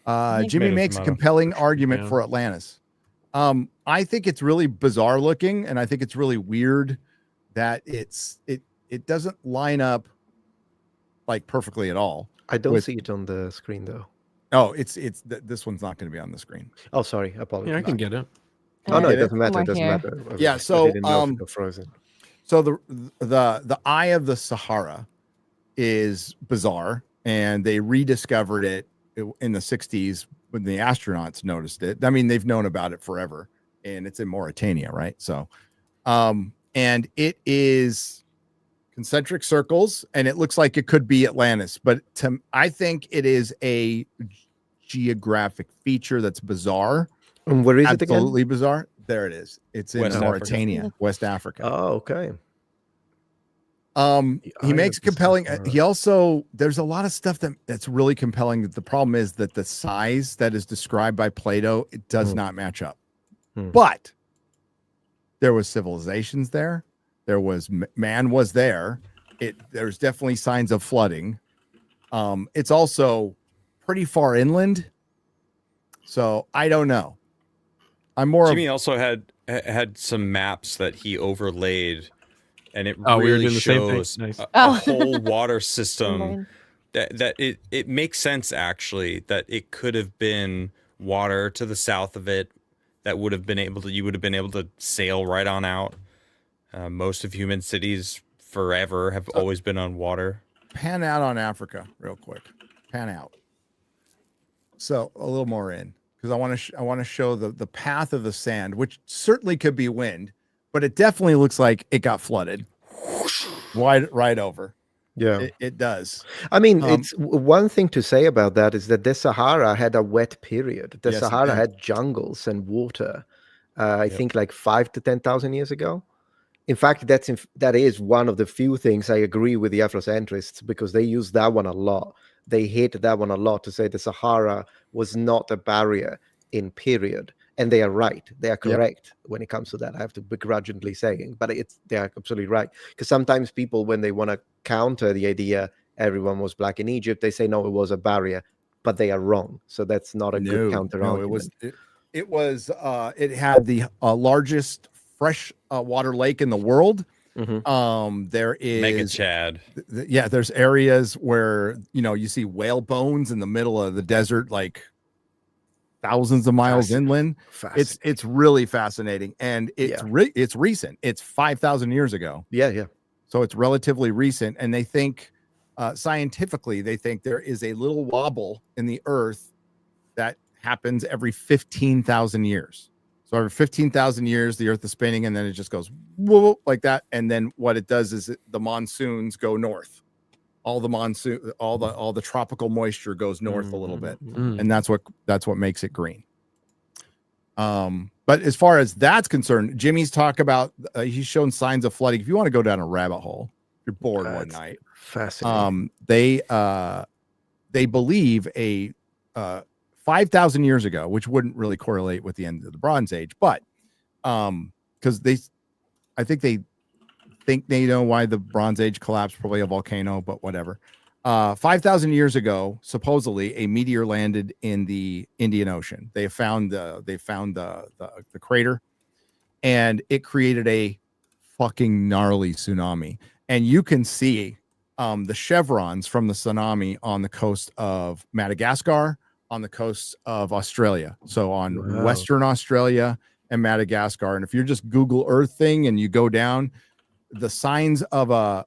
Jimmy Tomatoes, makes a tomato. compelling argument Yeah. for Atlantis. I think it's really bizarre looking, and I think it's really weird that it doesn't line up like perfectly at all. I don't With- see it on the screen though. Oh, this one's not going to be on the screen. Oh, sorry. Apologies. Yeah, I can get it. Oh no, get it it? doesn't matter. It doesn't Somewhere matter. Yeah, I so, didn't know if it was frozen. So the eye of the Sahara is bizarre, and they rediscovered it in the 60s when the astronauts noticed it. I mean, they've known about it forever, and it's in Mauritania, right? So, and it is concentric circles, and it looks like it could be Atlantis, but I think it is a geographic feature that's bizarre. And where is it again? Absolutely bizarre. There it is. It's in West Africa. Mauritania, West Africa. Oh, okay. He eye makes of the compelling. Sahara. He also there's a lot of stuff that's really compelling. The problem is that the size that is described by Plato, it does not match up. But there was civilizations there. There was man was there. There's definitely signs of flooding. It's also pretty far inland. So I don't know. I'm more Jimmy of also had some maps that he overlaid, and it Oh, we were really doing the same thing. shows Nice. a Oh. whole water system. Mine. That it makes sense actually that it could have been water to the south of it that would have been able to you would have been able to sail right on out. Most of human cities forever have always been on water. pan out on Africa real quick. Pan out. So a little more in because I want to show the path of the sand, which certainly could be wind, but it definitely looks like it got flooded right over. Yeah. It does. I mean, Um, it's one thing to say about that is that the Sahara had a wet period. The Yes, it Sahara did. had jungles and water. I think like 5 to 10,000 years ago. In fact, that is one of the few things I agree with the Afrocentrists because they use that one a lot. They hate that one a lot to say the Sahara was not a barrier in period. and they are right. They are correct when it comes to that. I have to begrudgingly saying, but they are absolutely right. Because sometimes people, when they want to counter the idea everyone was black in Egypt, they say no, it was a barrier, but they are wrong. So that's not a good counter argument. It had the largest fresh water lake in the world. There is Mega Chad. There's areas where you see whale bones in the middle of the desert, like thousands of miles inland. It's really fascinating, and it's recent. It's 5,000 years ago. So it's relatively recent, and they think scientifically there is a little wobble in the earth that happens every 15,000 years. So every 15,000 years, the earth is spinning, and then it just goes whoa, like that. And then what it does is the monsoons go north. All the tropical moisture goes north a little bit, and that's what makes it green. But as far as that's concerned, Jimmy's talk about he's shown signs of flooding. If you want to go down a rabbit hole, if you're bored one night. Fascinating. They believe 5,000 years ago, which wouldn't really correlate with the end of the Bronze Age, but because I think they know why the Bronze Age collapsed, probably a volcano, but whatever. 5,000 years ago, supposedly a meteor landed in the Indian Ocean. They found the crater, and it created a fucking gnarly tsunami. And you can see the chevrons from the tsunami on the coast of Madagascar, on the coast of Australia. So on Western Australia and Madagascar. And if you're just Google Earth thing and you go down, the signs of a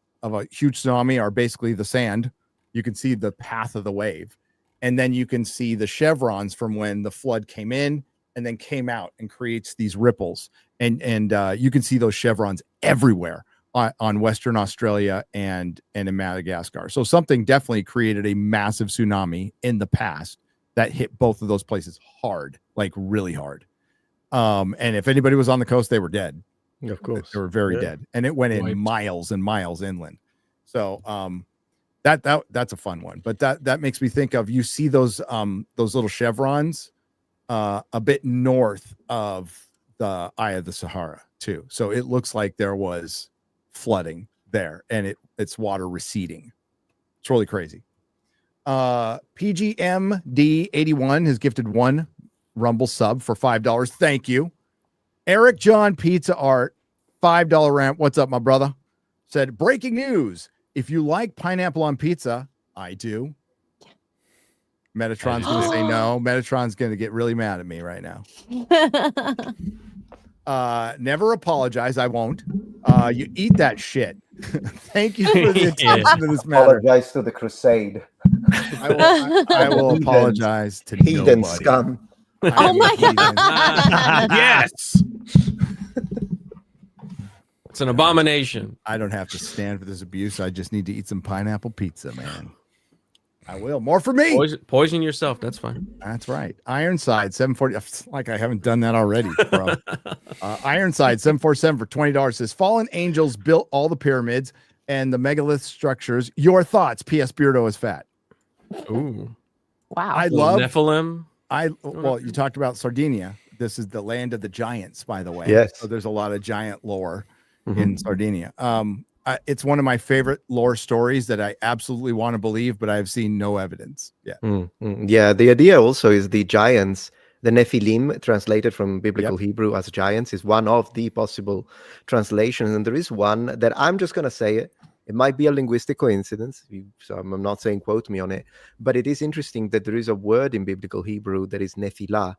huge tsunami are basically the sand. You can see the path of the wave. And then you can see the chevrons from when the flood came in and then came out and creates these ripples. And you can see those chevrons everywhere on Western Australia and in Madagascar. So something definitely created a massive tsunami in the past that hit both of those places hard, like really hard. And if anybody was on the coast, they were dead. Of course. They were very dead. And it went in miles and miles inland. So that's a fun one. But that makes me think of, you see those little chevrons a bit north of the Eye of the Sahara too. So it looks like there was flooding there, and it's water receding. It's really crazy. PGMD81 has gifted one Rumble sub for $5. Thank you. Eric John Pizza Art, $5 ramp. What's up, my brother? Said, breaking news. If you like pineapple on pizza, I do. Metatron's going to say no. Metatron's going to get really mad at me right now. Never apologize. I won't. You eat that shit. Thank you for the attention to this matter. Apologize to the crusade. I will apologize to heathen nobody. scum. Oh my God. Yes. It's an abomination. I don't have to stand for this abuse. I just need to eat some pineapple pizza, man. I will. More for me. Poison yourself. That's fine. That's right. Ironside 740. Like I haven't done that already, bro. Ironside 747 for $20 says, fallen angels built all the pyramids and the megalith structures. Your thoughts? P.S. Beardo is fat. Ooh. Wow. I love Nephilim. Well, you talked about Sardinia. This is the land of the giants, by the way. Yes. So there's a lot of giant lore in Sardinia. It's one of my favorite lore stories that I absolutely want to believe, but I've seen no evidence. Yeah, the idea also is the giants, the Nephilim, translated from biblical Hebrew as giants, is one of the possible translations. And there is one that I'm just going to say it. It might be a linguistic coincidence, so I'm not saying quote me on it, but it is interesting that there is a word in biblical Hebrew that is Nephilah,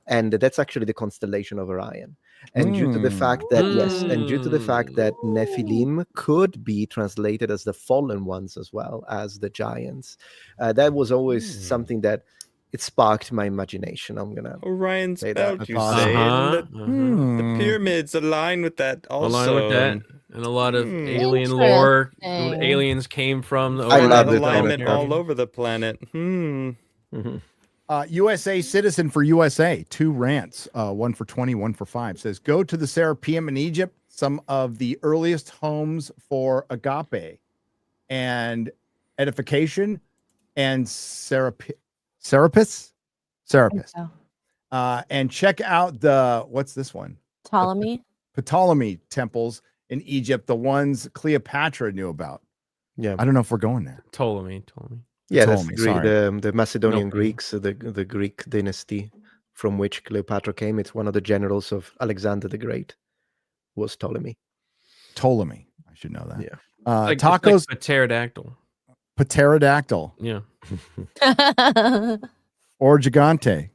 and that's actually the constellation of Orion. And due to the fact that Nephilim could be translated as the fallen ones as well as the giants, that was always something that it sparked my imagination. I'm gonna Orion's say belt, that. you say, and the pyramids align with that also. Align with that. And a lot of alien lore. Aliens came from the I love it. alignment all over the planet. USA Citizen for USA, 2 rants, one for 20, one for 5, says, go to the Serapeum in Egypt, some of the earliest homes for agape and edification and Serapis. And check out what's this one? Ptolemy. Ptolemy temples in Egypt, the ones Cleopatra knew about. Yeah. I don't know if we're going there. Ptolemy. Yeah, that's Ptolemy, the, Greek, sorry. the Macedonian No problem. Greeks, the Greek dynasty from which Cleopatra came. It's one of the generals of Alexander the Great. Was Ptolemy. Ptolemy. I should know that. Yeah. It's Tacos, like a pterodactyl. pterodactyl, Yeah. or gigante.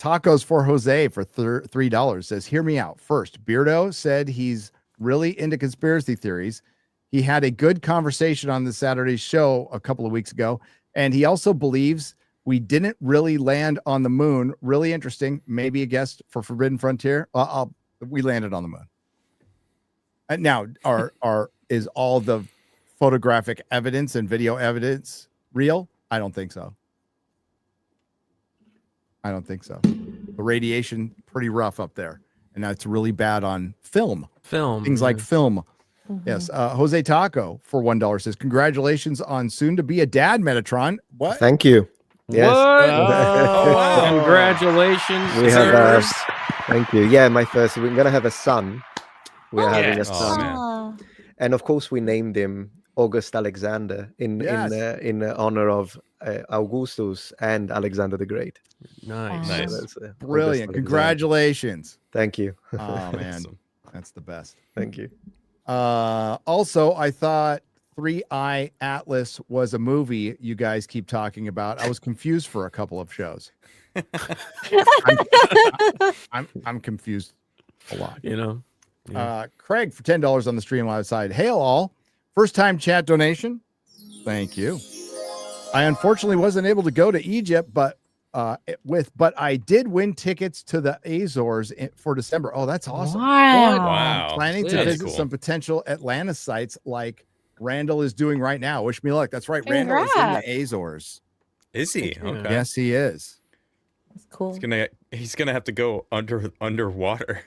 Tacos for Jose for $3 says, hear me out. First, Beardo said he's really into conspiracy theories. He had a good conversation on the Saturday show a couple of weeks ago, and he also believes we didn't really land on the moon. Really interesting. Maybe a guest for Forbidden Frontier. We landed on the moon. Now, is all the photographic evidence and video evidence real? I don't think so. The radiation pretty rough up there, and that's really bad on film. Things like film. Yes. Jose Taco for $1 says, congratulations on soon to be a dad, Metatron. What? Thank you. Yes. What? Oh, wow. Congratulations. We have sir. thank you. Yeah, my first. We're gonna have a son. We're having a yes. son, man. and of course we named him August Alexander in honor of Augustus and Alexander the Great. Nice. Wow. Nice. That's, August Brilliant. Alexander. Congratulations. Thank you. Oh, man. Awesome. That's the best. Thank you. Also, I thought 3i Atlas was a movie you guys keep talking about. I was confused for a couple of shows. I'm confused a lot. You know. Yeah. Craig for $10 on the stream live side. Hail all. First time chat donation. Thank you. I unfortunately wasn't able to go to Egypt, but I did win tickets to the Azores for December. Oh, that's awesome. Wow. Planning to That's visit cool. some potential Atlantis sites like Randall is doing right now. Wish me luck. That's right. Randall is in Congrats. the Azores. Is he? Yeah. Okay. Yes, he is. That's cool. He's gonna have to go underwater.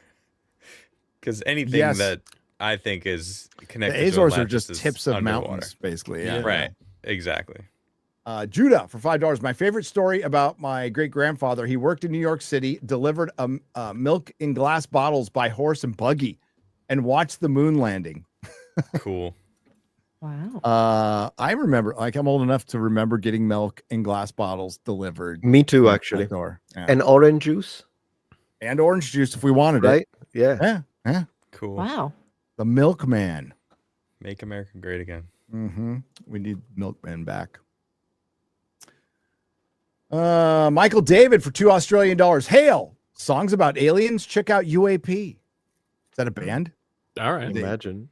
Because anything Yes. that I think is connected The Azores to are Atlantis just is tips of underwater. mountains, basically. Yeah. Right. Exactly. Judah for $5. My favorite story about my great grandfather. He worked in New York City, delivered milk in glass bottles by horse and buggy, and watched the moon landing. Cool. Wow. I remember, like, I'm old enough to remember getting milk in glass bottles delivered. Me too, to my actually. door. Yeah. And orange juice, And orange juice if we wanted right? it. Yeah. Yeah. Cool. Wow. The milkman. Make America great again. We need milkman back. Michael David for $2 Australian. Hail! Songs about aliens. Check out UAP. Is that a band? All right. Imagine.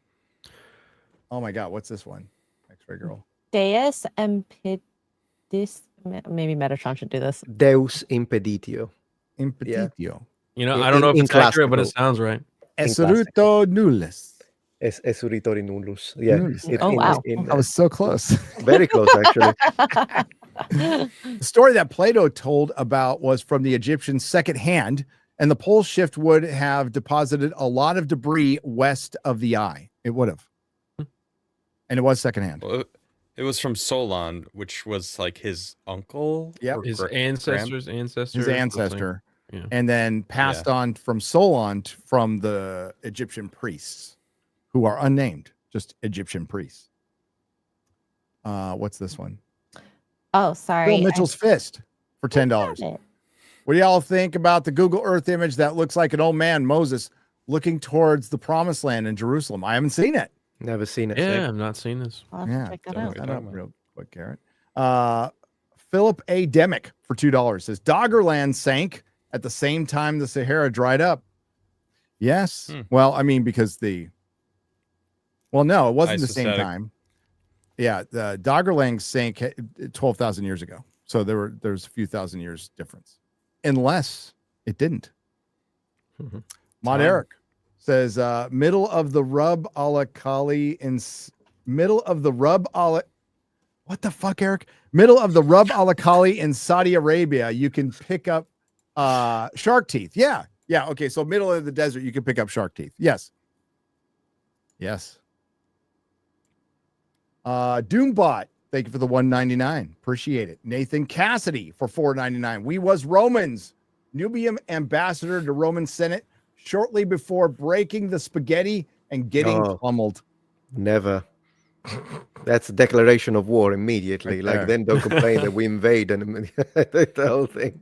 Oh my God, what's this one? X-Ray Girl. Deus Impedis. Maybe Metatron should do this. Deus impeditio. Impeditio. You know, I don't know if In it's accurate, but it classical. sounds right. Eseruto nullis. Es esuritori nullus. Yeah. Nullus. Oh, wow. I was so close. very close, actually. The story that Plato told about was from the Egyptians secondhand, and the pole shift would have deposited a lot of debris west of the eye. It would have. And it was secondhand. Well, it was from Solon, which was like his uncle. Yep. or His grand- ancestor. His ancestor. Yeah. And then passed on from Solon from the Egyptian priests, who are unnamed, just Egyptian priests. What's this one? Oh, sorry. Bill Mitchell's fist for $10. What do y'all think about the Google Earth image that looks like an old man, Moses, looking towards the promised land in Jerusalem? I haven't seen it. Never seen it. Yeah, I've not seen this. I'll have to check that out. I don't real quick, Garrett. Philip A. Demick for $2 says Doggerland sank at the same time the Sahara dried up. Yes. Well, I mean, because no, it wasn't the same Isostatic. time. Yeah, the Doggerland sank 12,000 years ago. So there's a few thousand years difference. Unless it didn't. Mod Time. Eric says middle of the Rub al Khali in middle of the Rub al what the fuck, Eric? Middle of the Rub al Khali in Saudi Arabia, you can pick up shark teeth. Yeah. Okay. So middle of the desert, you can pick up shark teeth. Yes. Doombot thank you for the $1.99. Appreciate it. Nathan Cassidy for $4.99. We was Romans, Nubian ambassador to Roman Senate shortly before breaking the spaghetti and getting pummeled. Never. That's a declaration of war immediately. Right there. Then don't complain that we invade and the whole thing.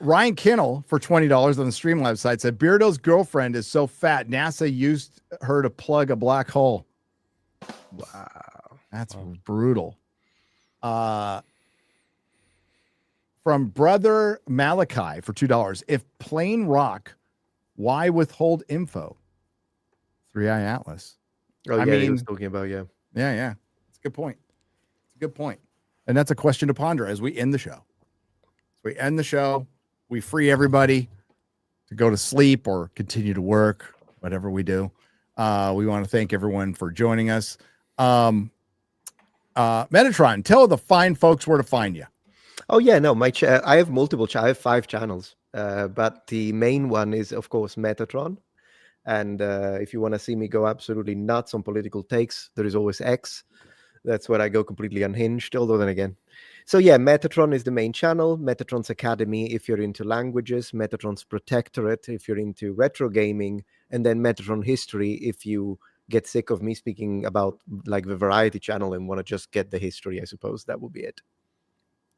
Ryan Kinnell for $20 on the Streamlabs site said Beardo's girlfriend is so fat NASA used her to plug a black hole. Wow, that's brutal. From Brother Malachi for $2. If plain rock, why withhold info? 3i Atlas. Oh, yeah, he was talking about, yeah. Yeah. It's a good point. It's a good point. And that's a question to ponder as we end the show. We free everybody to go to sleep or continue to work, whatever we do. We want to thank everyone for joining us. Metatron, tell the fine folks where to find you. Oh, yeah, no, I have multiple I have 5 channels, but the main one is, of course, Metatron. And if you want to see me go absolutely nuts on political takes, there is always X. That's where I go completely unhinged, although then again. So yeah, Metatron is the main channel. Metatron's Academy if you're into languages. Metatron's Protectorate if you're into retro gaming. And then Metatron History if you get sick of me speaking about like the variety channel and want to just get the history, I suppose. That would be it.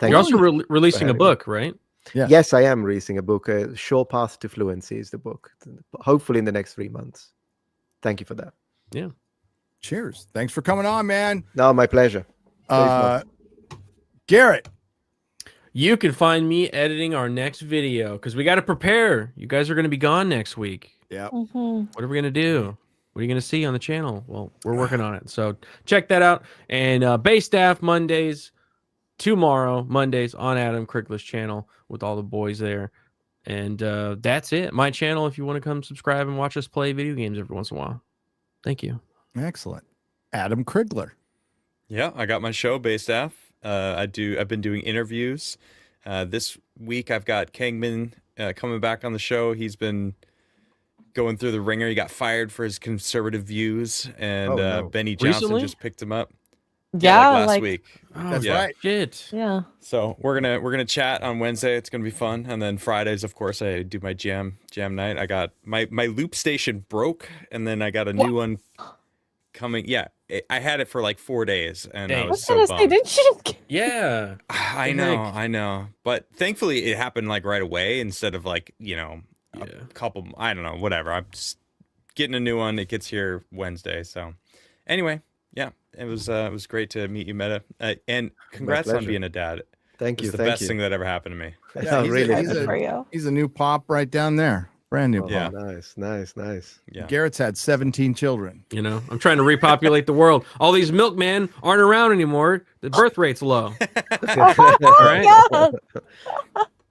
You're also releasing a book, right? Yeah. Yes, I am releasing a book. Sure Path to Fluency is the book. Hopefully in the next 3 months. Thank you for that. Yeah. Cheers. Thanks for coming on, man. No, my pleasure. Garrett. You can find me editing our next video because we got to prepare. You guys are going to be gone next week. Yeah. What are we going to do? What are you going to see on the channel? Well, we're working on it. So check that out. And Base Staff Mondays, tomorrow, Mondays on Adam Crigler's channel with all the boys there. And that's it. My channel, if you want to come subscribe and watch us play video games every once in a while. Thank you. Excellent. Adam Crigler. Yeah, I got my show, Base Staff. I've been doing interviews. This week I've got Kangman coming back on the show. He's been going through the ringer. He got fired for his conservative views, and Benny Johnson just picked him up. Yeah, last week. Oh, That's right. Shit. Yeah. So we're gonna chat on Wednesday. It's gonna be fun, and then Fridays, of course, I do my jam night. I got my loop station broke, and then I got a new one coming. Yeah, I had it for like 4 days, and I was so bummed. Didn't you just... Yeah. I know, but thankfully it happened like right away instead of like a couple. I don't know, whatever. I'm just getting a new one. It gets here Wednesday. So anyway, yeah, it was great to meet you, Meta, and congrats on being a dad. Thank you. It's the best thing that ever happened to me. Yeah, he's a new pop right down there. Brand new pop. Yeah. Nice. Yeah. Garrett's had 17 children. I'm trying to repopulate the world. All these milkmen aren't around anymore. The birth rate's low. All right.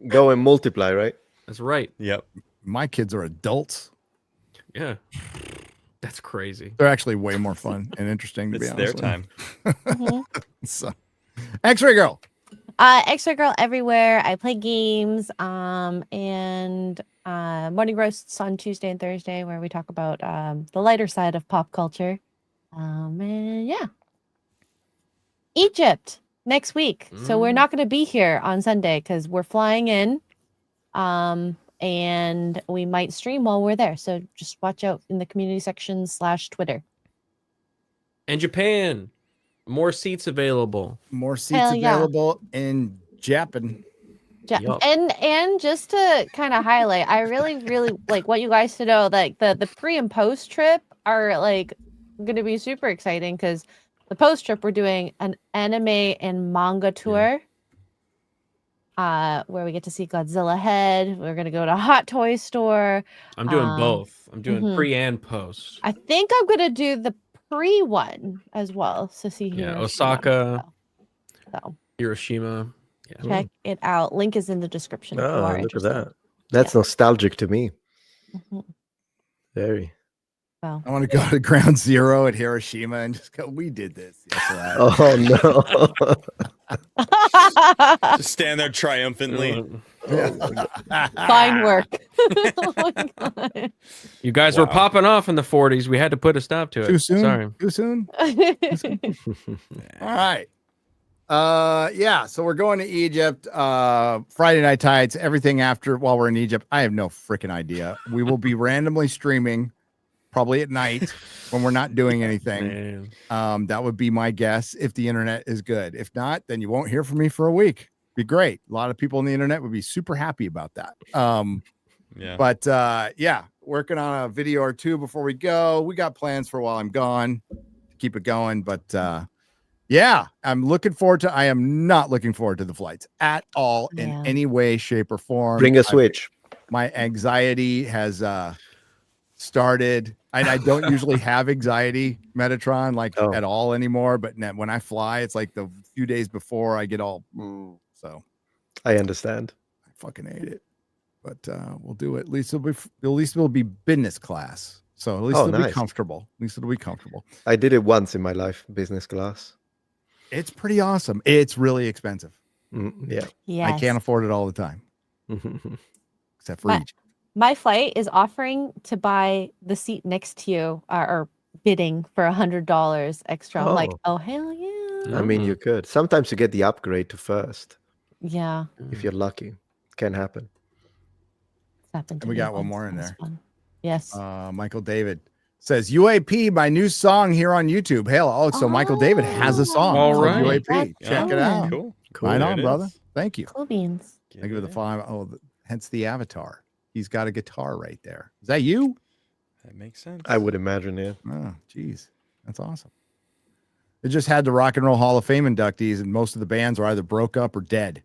Go and multiply, right? That's right. Yep. My kids are adults. Yeah. That's crazy. They're actually way more fun and interesting to be It's honest. their time. So, X-Ray Girl. X-Ray Girl everywhere. I play games. And Morning Roasts on Tuesday and Thursday, where we talk about the lighter side of pop culture. And yeah, Egypt next week. So we're not going to be here on Sunday because we're flying in. And we might stream while we're there. So just watch out in the community section / Twitter. And Japan, more seats available. More seats available in Japan. Yep. And just to kind of highlight, I really like want you guys to know, like the pre and post trip are like going to be super exciting because the post trip we're doing an anime and manga tour. Where we get to see Godzilla Head. We're gonna go to a Hot Toy store. I'm doing both. I'm doing pre and post. I think I'm gonna do the pre one as well. So see here. Yeah, Osaka, so Hiroshima. Yeah. Check it out. Link is in the description. If you are Look interested. at that. That's nostalgic to me. Very. Well, I want to go to Ground Zero at Hiroshima and just go, we did this. Yes, oh no. Just stand there triumphantly. Fine work. Oh my God. You guys were popping off in the 40s. We had to put a stop to it. Too soon? Sorry. Too soon? All right. Yeah, so we're going to Egypt. Friday Night Tights, everything after while we're in Egypt. I have no freaking idea. We will be randomly streaming probably at night when we're not doing anything. That would be my guess if the internet is good. If not, then you won't hear from me for a week. Be great. A lot of people on the internet would be super happy about that. But yeah, working on a video or two before we go. We got plans for while I'm gone to keep it going, but yeah, I am not looking forward to the flights at all in any way, shape, or form. Bring a Switch. My anxiety has started. I don't usually have anxiety, Metatron, at all anymore. But when I fly, it's like the few days before I get all. So I understand. I fucking hate it. But we'll do it. At least it'll be business class. So at least it'll be comfortable. At least it'll be comfortable. I did it once in my life, business class. It's pretty awesome. It's really expensive. Yeah. Yes. I can't afford it all the time. Except for Egypt. My flight is offering to buy the seat next to you or bidding for $100 extra. I'm like, oh, hell yeah. I mean, you could. Sometimes you get the upgrade to first. Yeah. If you're lucky. Can happen. And we got one more in there. Yes. Michael David says UAP, my new song here on YouTube. Hell, so Michael David has a song. All right. UAP. Check it out. Cool. Right on, brother. Thank you. Cool beans. I give it the 5. Oh, hence the avatar. He's got a guitar right there. Is that you? That makes sense. I would imagine, yeah. Oh, geez. That's awesome. It just had the Rock and Roll Hall of Fame inductees, and most of the bands are either broke up or dead.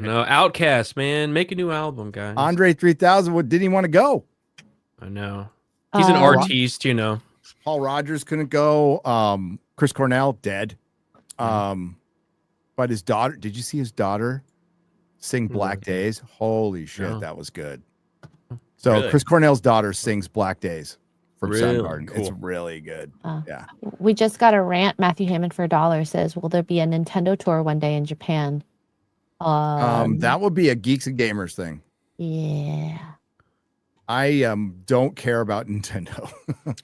No, Outcast, man. Make a new album, guys. Andre 3000, didn't he want to go? I know. He's an artiste, you know. Paul Rogers couldn't go. Chris Cornell, dead. But his daughter, did you see his daughter sing Black Days? Holy shit, that was good. So Really? Chris Cornell's daughter sings Black Days from Really? Soundgarden. Cool. It's really good. Yeah. We just got a rant. Matthew Hammond for $1 says, will there be a Nintendo tour one day in Japan? That would be a Geeks and Gamers thing. Yeah. I don't care about Nintendo.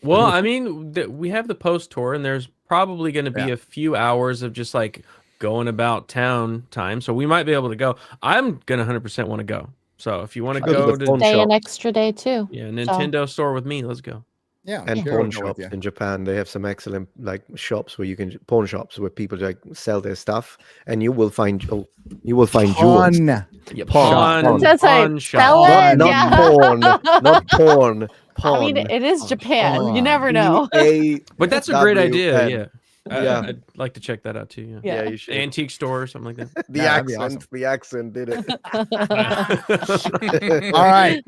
Well, I mean, we have the post tour, and there's probably going to be a few hours of just like going about town time. So we might be able to go. I'm going to 100% want to go. So if you want to go to stay an extra day too. Yeah, Nintendo store with me, let's go. Yeah, and pawn shops in Japan, they have some excellent shops where you can pawn shops where people sell their stuff, and you will find jewels. Yeah, pawn. That's pawn right. shop. Sell it. Not porn, not porn. I mean, it is Japan. You never know. But that's a great idea. Yeah. I'd like to check that out too. Yeah, you should. Antique store or something like that. The accent did it. All right.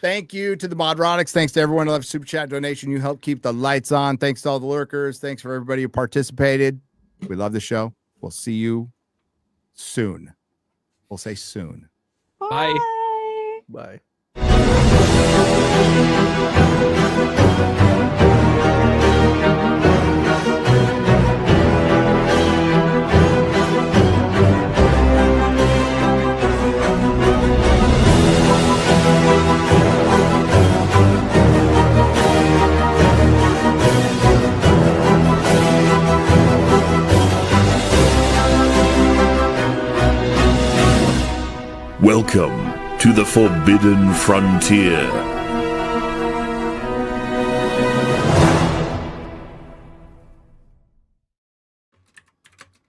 Thank you to the Nerdrotics. Thanks to everyone who left a super chat donation. You helped keep the lights on. Thanks to all the lurkers. Thanks for everybody who participated. We love the show. We'll see you soon. We'll say soon. Bye. Bye. Welcome to the Forbidden Frontier.